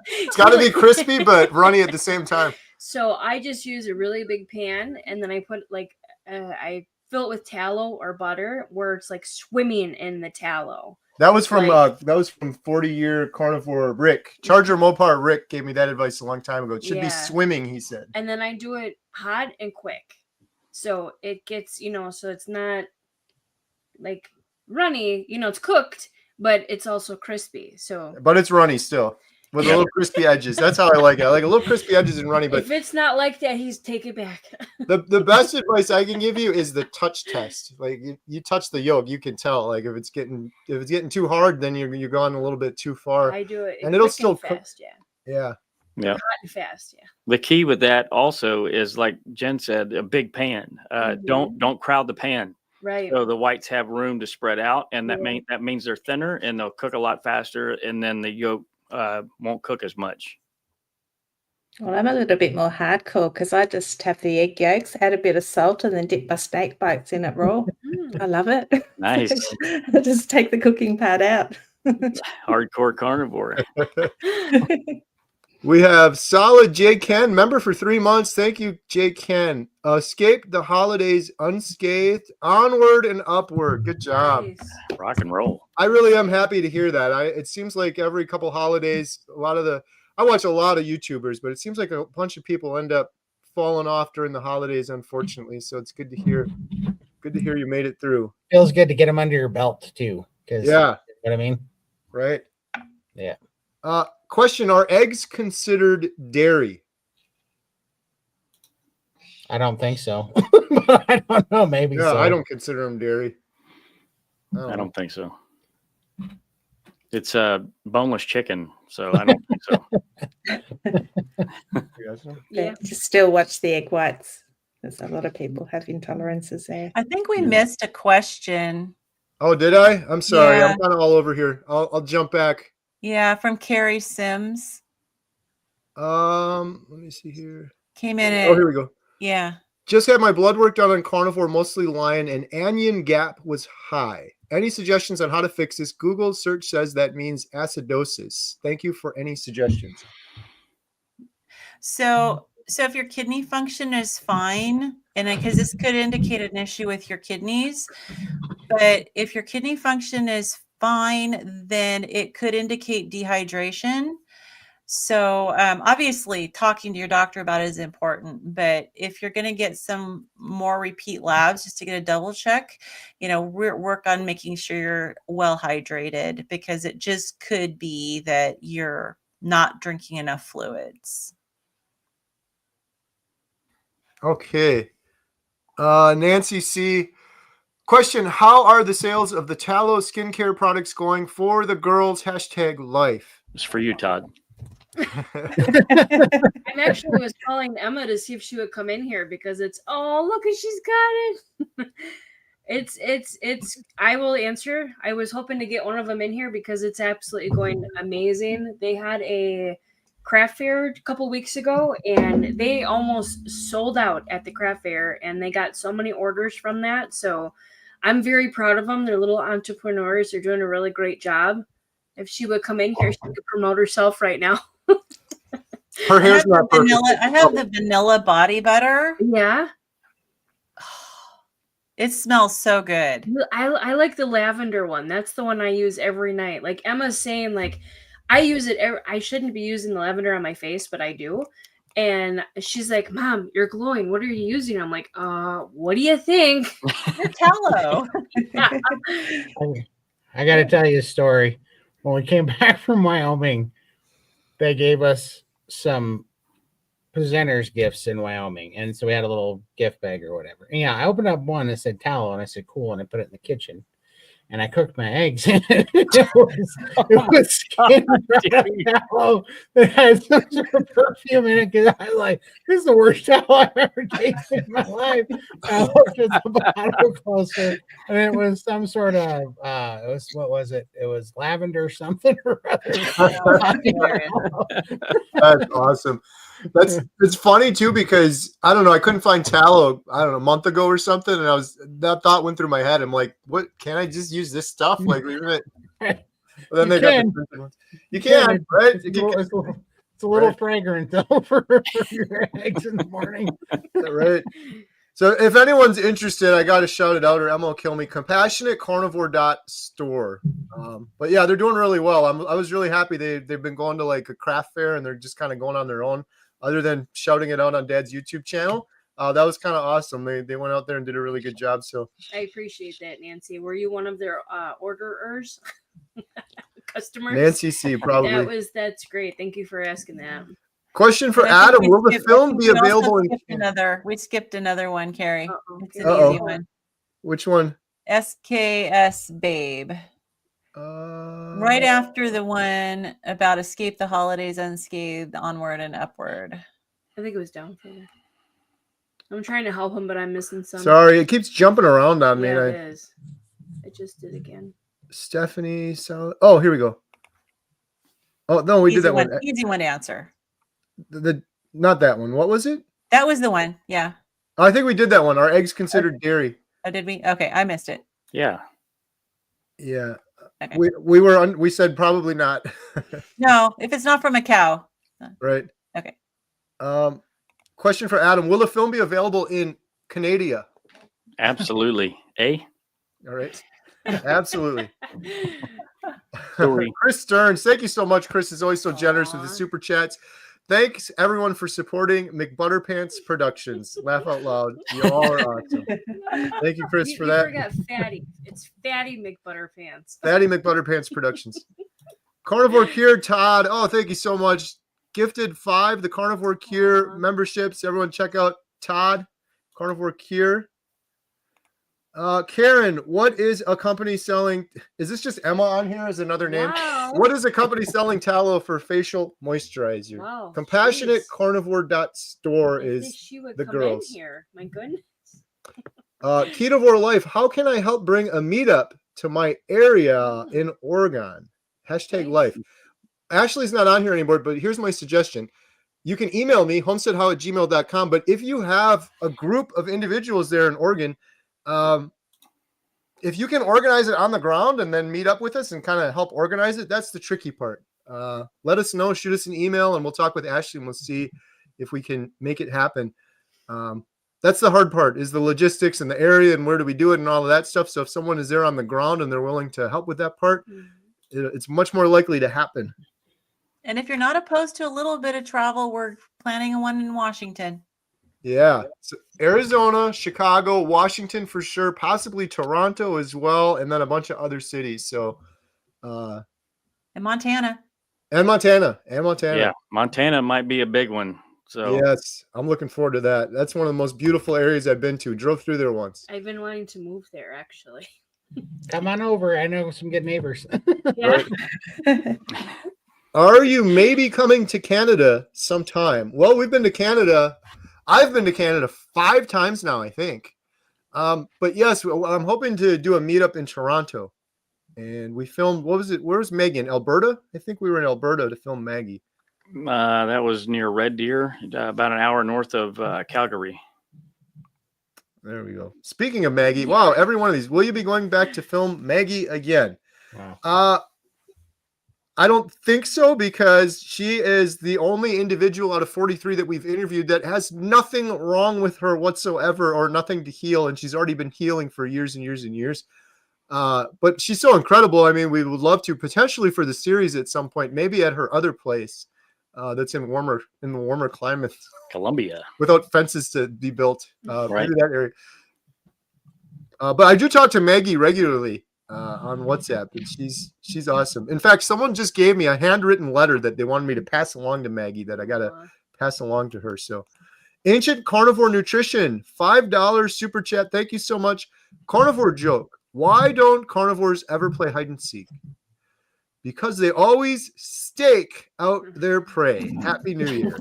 A: It's got to be crispy, but runny at the same time.
G: So I just use a really big pan, and then I put like I fill it with tallow or butter, where it's like swimming in the tallow.
A: That was from 40-year carnivore Rick. Charger Mopar Rick gave me that advice a long time ago. It should be swimming, he said.
G: And then I do it hot and quick. So it gets, so it's not like runny, it's cooked, but it's also crispy.
A: But it's runny still with a little crispy edges. That's how I like it. I like a little crispy edges and runny. But
G: if it's not like that, take it back.
A: the best advice I can give you is the touch test. Like you touch the yolk, you can tell. Like if it's getting too hard, then you're going a little bit too far.
G: I do it,
A: and it'll still
G: fast.
A: Yeah.
G: Hot and fast. Yeah.
B: The key with that also is, like Jen said, a big pan. Don't crowd the pan.
G: Right.
B: So the whites have room to spread out, and that means they're thinner and they'll cook a lot faster, and then the yolk won't cook as much.
F: Well, I'm a little bit more hardcore because I just have the egg yolks, add a bit of salt, and then dip my steak bites in it raw. I love it.
B: Nice.
F: I just take the cooking part out.
B: Hardcore carnivore.
A: We have solid J. Ken, member for 3 months. Thank you, J. Ken. Escaped the holidays unscathed, onward and upward. Good job.
G: Nice.
B: Rock and roll.
A: I really am happy to hear that. It seems like every couple holidays, I watch a lot of YouTubers, but it seems like a bunch of people end up falling off during the holidays, unfortunately. So it's good to hear. Good to hear you made it through.
E: Feels good to get them under your belt too.
A: Yeah.
E: You know what I mean?
A: Right.
E: Yeah.
A: Question: are eggs considered dairy?
E: I don't think so. But I don't know. Maybe so.
A: I don't consider them dairy.
B: I don't think so. It's a boneless chicken, so I don't think so.
F: Yeah. Just still watch the egg whites. There's a lot of people have intolerances there.
D: I think we missed a question.
A: Oh, did I? I'm sorry.
D: Yeah.
A: I'm kind of all over here. I'll jump back.
D: Yeah, from Carrie Sims.
A: Let me see here.
D: Came in
A: Oh, here we go.
D: Yeah.
A: Just had my blood work done on carnivore, mostly lion, and anion gap was high. Any suggestions on how to fix this? Google search says that means acidosis. Thank you for any suggestions.
D: So if your kidney function is fine, and because this could indicate an issue with your kidneys, but if your kidney function is fine, then it could indicate dehydration. So obviously talking to your doctor about it is important, but if you're going to get some more repeat labs just to get a double check, work on making sure you're well hydrated, because it just could be that you're not drinking enough fluids.
A: Okay. Nancy C. Question: how are the sales of the tallow skincare products going for the girls? #life.
B: It's for you, Todd.
G: I actually was calling Emma to see if she would come in here because look, she's got it. It's I will answer. I was hoping to get one of them in here because it's absolutely going amazing. They had a craft fair a couple weeks ago and they almost sold out at the craft fair, and they got so many orders from that. So I'm very proud of them. They're little entrepreneurs. They're doing a really great job. If she would come in here, she could promote herself right now.
A: Her hair's not perfect.
D: I have the vanilla body butter.
G: Yeah.
D: It smells so good.
G: I like the lavender one. That's the one I use every night. Like Emma's saying, like, I use it. I shouldn't be using the lavender on my face, but I do. And she's like, "Mom, you're glowing. What are you using?" I'm like, what do you think?
D: Tallow.
E: I got to tell you a story. When we came back from Wyoming, they gave us some presenters gifts in Wyoming. And so we had a little gift bag or whatever. And yeah, I opened up one that said tallow, and I said, cool. And I put it in the kitchen. And I cooked my eggs. It was skin tallow that had some sort of perfume in it, because I was like, this is the worst tallow I've ever tasted in my life. I looked at the bottle closer, and it was some sort of what was it? It was lavender something or other.
A: That's awesome. It's funny too, because I don't know, I couldn't find tallow, I don't know, a month ago or something, and that thought went through my head. I'm like, what, can't I just use this stuff? Like, Then
E: You
A: they got
E: can.
A: the printed ones. You can, right?
E: It's a little
A: Right.
E: fragrant though for your eggs in the morning.
A: Right. So if anyone's interested, I got to shout it out, or Emma will kill me. CompassionateCarnivore.store. But yeah, they're doing really well. I was really happy. They've been going to like a craft fair, and they're just kind of going on their own, other than shouting it out on Dad's YouTube channel. That was kind of awesome. They went out there and did a really good job. So
G: I appreciate that, Nancy. Were you one of their orderers? Customers?
A: Nancy C, probably.
G: That's great. Thank you for asking that.
A: Question for
D: And I think
A: Adam: Will the film be available in?
D: We skipped another one, Carrie. It's an
A: Uh-oh.
D: easy one.
A: Which one?
D: SKS Babe. Right after the one about escape the holidays unscathed, onward and upward.
G: I think it was down further. I'm trying to help him, but I'm missing some.
A: Sorry, it keeps jumping around on me.
G: Yeah, it is. I just did again.
A: Stephanie. Oh, here we go. Oh no, we did that one.
D: Easy one to answer.
A: Not that one. What was it?
D: That was the one. Yeah.
A: I think we did that one. Are eggs considered dairy?
D: Oh, did we? Okay, I missed it.
B: Yeah.
A: Yeah.
D: Okay.
A: We said probably not.
D: No, if it's not from a cow.
A: Right.
D: Okay.
A: Question for Adam: Will the film be available in Canada?
B: Absolutely. Eh?
A: All right. Absolutely.
B: Sorry.
A: Chris Stearns, thank you so much. Chris is always so generous with the super chats. Thanks everyone for supporting McButterpants Productions. Laugh out loud. You all are awesome. Thank you, Chris, for that.
G: You forgot Fatty. It's Fatty McButterpants.
A: Fatty McButterpants Productions. Carnivore Cure, Todd. Oh, thank you so much. Gifted 5, the Carnivore Cure memberships. Everyone check out Todd, Carnivore Cure. Karen, what is a company selling? Is this just Emma on here as another name?
G: Wow.
A: What is a company selling tallow for facial moisturizer?
G: Wow,
A: CompassionateCarnivore.store is
G: she would
A: the
G: come
A: girls.
G: in here. My goodness.
A: Ketovore Life, how can I help bring a meetup to my area in Oregon? #life. Ashley's not on here anymore, but here's my suggestion. You can email me, homesteadhow@gmail.com, but if you have a group of individuals there in Oregon, if you can organize it on the ground and then meet up with us and kind of help organize it, that's the tricky part. Let us know, shoot us an email, and we'll talk with Ashley and we'll see if we can make it happen. That's the hard part, is the logistics and the area and where do we do it and all of that stuff. So if someone is there on the ground and they're willing to help with that part, it's much more likely to happen.
D: And if you're not opposed to a little bit of travel, we're planning a one in Washington.
A: Yeah. So Arizona, Chicago, Washington for sure, possibly Toronto as well, and then a bunch of other cities. So
D: and Montana.
A: And Montana.
B: Yeah, Montana might be a big one. So
A: yes, I'm looking forward to that. That's one of the most beautiful areas I've been to. Drove through there once.
G: I've been wanting to move there, actually.
E: Come on over. I know some good neighbors.
G: Yeah.
A: Are you maybe coming to Canada sometime? Well, we've been to Canada. I've been to Canada 5 times now, I think. But yes, I'm hoping to do a meetup in Toronto. And we filmed, what was it? Where was Megan? Alberta? I think we were in Alberta to film Maggie.
B: That was near Red Deer, about an hour north of Calgary.
A: There we go. Speaking of Maggie, wow, every one of these. Will you be going back to film Maggie again?
E: Wow.
A: I don't think so, because she is the only individual out of 43 that we've interviewed that has nothing wrong with her whatsoever or nothing to heal. And she's already been healing for years and years and years. But she's so incredible. I mean, we would love to potentially for the series at some point, maybe at her other place that's in the warmer climate.
B: Columbia.
A: Without fences to be built.
B: Right.
A: Maybe that area. But I do talk to Maggie regularly. On WhatsApp, and she's awesome. In fact, someone just gave me a handwritten letter that they wanted me to pass along to Maggie that I gotta pass along to her. So, Ancient Carnivore Nutrition, $5 super chat. Thank you so much. Carnivore joke: why don't carnivores ever play hide and seek? Because they always stake out their prey. Happy New Year.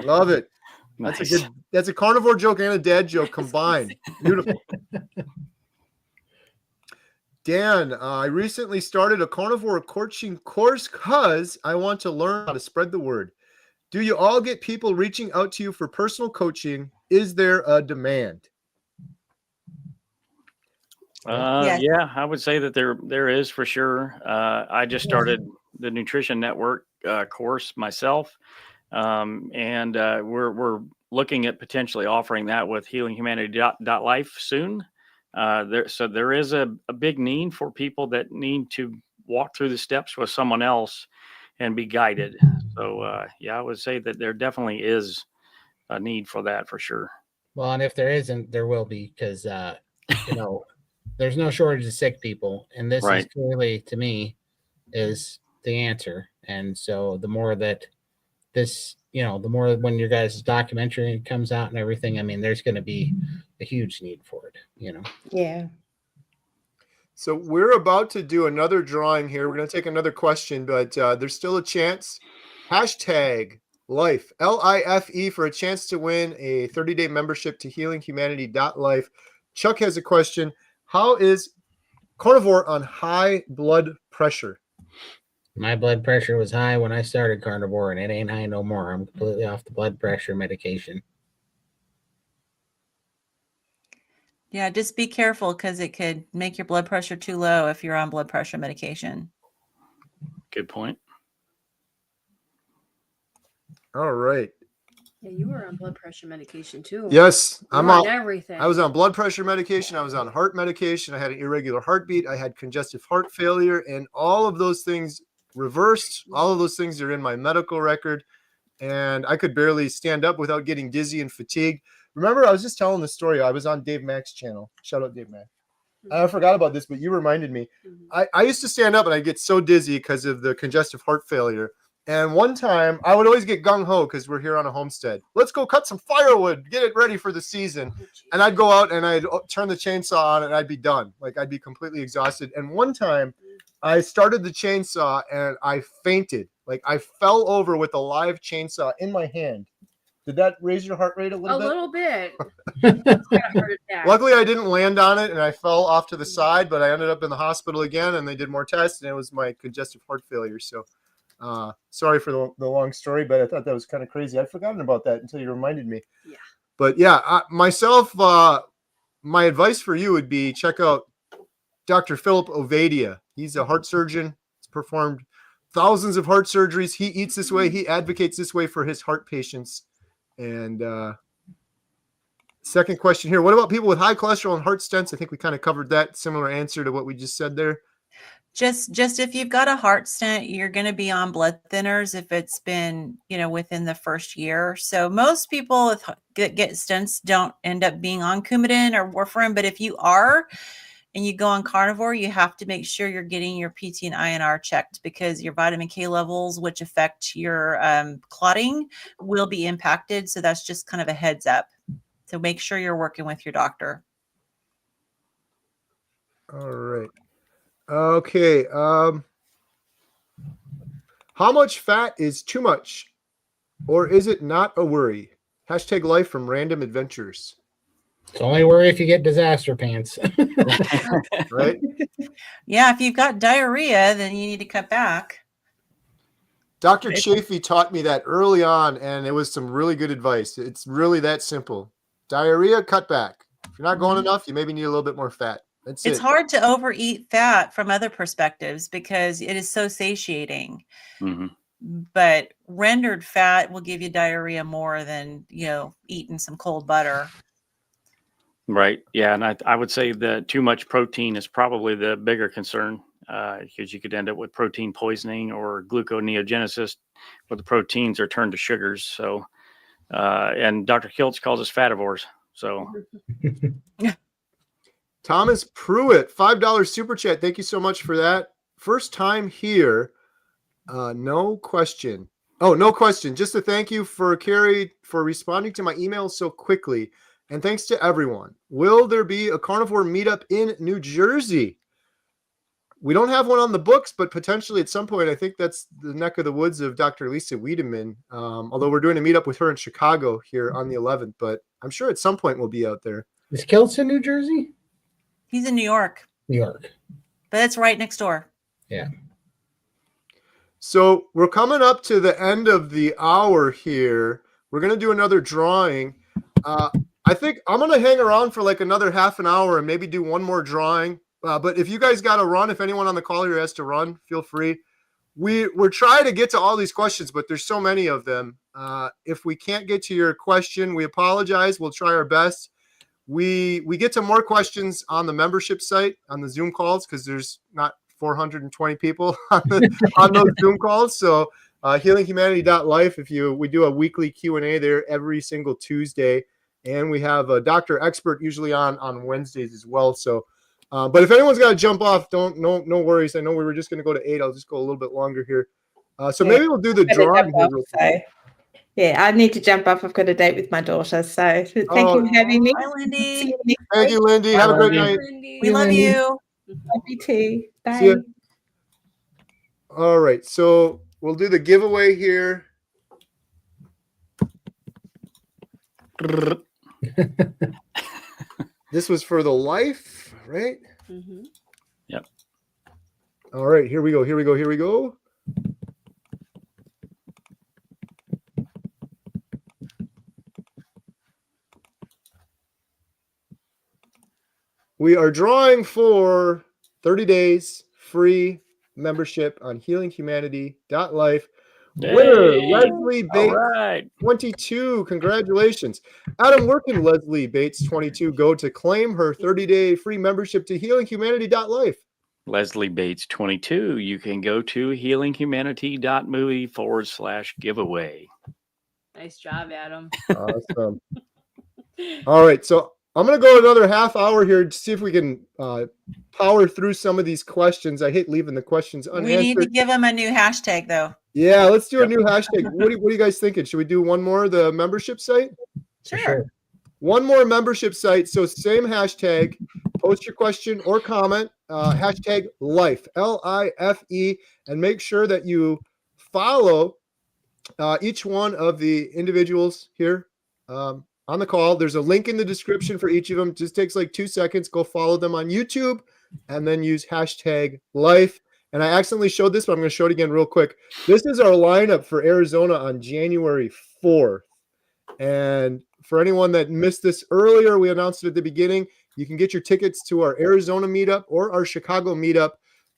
A: Love it.
B: Nice.
A: That's a carnivore joke and a dad joke combined. Beautiful. Dan, I recently started a carnivore coaching course because I want to learn how to spread the word. Do you all get people reaching out to you for personal coaching? Is there a demand?
D: Yes.
B: Yeah, I would say that there is for sure. I just started the Nutrition Network course myself, and we're looking at potentially offering that with HealingHumanity.life soon. There is a big need for people that need to walk through the steps with someone else and be guided. So yeah, I would say that there definitely is a need for that for sure.
E: Well, and if there isn't, there will be, because there's no shortage of sick people, and this is clearly, to me, is the answer. And so the more that this, the more when your guys' documentary comes out and everything, I mean, there's going to be a huge need for it.
F: Yeah.
A: So we're about to do another drawing here. We're going to take another question, but there's still a chance. Hashtag life, LIFE, for a chance to win a 30-day membership to HealingHumanity.life. Chuck has a question. How is Carnivore on high blood pressure?
E: My blood pressure was high when I started Carnivore, and it ain't high no more. I'm completely off the blood pressure medication.
D: Yeah, just be careful because it could make your blood pressure too low if you're on blood pressure medication.
B: Good point.
A: All right.
G: Yeah, you were on blood pressure medication too.
A: Yes,
G: I'm on everything.
A: I was on blood pressure medication. I was on heart medication. I had an irregular heartbeat. I had congestive heart failure, and all of those things reversed. All of those things are in my medical record, and I could barely stand up without getting dizzy and fatigued. Remember, I was just telling the story. I was on Dave Mack's channel. Shout out Dave Mack. I forgot about this, but you reminded me. I used to stand up and I'd get so dizzy because of the congestive heart failure. And one time I would always get gung-ho because we're here on a homestead. Let's go cut some firewood, get it ready for the season. And I'd go out and I'd turn the chainsaw on and I'd be done. Like, I'd be completely exhausted. And one time I started the chainsaw and I fainted. Like, I fell over with a live chainsaw in my hand. Did that raise your heart rate a little bit?
G: A little bit.
A: Luckily, I didn't land on it and I fell off to the side, but I ended up in the hospital again and they did more tests and it was my congestive heart failure. So sorry for the long story, but I thought that was kind of crazy. I'd forgotten about that until you reminded me.
G: Yeah.
A: But yeah, my advice for you would be check out Dr. Philip Ovadia. He's a heart surgeon. He's performed thousands of heart surgeries. He eats this way. He advocates this way for his heart patients. And second question here. What about people with high cholesterol and heart stents? I think we kind of covered that. Similar answer to what we just said there.
D: Just if you've got a heart stent, you're going to be on blood thinners if it's been, within the first year. So most people that get stents don't end up being on Coumadin or warfarin. But if you are and you go on Carnivore, you have to make sure you're getting your PT and INR checked because your vitamin K levels, which affect your clotting, will be impacted. So that's just kind of a heads up. So make sure you're working with your doctor.
A: All right. Okay. How much fat is too much, or is it not a worry? Hashtag life from Random Adventures.
E: It's only worry if you get disaster pants.
A: Right?
D: Yeah, if you've got diarrhea, then you need to cut back.
A: Dr. Chafee taught me that early on, and it was some really good advice. It's really that simple. Diarrhea, cut back. If you're not going enough, you maybe need a little bit more fat. It's
D: hard to overeat fat from other perspectives because it is so satiating.
B: Mm-hmm.
D: But rendered fat will give you diarrhea more than, eating some cold butter.
B: Right. Yeah. And I would say that too much protein is probably the bigger concern because you could end up with protein poisoning or gluconeogenesis where the proteins are turned to sugars. So, and Dr. Kiltz calls us fativores. So.
A: Thomas Pruitt, $5 super chat. Thank you so much for that. First time here. No question. Oh, no question. Just a thank you for Carrie for responding to my email so quickly. And thanks to everyone. Will there be a carnivore meetup in New Jersey? We don't have one on the books, but potentially at some point, I think that's the neck of the woods of Dr. Lisa Wiedemann. Although we're doing a meetup with her in Chicago here on the 11th, but I'm sure at some point we'll be out there.
E: Is Kiltz in New Jersey?
D: He's in New York.
E: New York.
D: But it's right next door.
E: Yeah.
A: So we're coming up to the end of the hour here. We're going to do another drawing. I think I'm going to hang around for like another half an hour and maybe do one more drawing. But if you guys got to run, if anyone on the call here has to run, feel free. We're trying to get to all these questions, but there's so many of them. If we can't get to your question, we apologize. We'll try our best. We get to more questions on the membership site on the Zoom calls because there's not 420 people on those Zoom calls. So HealingHumanity.life, we do a weekly Q&A there every single Tuesday, and we have a doctor expert usually on Wednesdays as well. So. But if anyone's got to jump off, no worries. I know we were just going to go to 8. I'll just go a little bit longer here. So maybe we'll do the drawing.
F: Yeah, I need to jump off. I've got a date with my daughter. So thank you for having me.
D: Hi, Lindy.
A: Thank you, Lindy. Have a great night.
D: We love you.
F: Love you too. Bye.
A: See ya. All right. So we'll do the giveaway here. This was for the life, right?
B: Mm-hmm. Yep.
A: All right, here we go. We are drawing for 30 days free membership on HealingHumanity.life. Winner, Leslie Bates, 22. Congratulations. Adam, where can Leslie Bates, 22, go to claim her 30-day free membership to HealingHumanity.life?
B: Leslie Bates, 22. You can go to HealingHumanity.movie/giveaway.
G: Nice job, Adam.
A: Awesome. All right, so I'm going to go another half hour here to see if we can power through some of these questions. I hate leaving the questions unanswered.
D: We need to give them a new hashtag, though.
A: Yeah, let's do a new hashtag. What are you guys thinking? Should we do one more, the membership site?
D: Sure.
A: One more membership site. So same hashtag. Post your question or comment. Hashtag life, LIFE, and make sure that you follow each one of the individuals here on the call. There's a link in the description for each of them. It just takes like 2 seconds. Go follow them on YouTube and then use hashtag life. And I accidentally showed this, but I'm going to show it again real quick. This is our lineup for Arizona on January 4th. And for anyone that missed this earlier, we announced it at the beginning. You can get your tickets to our Arizona meetup or our Chicago meetup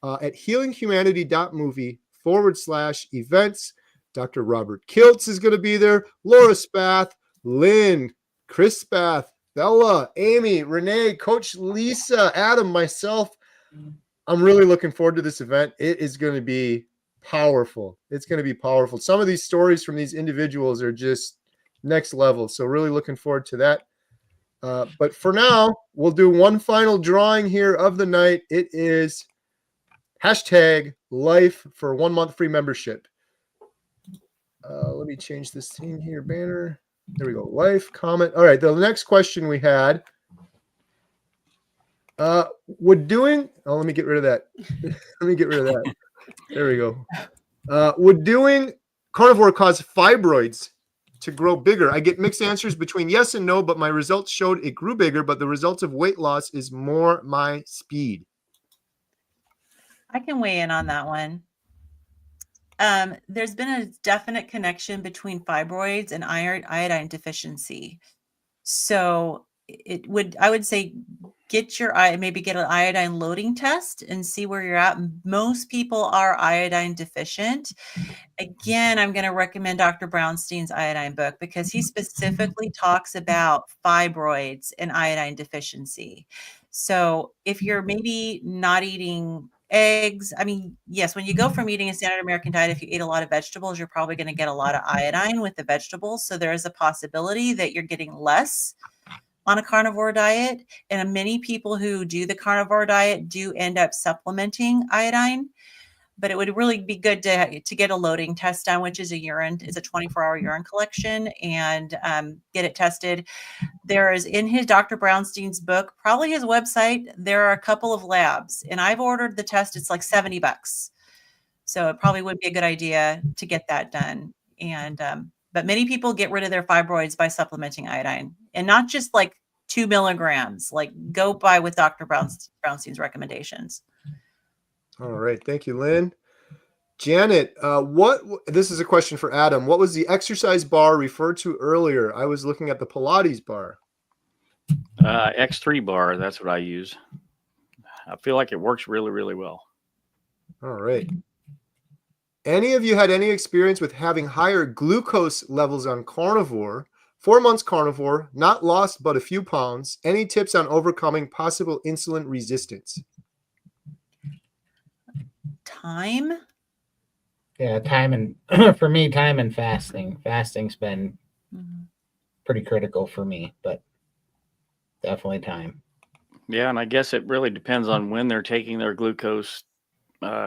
A: at healinghumanity.movie/events. Dr. Robert Kiltz is going to be there. Laura Spath, Lynn, Chris Spath, Bella, Amy, Renee, Coach Lisa, Adam, myself. I'm really looking forward to this event. It is going to be powerful. It's going to be powerful. Some of these stories from these individuals are just next level. So really looking forward to that. But for now, we'll do one final drawing here of the night. It is hashtag life for 1 month free membership. Let me change this thing here, banner. There we go. Life, comment. All right. The next question we had. Would doing, let me get rid of that. There we go. Would doing carnivore cause fibroids to grow bigger? I get mixed answers between yes and no, but my results showed it grew bigger, but the results of weight loss is more my speed.
D: I can weigh in on that one. There's been a definite connection between fibroids and iodine deficiency. So I would say get an iodine loading test and see where you're at. Most people are iodine deficient. Again, I'm going to recommend Dr. Brownstein's iodine book because he specifically talks about fibroids and iodine deficiency. So if you're maybe not eating eggs, yes, when you go from eating a standard American diet, if you eat a lot of vegetables, you're probably going to get a lot of iodine with the vegetables. So there is a possibility that you're getting less on a carnivore diet. And many people who do the carnivore diet do end up supplementing iodine, but it would really be good to get a loading test done, which is a 24-hour urine collection, and get it tested. There is in his Dr. Brownstein's book, probably his website, there are a couple of labs, and I've ordered the test. It's like $70. So it probably would be a good idea to get that done. And, but many people get rid of their fibroids by supplementing iodine, and not just like 2 milligrams, like go by with Dr. Brownstein's recommendations.
A: All right. Thank you, Lynn. Janet, this is a question for Adam. What was the exercise bar referred to earlier? I was looking at the Pilates bar.
B: X3 bar. That's what I use. I feel like it works really, really well.
A: All right. Any of you had any experience with having higher glucose levels on carnivore? 4 months carnivore, not lost but a few pounds. Any tips on overcoming possible insulin resistance?
D: Time?
E: Yeah, time and for me, time and fasting. Fasting's been pretty critical for me, but definitely time.
B: Yeah, and I guess it really depends on when they're taking their glucose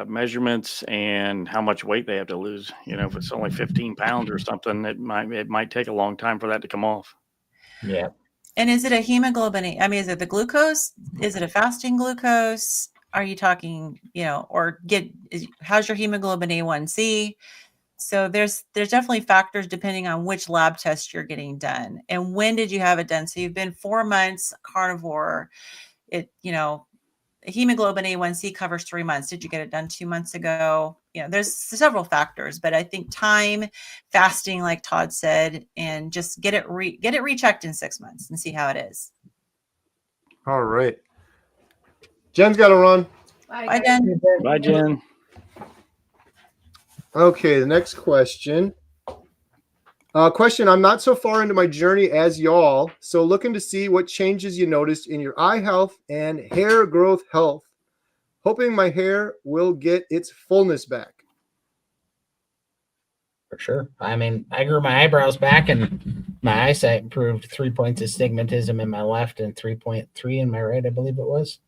B: measurements and how much weight they have to lose. You know, if it's only 15 pounds or something, it might take a long time for that to come off.
E: Yeah.
D: And is it a hemoglobin? I mean, is it the glucose? Is it a fasting glucose? Are you talking, how's your hemoglobin A1C? So there's definitely factors depending on which lab test you're getting done and when did you have it done. So you've been 4 months carnivore. Hemoglobin A1C covers 3 months. Did you get it done 2 months ago? There's several factors, but I think time, fasting, like Todd said, and just get it rechecked in 6 months and see how it is.
A: All right. Jen's got to run.
D: Bye, Jen.
B: Bye, Jen.
A: Okay, the next question. I'm not so far into my journey as y'all, so looking to see what changes you noticed in your eye health and hair growth health. Hoping my hair will get its fullness back.
E: For sure. I mean, I grew my eyebrows back and my eyesight improved 3 points of stigmatism in my left and 3.3 in my right, I believe it was.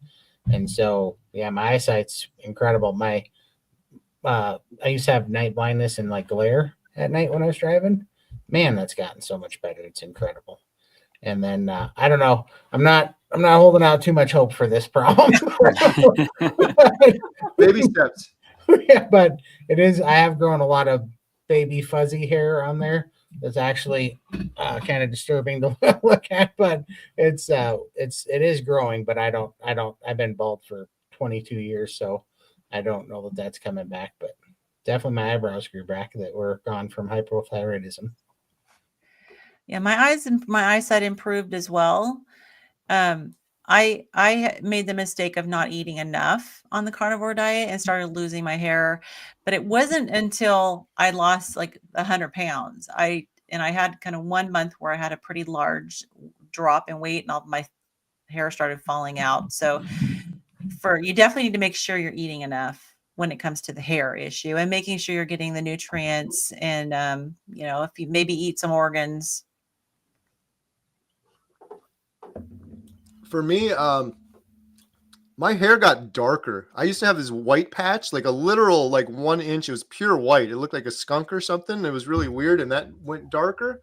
E: And so, yeah, my eyesight's incredible. I used to have night blindness and like glare at night when I was driving. Man, that's gotten so much better. It's incredible. And then I don't know. I'm not holding out too much hope for this problem.
A: Baby steps.
E: Yeah, but it is. I have grown a lot of baby fuzzy hair on there. That's actually kind of disturbing to look at, but it is growing. But I've been bald for 22 years, so I don't know that that's coming back. But definitely my eyebrows grew back that were gone from hypothyroidism.
D: Yeah, my eyesight improved as well. I made the mistake of not eating enough on the carnivore diet and started losing my hair, but it wasn't until I lost like 100 pounds. I had kind of 1 month where I had a pretty large drop in weight and all my hair started falling out. So you definitely need to make sure you're eating enough when it comes to the hair issue and making sure you're getting the nutrients and, if you maybe eat some organs.
A: For me, my hair got darker. I used to have this white patch, like a literal, like 1 inch. It was pure white. It looked like a skunk or something. It was really weird. And that went darker.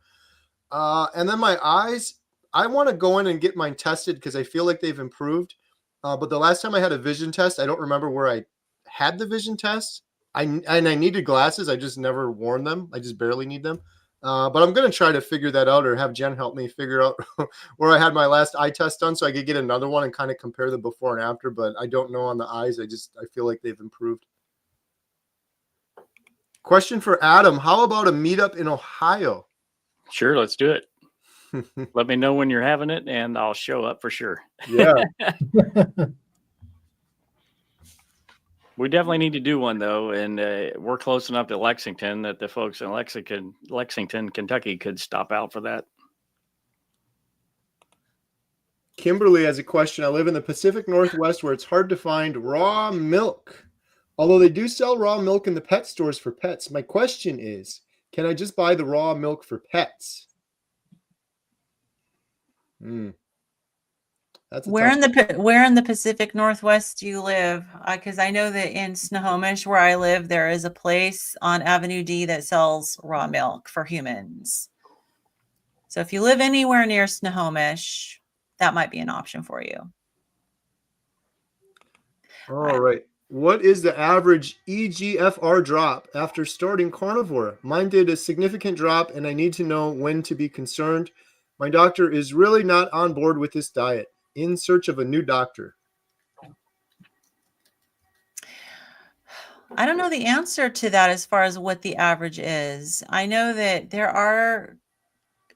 A: And then my eyes, I want to go in and get mine tested because I feel like they've improved. But the last time I had a vision test, I don't remember where I had the vision test. I needed glasses. I just never worn them. I just barely need them. But I'm going to try to figure that out or have Jen help me figure out where I had my last eye test done so I could get another one and kind of compare the before and after. But I don't know on the eyes. I feel like they've improved. Question for Adam. How about a meetup in Ohio?
B: Sure, let's do it. Let me know when you're having it and I'll show up for sure.
A: Yeah.
B: We definitely need to do one though, and we're close enough to Lexington that the folks in Lexington, Kentucky could stop out for that.
A: Kimberly has a question. I live in the Pacific Northwest where it's hard to find raw milk. Although they do sell raw milk in the pet stores for pets. My question is, can I just buy the raw milk for pets?
D: Where in the Pacific Northwest do you live? Because I know that in Snohomish, where I live, there is a place on Avenue D that sells raw milk for humans. So if you live anywhere near Snohomish, that might be an option for you.
A: All right. What is the average EGFR drop after starting carnivore? Mine did a significant drop, and I need to know when to be concerned. My doctor is really not on board with this diet. In search of a new doctor.
D: I don't know the answer to that as far as what the average is. I know that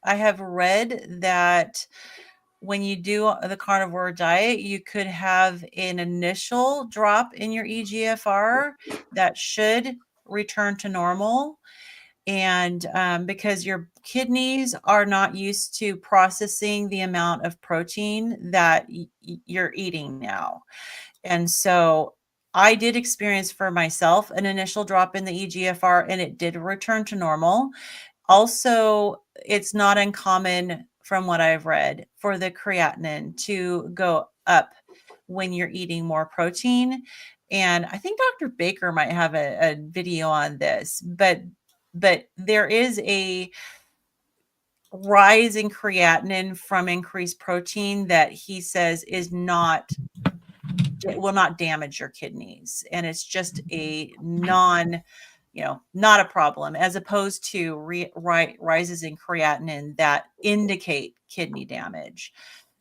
D: I have read that when you do the carnivore diet, you could have an initial drop in your EGFR that should return to normal. And because your kidneys are not used to processing the amount of protein that you're eating now. And so I did experience for myself an initial drop in the EGFR, and it did return to normal. Also, it's not uncommon from what I've read for the creatinine to go up when you're eating more protein. And I think Dr. Baker might have a video on this, but there is a rise in creatinine from increased protein that he says is not, it will not damage your kidneys. And it's just a not a problem, as opposed to rises in creatinine that indicate kidney damage.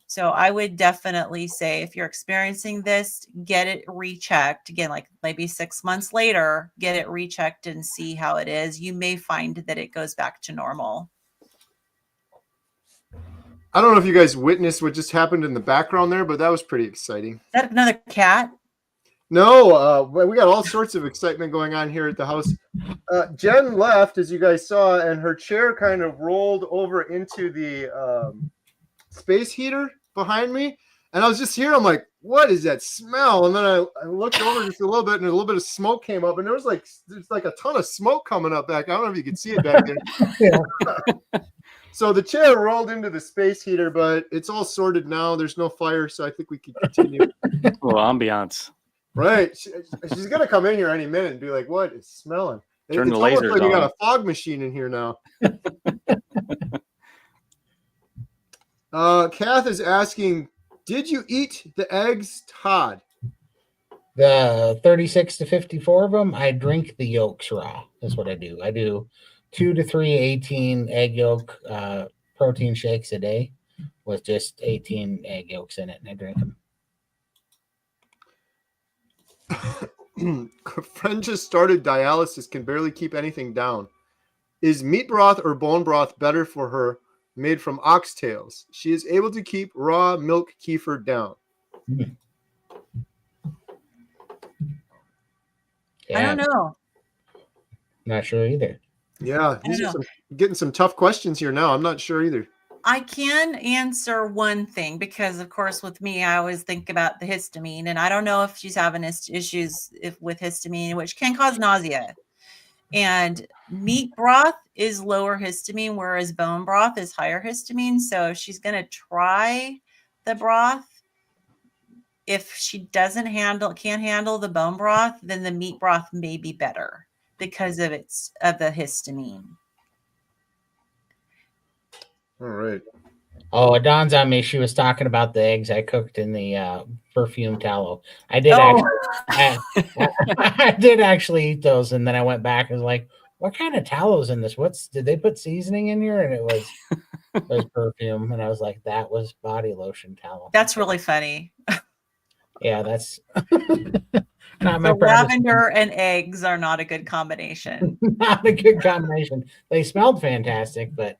D: So I would definitely say if you're experiencing this, get it rechecked again, like maybe 6 months later, get it rechecked and see how it is. You may find that it goes back to normal.
A: I don't know if you guys witnessed what just happened in the background there, but that was pretty exciting.
D: Is that another cat?
A: No, we got all sorts of excitement going on here at the house. Jen left, as you guys saw, and her chair kind of rolled over into the space heater behind me. And I was just here. I'm like, what is that smell? And then I looked over just a little bit, and a little bit of smoke came up. And there's like a ton of smoke coming up back. I don't know if you can see it back there. Yeah. So the chair rolled into the space heater, but it's all sorted now. There's no fire, so I think we can continue.
B: Well, ambiance.
A: Right. She's going to come in here any minute and be like, what is smelling?
B: Turn the
A: almost
B: lasers
A: like you got
B: on.
A: a fog machine in here now. Kath is asking, did you eat the eggs, Todd?
E: The 36 to 54 of them, I drink the yolks raw. That's what I do. I do 2 to 3 18 egg yolk protein shakes a day with just 18 egg yolks in it, and I drink them.
A: Friend just started dialysis, can barely keep anything down. Is meat broth or bone broth better for her, made from oxtails? She is able to keep raw milk kefir down.
E: Yeah.
D: I don't know.
E: Not sure either.
A: Yeah, these are getting some tough questions here now. I'm not sure either.
D: I can answer one thing because, of course, with me, I always think about the histamine, and I don't know if she's having issues with histamine, which can cause nausea. And meat broth is lower histamine, whereas bone broth is higher histamine. So if she's going to try the broth, if she can't handle the bone broth, then the meat broth may be better because of the histamine.
A: All right.
E: Oh, it dawns on me. She was talking about the eggs I cooked in the perfume tallow. I did I did actually eat those, and then I went back and was like, "What kind of tallow is in this? Did they put seasoning in here?" And it was perfume, and I was like, "That was body lotion tallow."
D: That's really funny.
E: Yeah, that's not my
D: lavender and eggs are not a good combination.
E: Not a good combination. They smelled fantastic, but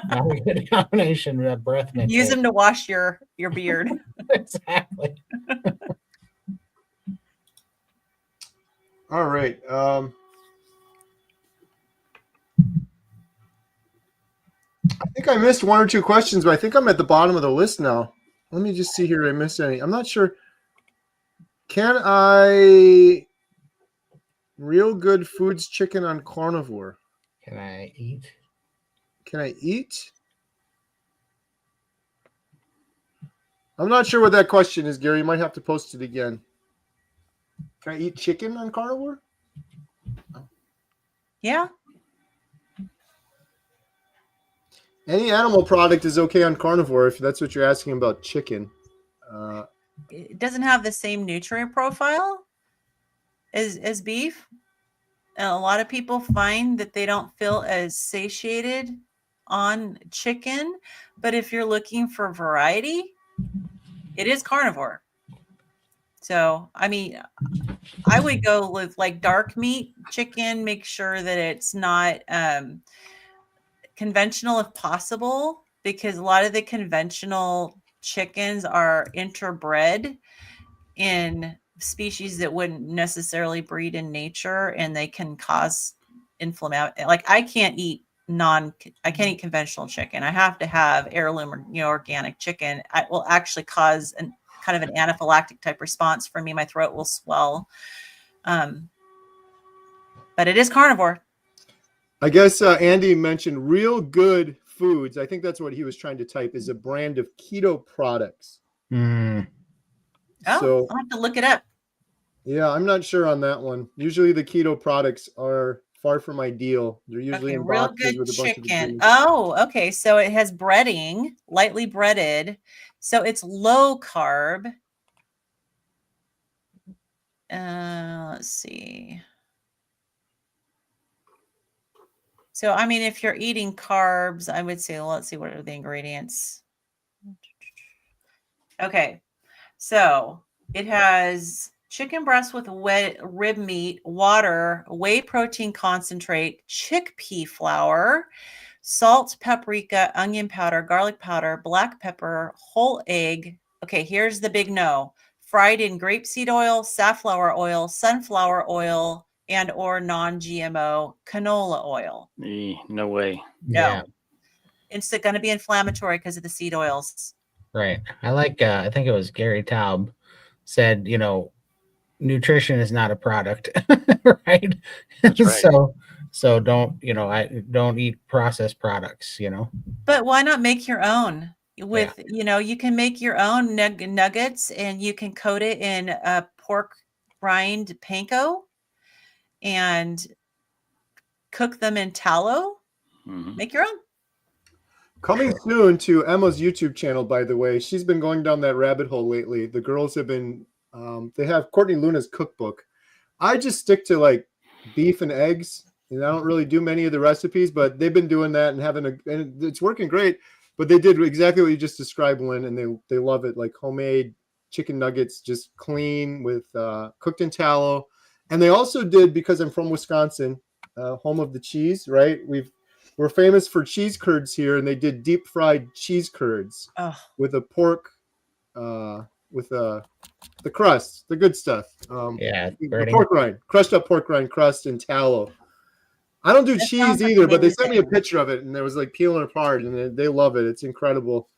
E: not a good combination of breath mint.
D: Use them to wash your beard.
E: Exactly.
A: All right. I think I missed one or two questions, but I think I'm at the bottom of the list now. Let me just see here if I missed any. I'm not sure. Can I Real Good Foods chicken on carnivore?
E: Can I eat?
A: Can I eat? I'm not sure what that question is, Gary. You might have to post it again. Can I eat chicken on carnivore?
D: Yeah.
A: Any animal product is okay on carnivore if that's what you're asking about chicken.
D: It doesn't have the same nutrient profile as beef. And a lot of people find that they don't feel as satiated on chicken. But if you're looking for variety, it is carnivore. So, I mean, I would go with like dark meat chicken, make sure that it's not conventional if possible, because a lot of the conventional chickens are interbred in species that wouldn't necessarily breed in nature, and they can cause inflammation. Like I can't eat conventional chicken. I have to have heirloom or organic chicken. It will actually cause kind of an anaphylactic type response for me. My throat will swell. But it is carnivore.
A: I guess Andy mentioned Real Good Foods. I think that's what he was trying to type, is a brand of keto products.
E: Mm.
D: So I'll have to look it up.
A: Yeah, I'm not sure on that one. Usually the keto products are far from ideal. They're usually in
D: Real
A: boxes
D: Good
A: with a bunch of
D: Chicken.
A: ingredients.
D: Oh, okay. So it has breading, lightly breaded. So it's low carb. Let's see. So, I mean, if you're eating carbs, I would say, well, let's see, what are the ingredients? Okay. So it has chicken breast with wet rib meat, water, whey protein concentrate, chickpea flour, salt, paprika, onion powder, garlic powder, black pepper, whole egg. Okay, here's the big no. Fried in grapeseed oil, safflower oil, sunflower oil, and or non-GMO canola oil.
B: No way.
D: No.
E: Yeah.
D: It's going to be inflammatory because of the seed oils.
E: Right. I like, I think it was Gary Taub said, nutrition is not a product, right?
B: That's right.
E: So don't, don't eat processed products,
D: But why not make your own with, you can make your own nuggets, and you can coat it in a pork rind panko and cook them in tallow.
B: Mm-hmm.
D: Make your own.
A: Coming soon to Emma's YouTube channel, by the way. She's been going down that rabbit hole lately. The girls have been, they have Courtney Luna's cookbook. I just stick to like beef and eggs, and I don't really do many of the recipes, but they've been doing that and it's working great. But they did exactly what you just described, Lynn, and they love it. Like homemade chicken nuggets, just clean with cooked in tallow. And they also did, because I'm from Wisconsin, home of the cheese, right? We're famous for cheese curds here, and they did deep fried cheese curds with a pork, with the crust, the good stuff. The pork rind, crushed up pork rind crust and tallow. I don't do cheese either, but they sent me a picture of it, and there was like peeling apart, and they love it. It's incredible.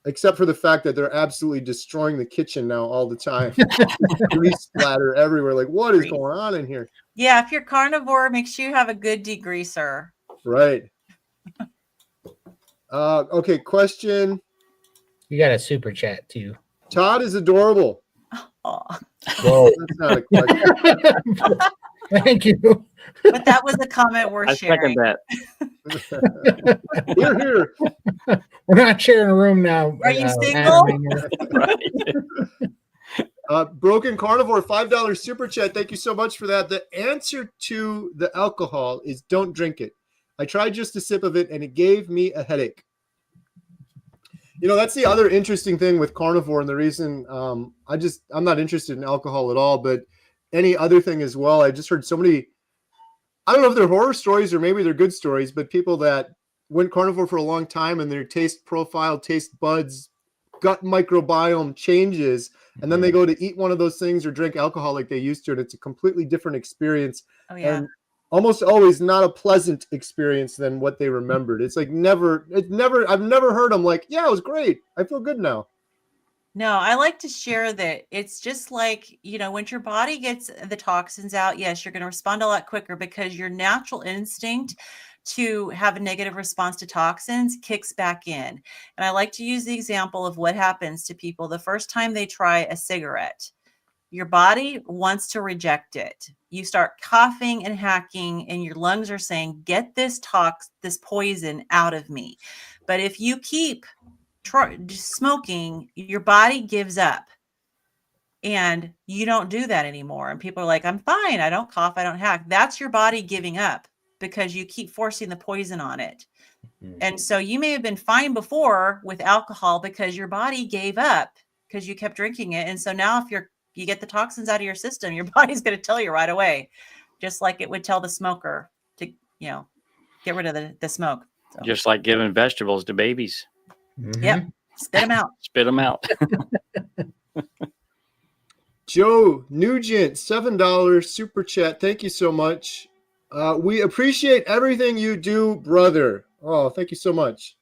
A: Except for the fact that they're absolutely destroying the kitchen now all the time. Grease splatter everywhere. Like, what is going on in here?
D: Yeah, if you're carnivore, make sure you have a good degreaser.
A: Right. Okay, question.
E: You got a super chat too.
A: Todd is adorable.
D: Oh.
A: Whoa, that's not a question.
E: Thank you.
D: But that was a comment we're sharing.
B: I second that.
A: Here.
E: We're not sharing a room now.
D: Are you single?
A: Broken Carnivore, $5 super chat. Thank you so much for that. The answer to the alcohol is don't drink it. I tried just a sip of it, and it gave me a headache. That's the other interesting thing with carnivore, and the reason I'm not interested in alcohol at all, but any other thing as well. I just heard so many, I don't know if they're horror stories or maybe they're good stories, but people that went carnivore for a long time and their taste profile, taste buds, gut microbiome changes, and then they go to eat one of those things or drink alcohol like they used to, and it's a completely different experience.
D: Oh, yeah.
A: And almost always not a pleasant experience than what they remembered. It's like I've never heard them like, yeah, it was great. I feel good now.
D: No, I like to share that it's just like, when your body gets the toxins out, yes, you're going to respond a lot quicker because your natural instinct to have a negative response to toxins kicks back in. And I like to use the example of what happens to people the first time they try a cigarette. Your body wants to reject it. You start coughing and hacking, and your lungs are saying, get this poison out of me. But if you keep smoking, your body gives up, and you don't do that anymore. And people are like, I'm fine. I don't cough. I don't hack. That's your body giving up because you keep forcing the poison on it. Mm-hmm. And so you may have been fine before with alcohol because your body gave up because you kept drinking it. And so now if you get the toxins out of your system, your body's going to tell you right away, just like it would tell the smoker to, get rid of the smoke. So.
B: Just like giving vegetables to babies.
E: Mm-hmm.
D: Yep. Spit them out.
B: Spit them out.
A: Joe Nugent, $7 super chat. Thank you so much. We appreciate everything you do, brother. Oh, thank you so much.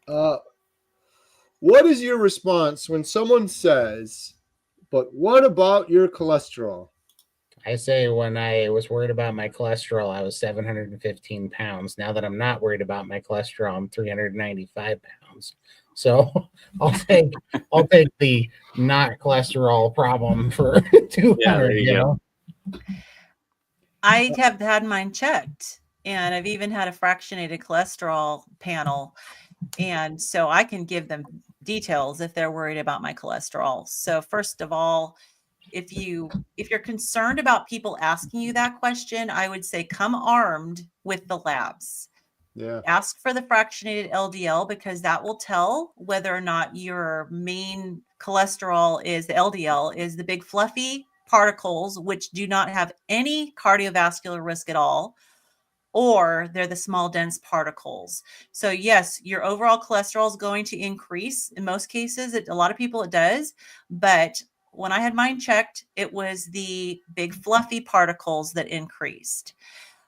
A: What is your response when someone says, "But what about your cholesterol?"
E: I say when I was worried about my cholesterol, I was 715 pounds. Now that I'm not worried about my cholesterol, I'm 395 pounds. So I'll take the not cholesterol problem for 200.
B: Yeah, there you go.
D: I have had mine checked, and I've even had a fractionated cholesterol panel. And so I can give them details if they're worried about my cholesterol. So first of all, if you're concerned about people asking you that question, I would say come armed with the labs.
A: Yeah.
D: Ask for the fractionated LDL, because that will tell whether or not your main cholesterol is the LDL, is the big fluffy particles, which do not have any cardiovascular risk at all, or they're the small dense particles. So yes, your overall cholesterol is going to increase in most cases. A lot of people it does, but when I had mine checked, it was the big fluffy particles that increased.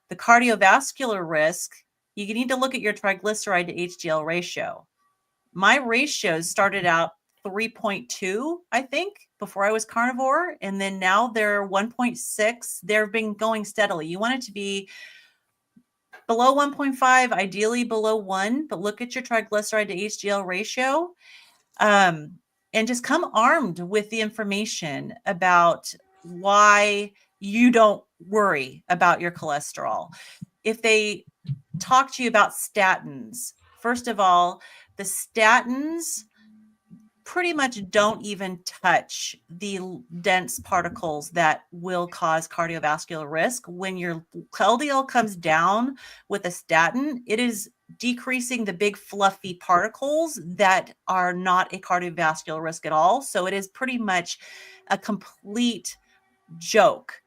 D: The cardiovascular risk, you need to look at your triglyceride to HDL ratio. My ratios started out 3.2, I think, before I was carnivore, and then now they're 1.6. They've been going steadily. You want it to be below 1.5, ideally below 1, but look at your triglyceride to HDL ratio. And just come armed with the information about why you don't worry about your cholesterol. If they talk to you about statins, first of all, the statins pretty much don't even touch the dense particles that will cause cardiovascular risk. When your LDL comes down with a statin, it is decreasing the big fluffy particles that are not a cardiovascular risk at all. So it is pretty much a complete joke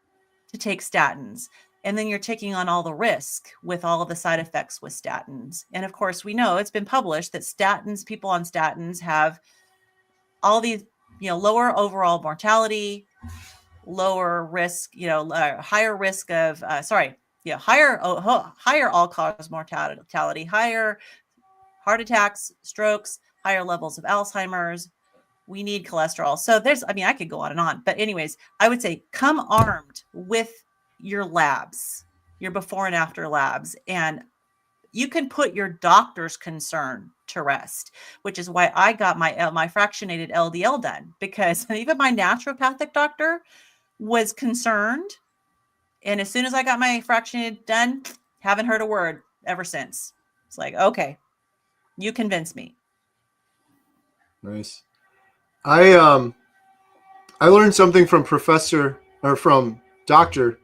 D: to take statins. And then you're taking on all the risk with all of the side effects with statins. And of course, we know it's been published that statins, people on statins have all these, lower overall mortality, lower risk, higher risk of, higher all-cause mortality, higher heart attacks, strokes, higher levels of Alzheimer's. We need cholesterol. So I could go on and on. But anyways, I would say come armed with your labs, your before and after labs, and you can put your doctor's concern to rest, which is why I got my fractionated LDL done, because even my naturopathic doctor was concerned. And as soon as I got my fractionated done, haven't heard a word ever since. It's like, okay, you convinced me.
A: Nice. I learned something from Dr.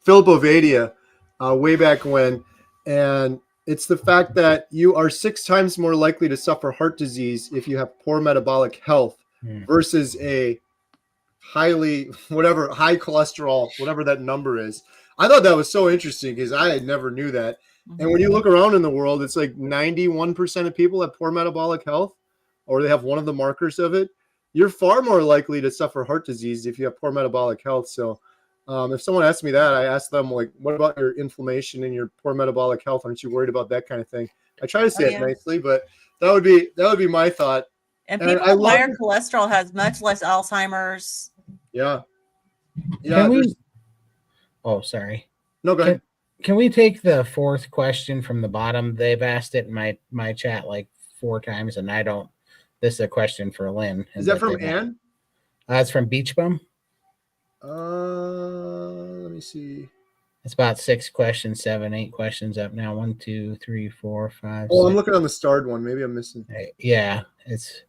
A: Philip Ovadia way back when, and it's the fact that you are 6 times more likely to suffer heart disease if you have poor metabolic health versus a high cholesterol, whatever that number is. I thought that was so interesting because I never knew that. And when you look around in the world, it's like 91% of people have poor metabolic health, or they have one of the markers of it. You're far more likely to suffer heart disease if you have poor metabolic health. So if someone asks me that, I ask them, like, what about your inflammation and your poor metabolic health? Aren't you worried about that kind of thing? I try to say it nicely, but that would be my thought.
D: And people with higher cholesterol has much less Alzheimer's.
A: Yeah.
E: Oh, sorry.
A: No, go ahead.
E: Can we take the fourth question from the bottom? They've asked it in my chat like 4 times, and I don't. This is a question for Lynn.
A: Is that from Ann?
E: It's from Beach Bum.
A: Let me see.
E: It's about 6 questions, 7, 8 questions up now. 1, 2, 3, 4, 5.
A: Oh, 6. I'm looking on the starred one. Maybe I'm missing.
E: Yeah, it's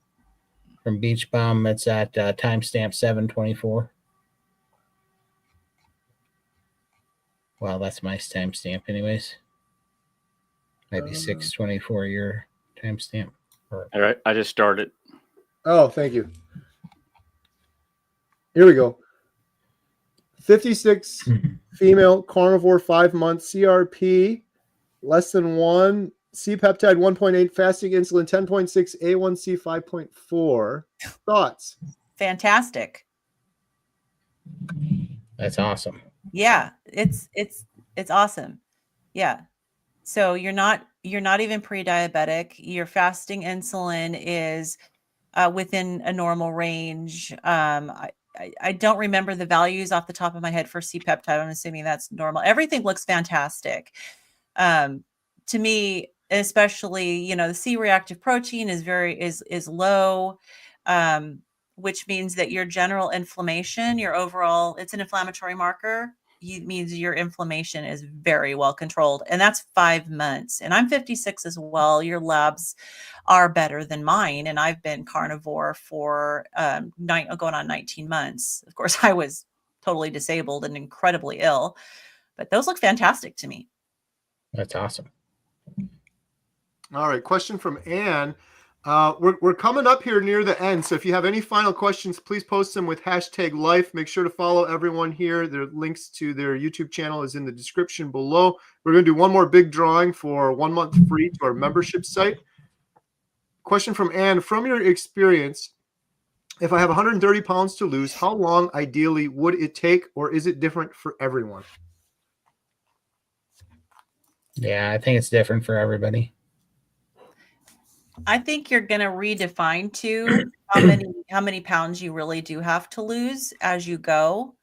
E: from Beach Bum. It's at timestamp 7:24. Well, that's my timestamp, anyways. Maybe 6:24 your timestamp.
B: All right, I just started.
A: Oh, thank you. Here we go. 56 female carnivore, 5 months, CRP less than 1, C-peptide 1.8, fasting insulin 10.6, A1C 5.4. Thoughts?
D: Fantastic.
E: That's awesome.
D: Yeah, it's awesome. Yeah. So you're not even pre-diabetic. Your fasting insulin is within a normal range. I don't remember the values off the top of my head for C-peptide. I'm assuming that's normal. Everything looks fantastic. To me, especially, the C-reactive protein is low, which means that your general inflammation, your overall, it's an inflammatory marker. Means your inflammation is very well controlled, and that's 5 months. And I'm 56 as well. Your labs are better than mine, and I've been carnivore for going on 19 months. Of course, I was totally disabled and incredibly ill, but those look fantastic to me.
E: That's awesome.
A: All right, question from Anne. We're coming up here near the end, so if you have any final questions, please post them with #life. Make sure to follow everyone here. Their links to their YouTube channel is in the description below. We're going to do one more big drawing for 1 month free to our membership site. Question from Anne. From your experience, if I have 130 pounds to lose, how long ideally would it take, or is it different for everyone?
E: Yeah, I think it's different for everybody.
D: I think you're going to redefine too how many pounds you really do have to lose as you go,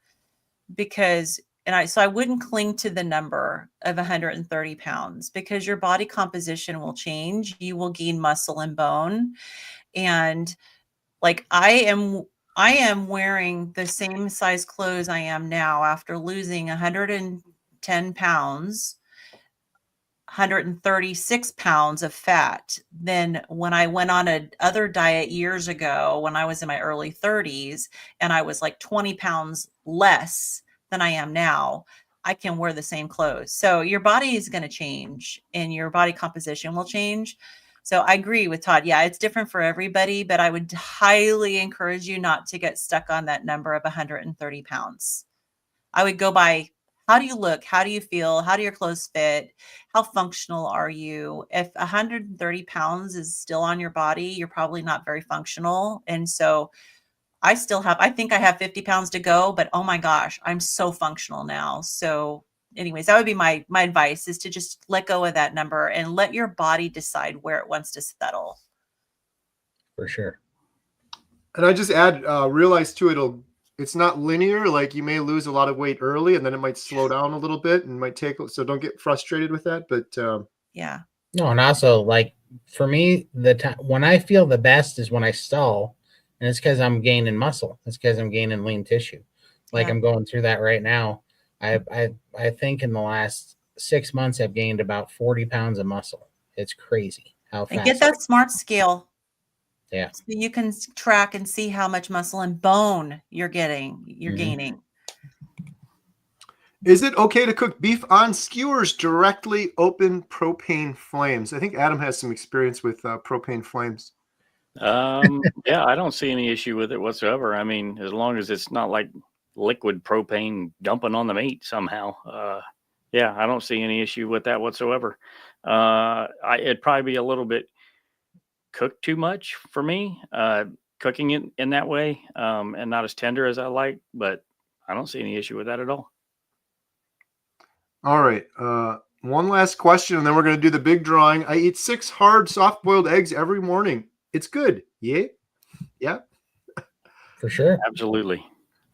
D: because I wouldn't cling to the number of 130 pounds, because your body composition will change. You will gain muscle and bone, and like I am wearing the same size clothes I am now after losing 110 pounds. 136 pounds of fat than when I went on a other diet years ago when I was in my early 30s, and I was like 20 pounds less than I am now. I can wear the same clothes. So your body is going to change and your body composition will change. So I agree with Todd. Yeah, it's different for everybody, but I would highly encourage you not to get stuck on that number of 130 pounds. I would go by, how do you look? How do you feel? How do your clothes fit? How functional are you? If 130 pounds is still on your body, you're probably not very functional. And so I think I have 50 pounds to go, but oh my gosh, I'm so functional now. So anyways, that would be my advice, is to just let go of that number and let your body decide where it wants to settle.
E: For sure.
A: And I just add, realize too, it's not linear. Like you may lose a lot of weight early and then it might slow down a little bit and might take, so don't get frustrated with that. But
D: yeah.
E: No, and also like for me, the time when I feel the best is when I stall, and it's because I'm gaining muscle. It's because I'm gaining lean tissue. Like I'm going through that right now. I think in the last 6 months I've gained about 40 pounds of muscle. It's crazy how fast.
D: And get that smart scale.
E: Yeah.
D: So you can track and see how much muscle and bone you're gaining.
A: Is it okay to cook beef on skewers directly open propane flames? I think Adam has some experience with propane flames.
B: Yeah, I don't see any issue with it whatsoever. I mean, as long as it's not like liquid propane dumping on the meat somehow. Yeah, I don't see any issue with that whatsoever. It'd probably be a little bit cooked too much for me, cooking it in that way, and not as tender as I like, but I don't see any issue with that at all.
A: All right. One last question, and then we're going to do the big drawing. I eat 6 hard soft-boiled eggs every morning. It's good. Yeah. Yeah.
E: For sure.
B: Absolutely.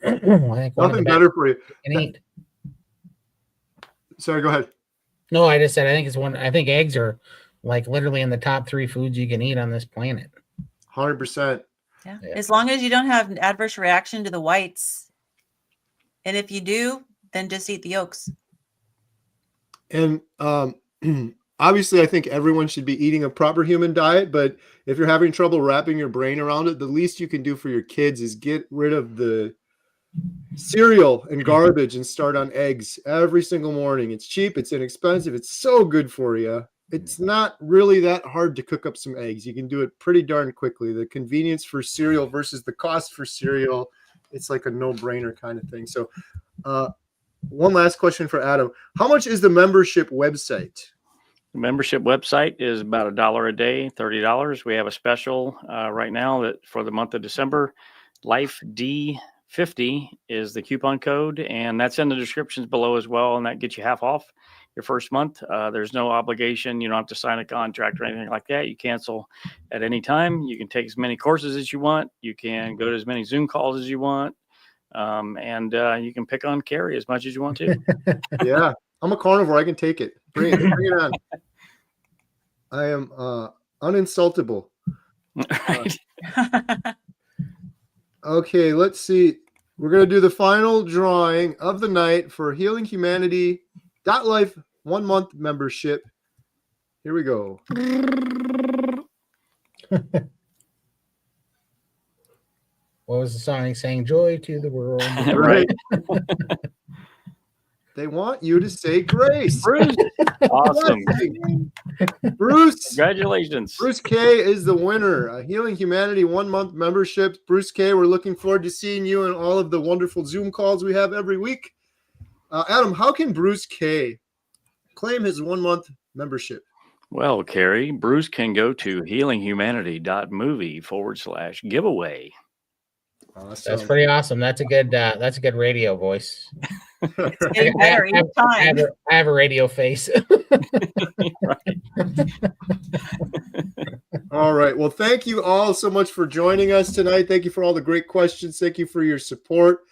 A: Nothing better for you.
E: Eat.
A: Sorry, go ahead.
E: No, I just said I think eggs are like literally in the top 3 foods you can eat on this planet.
A: 100%.
D: Yeah. As long as you don't have an adverse reaction to the whites. And if you do, then just eat the yolks.
A: And obviously, I think everyone should be eating a proper human diet. But if you're having trouble wrapping your brain around it, the least you can do for your kids is get rid of the cereal and garbage and start on eggs every single morning. It's cheap. It's inexpensive. It's so good for you. It's not really that hard to cook up some eggs. You can do it pretty darn quickly. The convenience for cereal versus the cost for cereal, it's like a no-brainer kind of thing. So one last question for Adam. How much is the membership website?
B: The membership website is about $1 a day, $30. We have a special right now that for the month of December. Life D50 is the coupon code, and that's in the descriptions below as well, and that gets you half off your first month. There's no obligation. You don't have to sign a contract or anything like that. You cancel at any time. You can take as many courses as you want. You can go to as many Zoom calls as you want. And you can pick on Carrie as much as you want to.
A: Yeah, I'm a carnivore. I can take it. Bring it on. I am uninsultable.
B: Right.
A: Okay, let's see. We're going to do the final drawing of the night for HealingHumanity.life 1 month membership. Here we go.
E: What was the song saying? Joy to the world.
B: Right.
A: They want you to say grace.
B: Bruce. Awesome.
A: Bruce.
B: Congratulations.
A: Bruce K is the winner. Healing Humanity 1 month membership. Bruce K, we're looking forward to seeing you in all of the wonderful Zoom calls we have every week. Adam, how can Bruce K claim his 1 month membership?
B: Well, Carrie, Bruce can go to healinghumanity.movie/giveaway.
A: Awesome.
E: That's pretty awesome. That's a good radio voice.
D: It's getting better each time.
E: I have a radio face.
A: All right. Well, thank you all so much for joining us tonight. Thank you for all the great questions. Thank you for your support.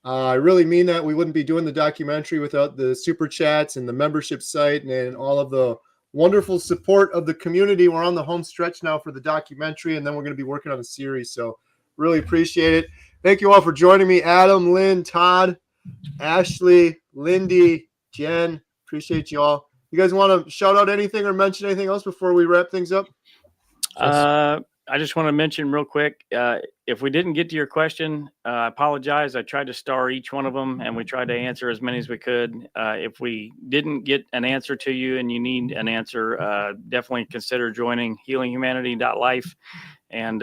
A: I really mean that. We wouldn't be doing the documentary without the super chats and the membership site and all of the wonderful support of the community. We're on the home stretch now for the documentary, and then we're going to be working on a series. So really appreciate it. Thank you all for joining me. Adam, Lynn, Todd, Ashley, Lindy, Jen. Appreciate you all. You guys want to shout out anything or mention anything else before we wrap things up?
B: I just want to mention real quick, if we didn't get to your question, I apologize. I tried to star each one of them, and we tried to answer as many as we could. If we didn't get an answer to you and you need an answer, definitely consider joining HealingHumanity.life and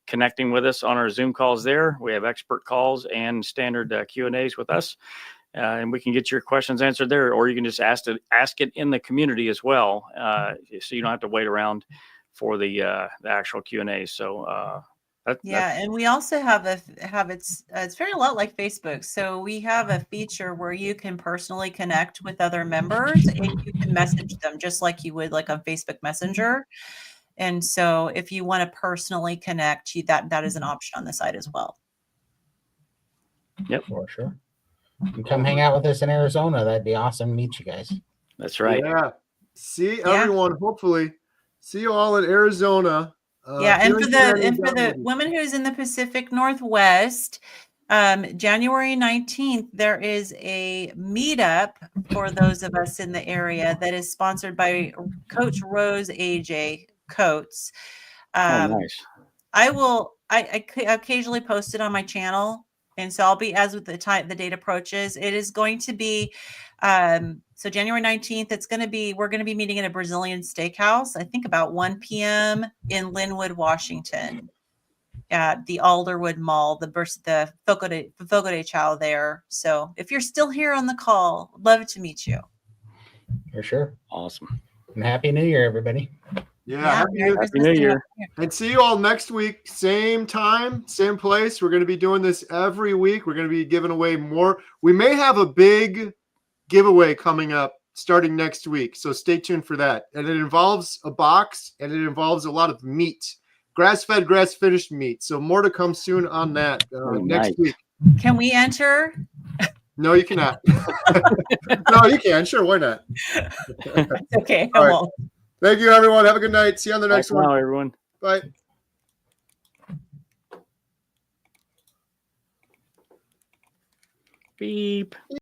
B: connecting with us on our Zoom calls there. We have expert calls and standard Q&As with us, and we can get your questions answered there, or you can just ask it in the community as well, so you don't have to wait around for the actual Q&A. So
D: and we also have it's very a lot like Facebook. So we have a feature where you can personally connect with other members and you can message them just like you would like on Facebook Messenger. And so if you want to personally connect, that is an option on the site as well.
E: Yep, for sure. You come hang out with us in Arizona. That'd be awesome to meet you guys.
B: That's right.
A: Yeah. See everyone, hopefully. See you all in Arizona.
D: And for the women who's in the Pacific Northwest, January 19th, there is a meetup for those of us in the area that is sponsored by Coach Rose AJ Coates.
B: Nice.
D: I occasionally post it on my channel. And so I'll be, as with the date approaches, it is going to be, so January 19th, we're going to be meeting at a Brazilian steakhouse, I think about 1 p.m. in Linwood, Washington, at the Alderwood Mall, the Fogo de Chao there. So if you're still here on the call, love to meet you.
E: For sure.
B: Awesome.
E: And Happy New Year, everybody.
A: Yeah,
B: Happy New Year.
A: And see you all next week, same time, same place. We're going to be doing this every week. We're going to be giving away more. We may have a big giveaway coming up starting next week, so stay tuned for that. And it involves a box, and it involves a lot of meat, grass-fed, grass-finished meat. So more to come soon on that next week.
D: Can we enter?
A: No, you cannot. No, you can. Sure, why not?
D: Okay,
A: all right. Thank you, everyone. Have a good night. See you on the next one.
B: Bye, everyone.
A: Bye.
B: Beep.